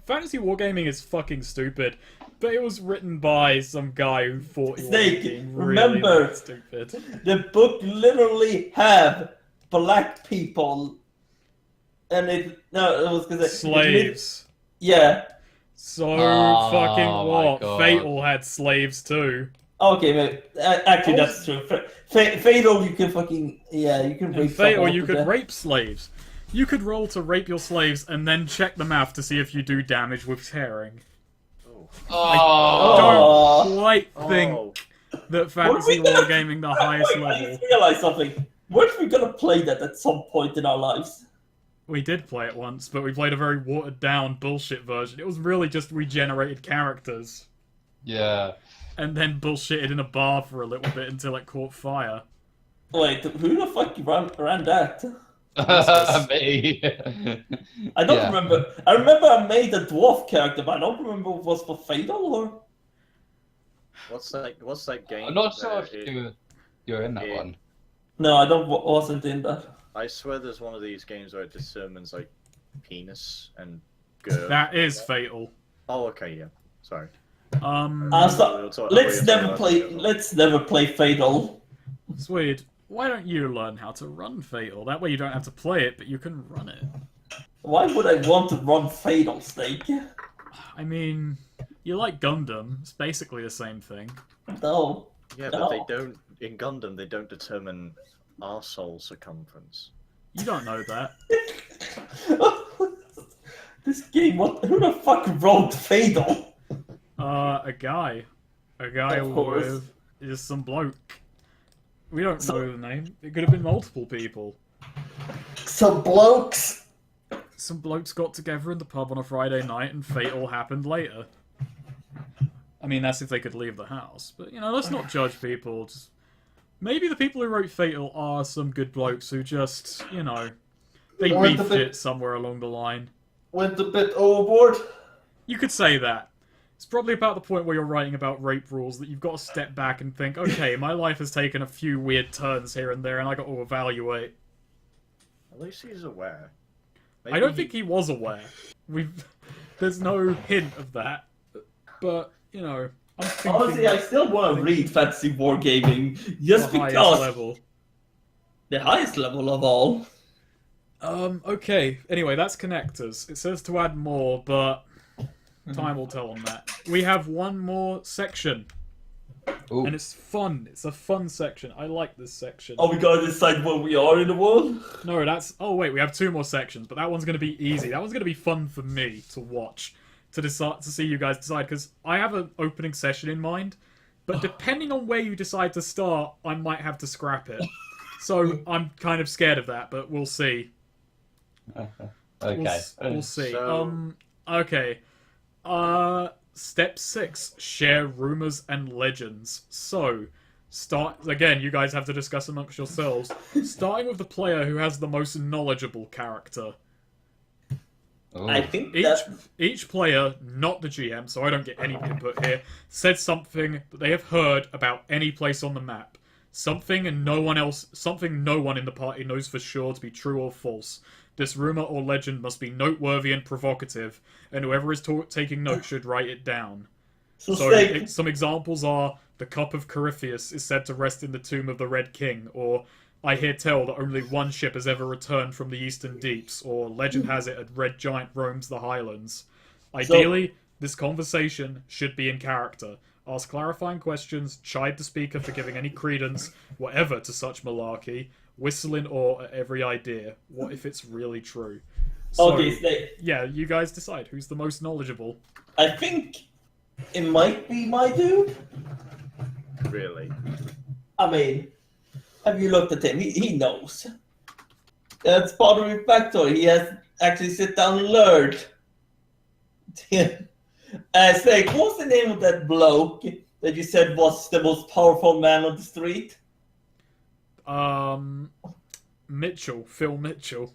S1: Fantasy Wargaming is fucking stupid. But it was written by some guy who thought he was
S2: Snake,
S1: being really
S2: remember-
S1: that stupid.
S2: The book literally have black people, and it was because
S1: Slaves.
S2: Yeah.
S1: So
S5: Oh,
S1: fucking
S5: my
S1: what?
S5: God.
S1: Fatal had slaves too.
S2: Okay, but actually that's true. Fatal, you can fucking you can
S1: In
S2: rape
S1: Fatal,
S2: someone
S1: you
S2: to
S1: could
S2: death.
S1: rape slaves. You could roll to rape your slaves and then check the math to see if you do damage with tearing.
S2: Oh.
S1: Don't quite think
S3: Oh.
S1: that Fantasy
S2: What are we gonna-
S1: Wargaming the highest
S2: Wait, I
S1: level.
S2: just realized something. Weren't we gonna play that at some point in our lives?
S1: We did play it once, but we played a very watered down bullshit version. It was really just regenerated characters.
S5: Yeah.
S1: And then bullshitted in a bar for a little bit until it caught fire.
S2: Wait, who the fuck ran that?
S5: Me.
S2: I don't
S5: Yeah.
S2: remember. I remember I made a dwarf character, but I don't remember if it was for Fatal or.
S3: What's that game?
S5: I'm not sure
S3: that
S5: if you're in that
S3: it-
S5: one.
S2: No, I wasn't in that.
S3: I swear there's one of these games where it determines like penis and girth.
S1: That is Fatal.
S3: Oh, okay, yeah. Sorry.
S2: Let's never play Fatal.
S1: Swede, why don't you learn how to run Fatal? That way you don't have to play it, but you can run it.
S2: Why would I want to run Fatal, Snake?
S1: I mean, you like Gundam. It's basically the same thing.
S2: No.
S3: Yeah,
S2: No.
S3: but they don't in Gundam. They don't determine arsehole circumference.
S1: You don't know that.
S2: This game, who the fuck wrote Fatal?
S1: A guy. A guy
S2: Of course.
S1: with just some bloke. We don't know the name. It could have been multiple people.
S2: Some blokes.
S1: Some blokes got together in the pub on a Friday night and Fatal happened later. I mean, that's if they could leave the house. But, let's not judge people. Just... Maybe the people who wrote Fatal are some good blokes who just, they
S2: Went a
S1: beefed
S2: bit-
S1: it somewhere along the line.
S2: Went a bit overboard.
S1: You could say that. It's probably about the point where you're writing about rape rules that you've got to step back and think, okay, my life has taken a few weird turns here and there and I got to evaluate.
S3: At least he's aware.
S1: I don't think he was aware. There's no hint of that. But, I'm thinking
S2: Honestly, I still want to read Fantasy Wargaming just
S1: the highest
S2: because
S1: level.
S2: the highest level of all.
S1: Okay. Anyway, that's connectors. It says to add more, but time will tell on that. We have one more section.
S5: Ooh.
S1: and it's fun. It's a fun section. I like this section.
S2: Are we gonna decide where we are in the world?
S1: No, that's... Oh, wait, we have 2 more sections, but that one's going to be easy. That one's going to be fun for me to watch, to decide, to see you guys decide, because I have an opening session in mind, but depending on where you decide to start, I might have to scrap it. So I'm kind of scared of that, but we'll see.
S5: Okay.
S1: We'll see.
S3: So-
S1: Okay. Step 6. Share rumors and legends. So, again, you guys have to discuss amongst yourselves. Starting with the player who has the most knowledgeable character.
S5: Ooh.
S2: I think that
S1: Each player, not the GM, so I don't get any input here, said something that they have heard about any place on the map. Something no one in the party knows for sure to be true or false. This rumor or legend must be noteworthy and provocative, and whoever is taking notes should write it down.
S2: so.
S1: So
S2: Snake,
S1: some examples are: the cup of Corypheus is said to rest in the tomb of the Red King, or I hear tell that only one ship has ever returned from the Eastern Deeps, or legend has it a red giant roams the Highlands. Ideally, this conversation should be in character. Ask clarifying questions, chide the speaker for giving any credence, whatever, to such malarkey. Whistle in awe at every idea. What if it's really true? So,
S2: okay, Snake.
S1: yeah, you guys decide who's the most knowledgeable.
S2: I think it might be my dude.
S3: Really?
S2: I mean, have you looked at him? He knows. That's part of his backstory. He has actually sit down and learned. Snake, what's the name of that bloke that you said was the most powerful man on the street?
S1: Mitchell, Phil Mitchell.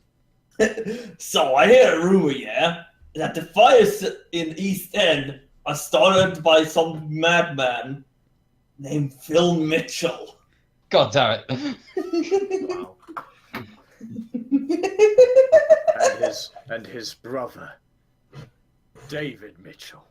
S2: So I hear a rumor, yeah, that the fires in East End are started by some madman named Phil Mitchell.
S5: God damn it.
S3: Wow. and his brother, David Mitchell.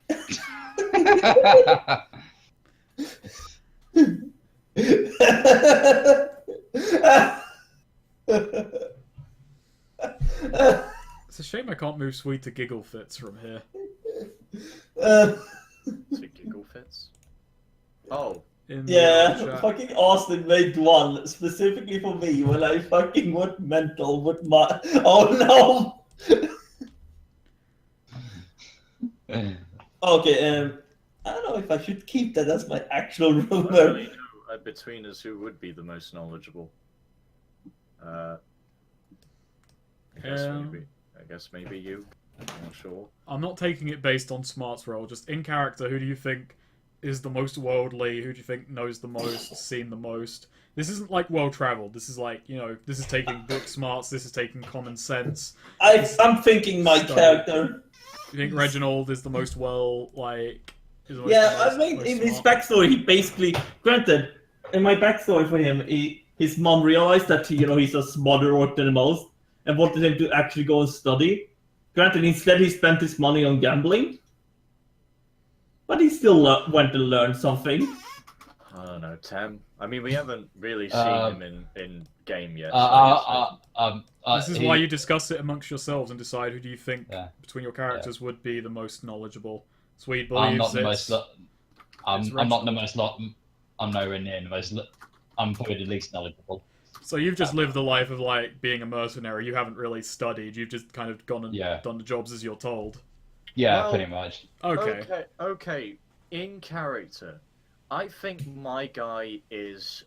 S1: It's a shame I can't move Sweet to giggle fits from here.
S3: Is it giggle fits? Oh,
S1: In the
S2: Yeah,
S1: chat.
S2: fucking Austin made one specifically for me when I fucking went mental with my. Oh no! Okay, I don't know if I should keep that as my actual
S3: I don't
S2: rumor.
S3: really know between us who would be the most knowledgeable. I guess maybe you. I'm not sure.
S1: I'm not taking it based on smarts roll, just in character, who do you think is the most worldly? Who do you think knows the most, seen the most? This isn't like well traveled. This is like, this is taking book smarts, this is taking common sense.
S2: I'm thinking my
S1: Stone.
S2: character.
S1: You think Reginald is the most
S2: Yeah, I mean, in his backstory, he basically, granted, in my backstory for him, his mom realized that he's a smarter orc than most, and wanted him to actually go and study. Granted, instead he spent his money on gambling, but he still went to learn something.
S3: I don't know, Tem. I mean, we haven't really seen him in game yet.
S1: This is why you discuss it amongst yourselves and decide who do you think between your characters would be the most knowledgeable. Swede believes
S5: I'm not the most. I'm not the
S1: Reginald.
S5: most. I'm nowhere near the most. I'm probably the least knowledgeable.
S1: So you've just lived the life of like being a mercenary. You haven't really studied. You've just kind of gone and done the jobs as you're told.
S5: Yeah,
S3: Well,
S5: pretty much.
S3: Okay. In character, I think my guy is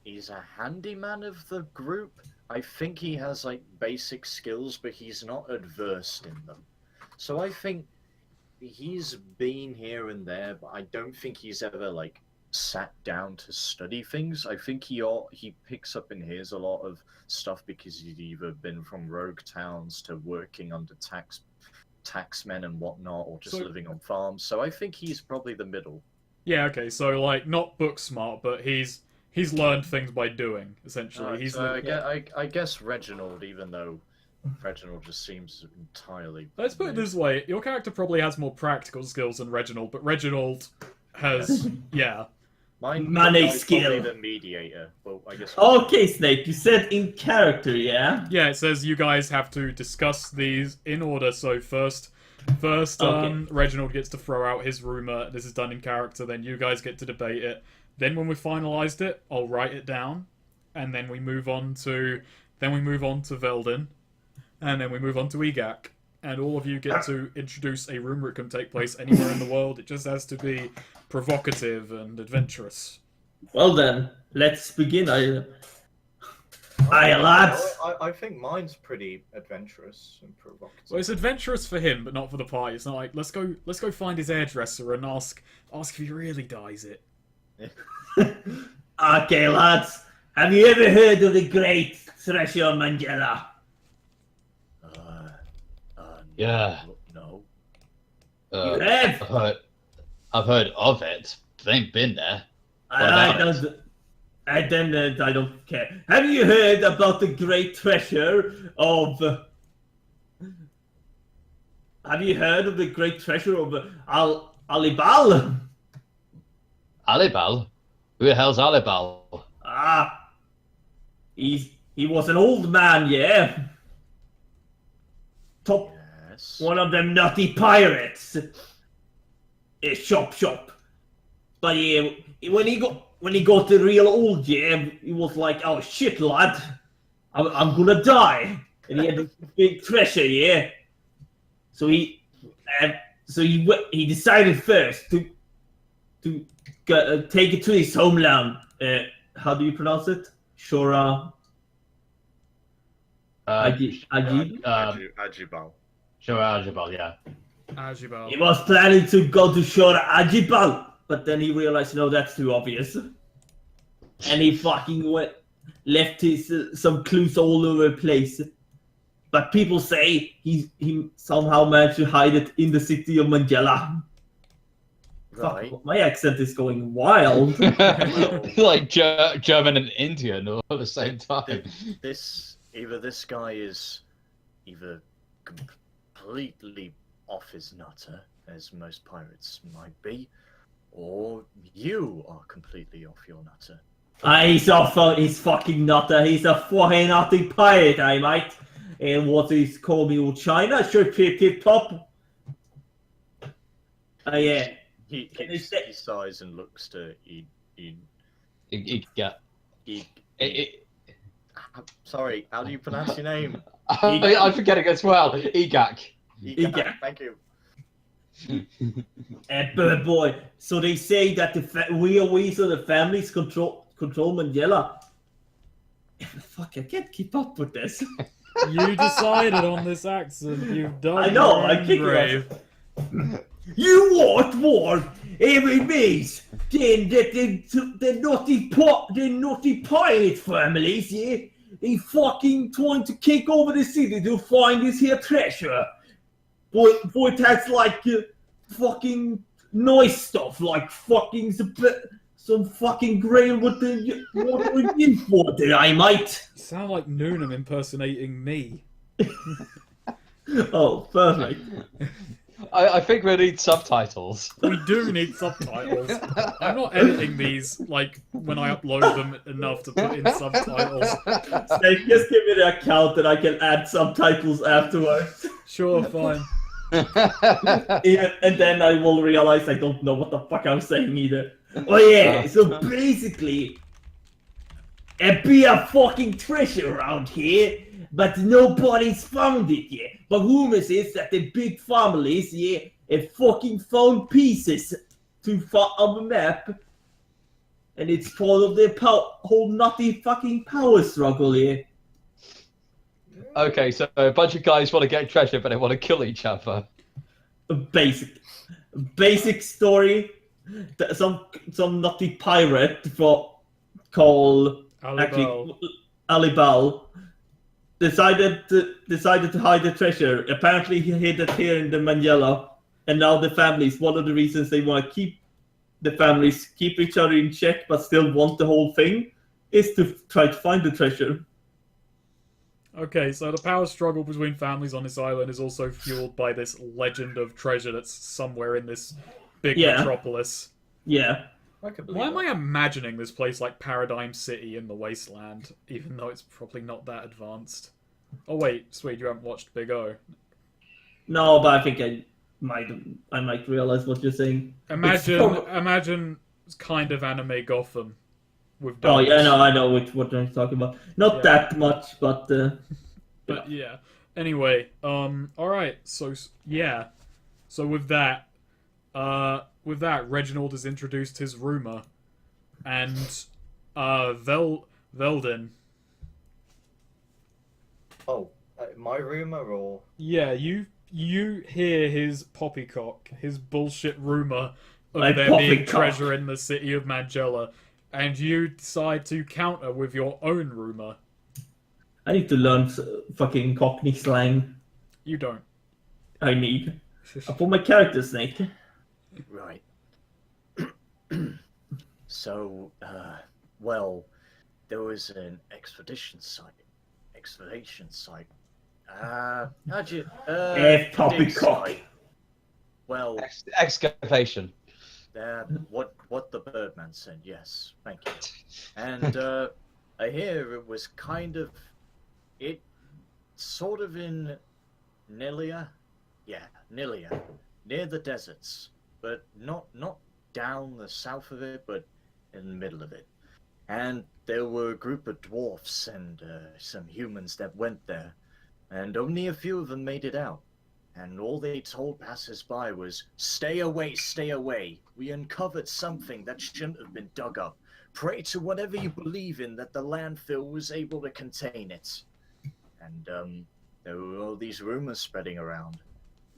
S3: he's a handyman of the group. I think he has like basic skills, but he's not adverse in them. So I think he's been here and there, but I don't think he's ever like sat down to study things. I think he picks up and hears a lot of stuff because he's either been from rogue towns to working under taxmen and whatnot, or just living on farms. So I think he's probably the middle.
S1: Yeah, okay, so like not book smart, but he's learned things by doing, essentially.
S3: I guess Reginald, even though Reginald just seems entirely...
S1: Let's put it this way, your character probably has more practical skills than Reginald, but Reginald has
S2: Money skill.
S3: Probably the mediator. Well, I guess.
S2: Okay, Snake, you said in character, yeah?
S1: Yeah, it says you guys have to discuss these in order, so first, First,
S2: Okay.
S1: Reginald gets to throw out his rumor. This is done in character. Then you guys get to debate it. Then, when we've finalized it, I'll write it down, and then we move on to Veldin, and then we move on to Egak, and all of you get to introduce a rumor. It can take place anywhere in the world. It just has to be provocative and adventurous.
S2: Well then, let's begin. Aye, lads.
S3: I think mine's pretty adventurous and provocative.
S1: Well, it's adventurous for him, but not for the party. It's not like let's go find his hairdresser and ask if he really dyes it.
S2: Okay, lads. Have you ever heard of the great treasure Mangela?
S5: Yeah.
S3: No.
S2: You have?
S5: I've heard of it. But I ain't been there.
S2: I don't care. Have you heard about the great treasure of? Have you heard of the great treasure of Alibal?
S5: Alibal? Who the hell's Alibal?
S2: Ah, he was an old man, yeah. Top
S3: Yes.
S2: one of them nutty pirates. Shop. But yeah, when he got the real old, yeah, he was like, "Oh shit, lad, I'm gonna die," and he had this big treasure, yeah. So he decided first to take it to his homeland. How do you pronounce it? Shora. Ajib.
S3: Ajibal.
S5: Sure, Alibal, yeah.
S1: Ajibal.
S2: He was planning to go to Shora Ajibal, but then he realized, no, that's too obvious. And he fucking left his some clues all over the place. But people say he somehow managed to hide it in the city of Mangela.
S3: Right.
S2: Fuck, my accent is going wild.
S5: Like German and Indian all at the same time.
S3: Either this guy is either completely off his nutter, as most pirates might be, or you are completely off your nutter.
S2: He's fucking nutter. He's a fucking nutty pirate, mate. And what is called me old China? Sure, tip top. Yeah.
S3: He sighs and looks to
S5: Yeah.
S3: Sorry, how do you pronounce your name?
S5: I'm forgetting as well. Egak.
S2: Egak.
S3: Thank you.
S2: But boy, so they say that we so the families control Mandela. Fuck, I can't keep up with this.
S1: You decided on this accent. You've done.
S2: I know,
S1: your
S2: I
S1: own
S2: kick
S1: grave.
S2: You want war? Every means then that the naughty pirate families, yeah, they fucking trying to kick over the city to find this here treasure. Boy, that's like fucking nice stuff, like fucking some fucking grain with the water in for it, I might.
S1: You sound like Noonan impersonating me.
S2: Oh, perfect.
S5: I think we need subtitles.
S1: We do need subtitles. I'm not editing these like when I upload them enough to put in subtitles.
S2: Hey, just give me the account and I can add subtitles afterwards.
S1: Sure, fine.
S2: Yeah, and then I will realize I don't know what the fuck I'm saying either. Oh yeah, so basically, there be a fucking treasure around here, but nobody's found it yet. But rumors is that the big families, yeah, have fucking found pieces on the map, and it's part of their whole nutty fucking power struggle here.
S5: Okay, so a bunch of guys want to get treasure, but they want to kill each other.
S2: Basic story. Some nutty pirate called Alibal decided to hide the treasure. Apparently, he hid it here in the Mandela, and now the families. One of the reasons they want to keep each other in check, but still want the whole thing, is to try to find the treasure.
S1: Okay, so the power struggle between families on this island is also fueled by this legend of treasure that's somewhere in this big metropolis.
S2: Yeah.
S1: Why am I imagining this place like Paradigm City in the Wasteland, even though it's probably not that advanced? Oh wait, Swede, you haven't watched Big O.
S2: No, but I think I might realize what you're saying.
S1: Imagine kind of anime Gotham with
S2: Oh
S1: dogs.
S2: yeah, no, I know what I'm talking about. Not
S1: Yeah.
S2: that much, but
S1: But yeah. Anyway, all right. So yeah. So with that, Reginald has introduced his rumor, and Veldin.
S3: Oh, my rumor or
S1: Yeah, you hear his poppycock, his bullshit rumor of
S2: My
S1: there being
S2: poppycock.
S1: treasure in the city of Magella, and you decide to counter with your own rumor.
S2: I need to learn fucking Cockney slang.
S1: You don't.
S2: I need. For my character, Snake.
S3: right. So, well, there was an excavation site. How'd you? dig
S2: Poppycock.
S3: site. Well,
S5: Excavation.
S3: what the Birdman said. Yes, thank you. And I hear it was sort of in Nilia. Yeah, Nilia, near the deserts, but not down the south of it, but in the middle of it. And there were a group of dwarfs and some humans that went there, and only a few of them made it out. And all they told passers-by was, "Stay away, stay away. We uncovered something that shouldn't have been dug up. Pray to whatever you believe in that the landfill was able to contain it." And there were all these rumors spreading around.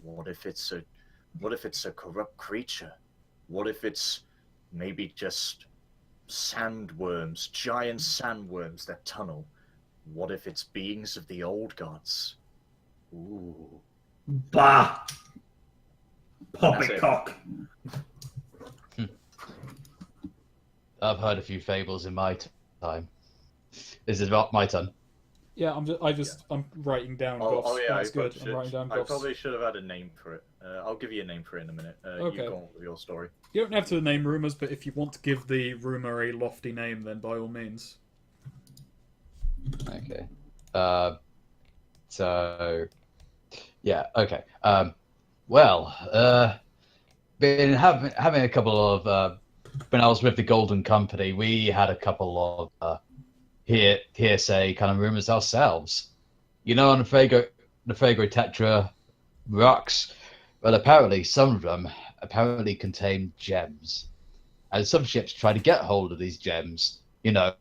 S3: What if it's a corrupt creature? What if it's maybe just sandworms, giant sandworms that tunnel? What if it's beings of the old gods? Ooh.
S2: Bah! Poppycock.
S5: I've heard a few fables in my time. Is it about my turn?
S1: Yeah, I'm writing down
S3: Oh,
S1: Goths.
S3: yeah,
S1: That's good. I'm writing down
S3: I
S1: Goths.
S3: probably should have had a name for it. I'll give you a name for it in a minute.
S1: Okay.
S3: You go on with your story.
S1: You don't have to name rumors, but if you want to give the rumor a lofty name, then by all means.
S5: Okay. So yeah, okay. Been having a couple of when I was with the Golden Company, we had a couple of hearsay kind of rumors ourselves. You know, on the Frago Tetra rocks, well, apparently some of them contain gems, and some ships try to get hold of these gems. You know,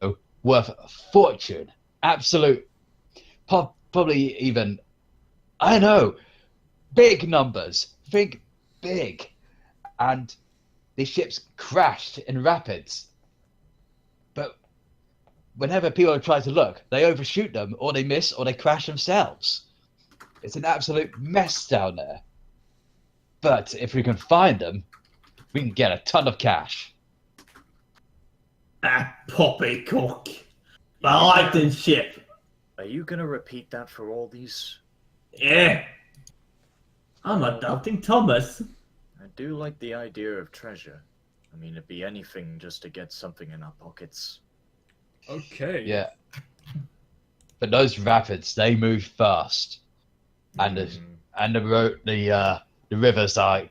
S5: worth a fortune, absolute, probably even, I don't know, big numbers. Think big, and these ships crashed in rapids. But whenever people try to look, they overshoot them, or they miss, or they crash themselves. It's an absolute mess down there. But if we can find them, we can get a ton of cash.
S2: Poppycock. I like this ship.
S3: Are you gonna repeat that for all these?
S2: Yeah. I'm not doubting Thomas.
S3: I do like the idea of treasure. I mean, it'd be anything just to get something in our pockets.
S1: Okay.
S5: Yeah. But those rapids, they move fast, and the rivers are,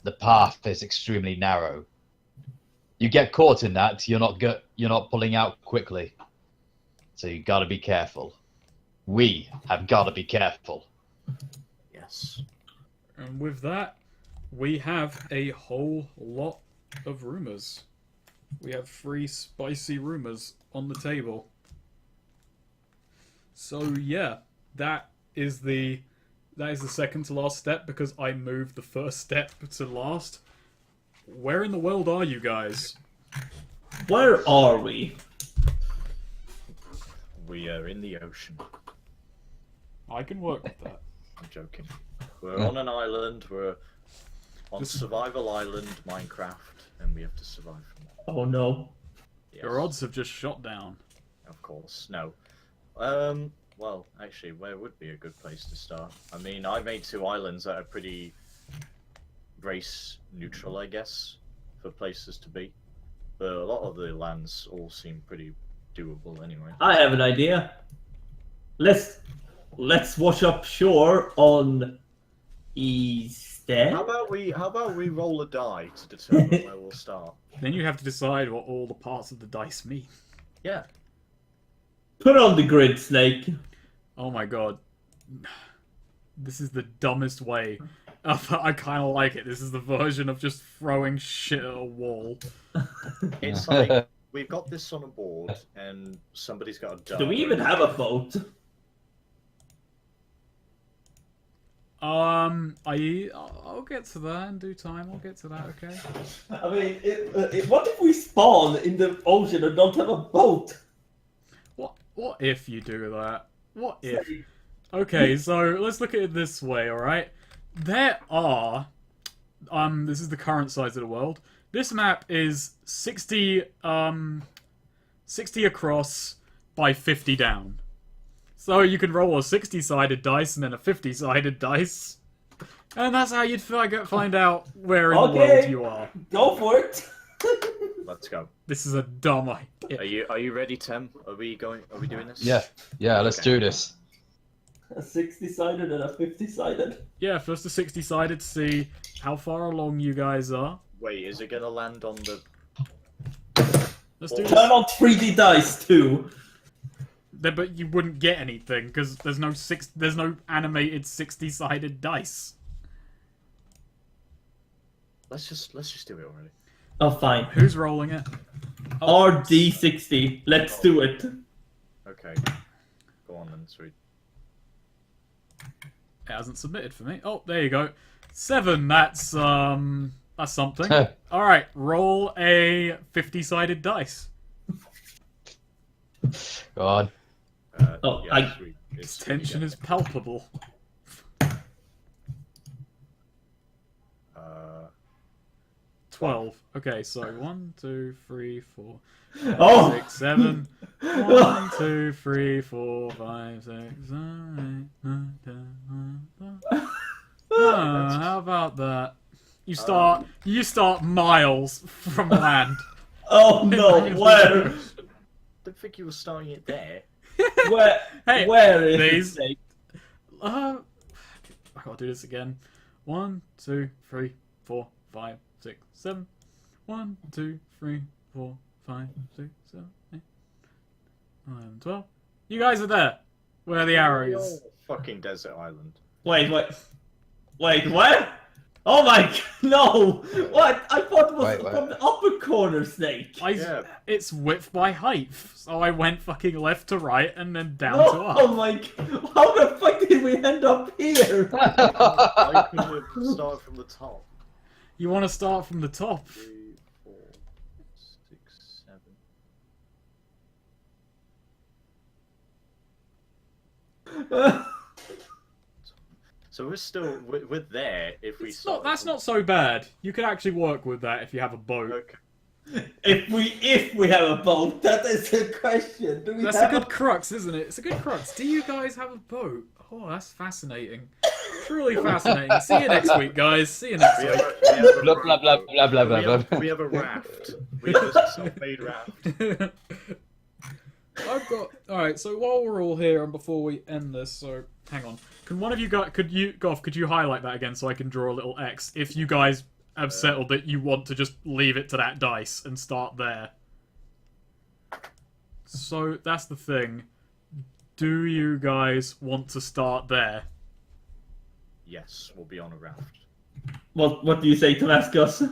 S5: the path is extremely narrow. You get caught in that, you're not pulling out quickly. So you gotta be careful. We have gotta be careful.
S3: Yes.
S1: And with that, we have a whole lot of rumors. We have 3 spicy rumors on the table. So yeah, that is the second to last step because I moved the first step to last. Where in the world are you guys?
S2: Where are we?
S3: We are in the ocean.
S1: I can work with that.
S3: I'm joking. We're on an island. We're on
S1: Just-
S3: Survival Island, Minecraft, and we have to survive from that.
S2: Oh no.
S3: Yes,
S1: Your odds have just shot down.
S3: of course. No. Well, actually, where would be a good place to start? I mean, I made 2 islands that are pretty race neutral, I guess, for places to be. But a lot of the lands all seem pretty doable anyway.
S2: I have an idea. Let's wash up shore on east instead?
S3: How about we roll a die to determine where we'll start?
S1: Then you have to decide what all the parts of the dice mean.
S3: Yeah.
S2: Put on the grid, Snake.
S1: Oh my god. This is the dumbest way. I kind of like it. This is the version of just throwing shit at a wall.
S3: It's like we've got this on a board, and somebody's got a die.
S2: Do we even have a boat?
S1: I'll get to that in due time. I'll get to that. Okay.
S2: I mean, what if we spawn in the ocean and don't have a boat?
S1: What if you do that? What if? Okay, so let's look at it this way. All right. There are. This is the current size of the world. This map is 60 across by 50 down. So you can roll a 60-sided dice and then a 50-sided dice. And that's how you'd find out where in the world you are.
S2: Go for it.
S3: Let's go.
S1: This is a dumb idea.
S3: Are you ready, Tim? Are we doing this?
S5: Yeah, let's do this.
S2: A 60-sided and a 50-sided.
S1: Yeah, first a 60-sided to see how far along you guys are.
S3: Wait, is it gonna land on the?
S1: Let's do
S2: Turn
S1: this.
S2: on 3D dice too.
S1: But you wouldn't get anything because there's no animated 60-sided dice.
S3: Let's just do it already.
S2: Oh, fine.
S1: Who's rolling it?
S2: RD60. Let's do it.
S3: Okay. Go on then, sweet.
S1: It hasn't submitted for me. Oh, there you go. 7. That's something. All right, roll a 50-sided dice.
S5: Go on.
S2: Oh,
S3: yeah, sweet.
S1: This tension is palpable. 12. Okay, so 1, 2, 3, 4, 5,
S2: Oh!
S1: 6, 7. 1, 2, 3, 4, 5, 6, 7, 8, 9, 10, 11, 12. How about that? You start miles from land.
S2: Oh no, where?
S3: Don't think you were starting it there.
S2: Where?
S1: Hey,
S2: where is
S1: these-
S2: it?
S1: I gotta do this again. 1, 2, 3, 4, 5, 6, 7. 1, 2, 3, 4, 5, 6, 7, 8, 9, 12. You guys are there. Where are the arrows?
S3: Fucking desert island.
S2: Wait, what? Oh my god, no! What? I thought it was
S5: Wait.
S2: from the upper corner, Snake.
S3: Yeah.
S1: It's width by height. So I went fucking left to right and then down
S2: No,
S1: to up.
S2: oh my god, how the fuck did we end up here?
S3: I could have started from the top.
S1: You want to start from the top?
S3: 3, 4, 6, 7. So we're still we're there if we start.
S1: That's not so bad. You could actually work with that if you have a boat.
S3: Okay.
S2: If we have a boat, that is the question. Do we
S1: That's a
S2: have
S1: good crux, isn't it? It's a good crux. Do you guys have a boat? Oh, that's fascinating. Truly fascinating. See you next week, guys. See you next
S3: We
S1: week.
S3: have a
S5: Blah blah blah blah blah blah blah.
S3: we have a raft. We have a self-made raft.
S1: Alright, so while we're all here and before we end this, so hang on. Can one of you guys could you highlight that again so I can draw a little X if you guys have settled that you want to just leave it to that dice and start there. So that's the thing. Do you guys want to start there?
S3: Yes, we'll be on a raft.
S2: What do you say, Damascus?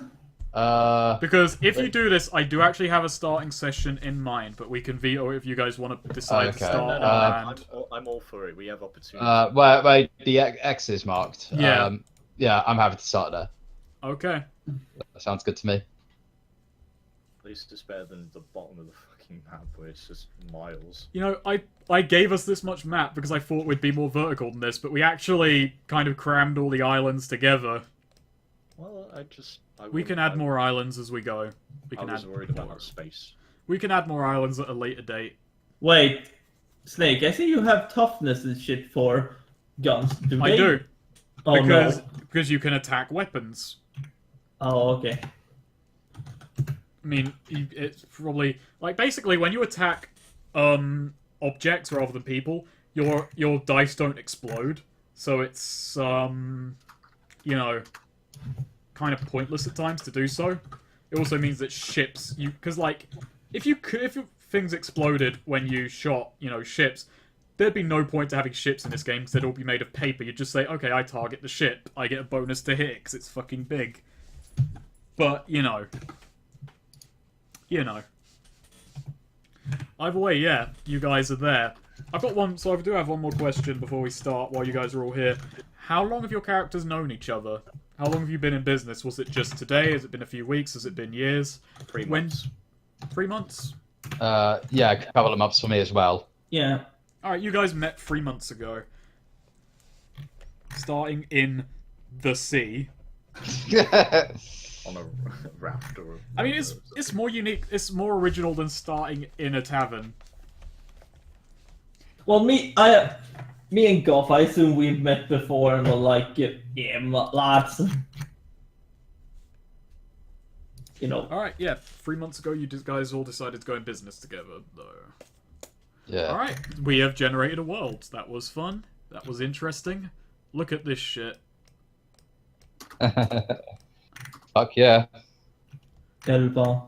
S1: Because if you do this, I do actually have a starting session in mind, but we can veto it if you guys want to decide to
S5: Okay.
S1: start
S3: No,
S1: on land.
S3: I'm all for it. We have opportunity.
S5: Where the X is marked.
S1: Yeah.
S5: Yeah, I'm happy to start there.
S1: Okay.
S5: That sounds good to me.
S3: At least it's better than the bottom of the fucking map where it's just miles.
S1: You know, I gave us this much map because I thought we'd be more vertical than this, but we actually kind of crammed all the islands together.
S3: Well,
S1: We can add more islands as we go.
S3: I was worried about that space.
S1: We can add more islands at a later date.
S2: Wait, Snake, I see you have toughness and shit for guns. Do
S1: I
S2: they?
S1: do.
S2: Oh,
S1: Because you can attack weapons.
S2: Oh, okay.
S1: I mean, it's probably like basically when you attack objects rather than people, your dice don't explode. So it's you know, kind of pointless at times to do so. It also means that ships, because like, if things exploded when you shot, ships, there'd be no point to having ships in this game because they'd all be made of paper. You'd just say, okay, I target the ship, I get a bonus to hit because it's fucking big. But Either way, yeah, you guys are there. I've got one, so I do have one more question before we start. While you guys are all here, how long have your characters known each other? How long have you been in business? Was it just today? Has it been a few weeks? Has it been years?
S3: 3 months.
S1: 3 months?
S5: Yeah, a couple of months for me as well.
S2: Yeah.
S1: Alright, you guys met 3 months ago. Starting in the sea.
S3: On a raft or...
S1: I mean, it's more unique, it's more original than starting in a tavern.
S2: Well, me and Goff, I assume we've met before and were like, yeah, lads.
S1: Alright, yeah, 3 months ago you guys all decided to go in business together, though.
S5: Yeah.
S1: Alright, we have generated a world. That was fun. That was interesting. Look at this shit.
S5: Fuck yeah.
S2: Elba.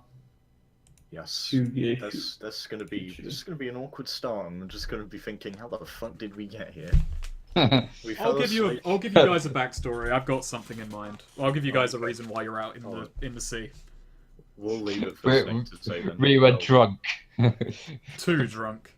S3: Yes.
S2: 20.
S3: That's gonna be an awkward start. I'm just gonna be thinking, how the fuck did we get here? We
S1: I'll
S3: fell
S1: give you
S3: asleep.
S1: guys a backstory. I've got something in mind. I'll give you guys a reason why you're out in the sea.
S3: We'll leave it for Snake to say then.
S5: We were drunk.
S1: Too drunk.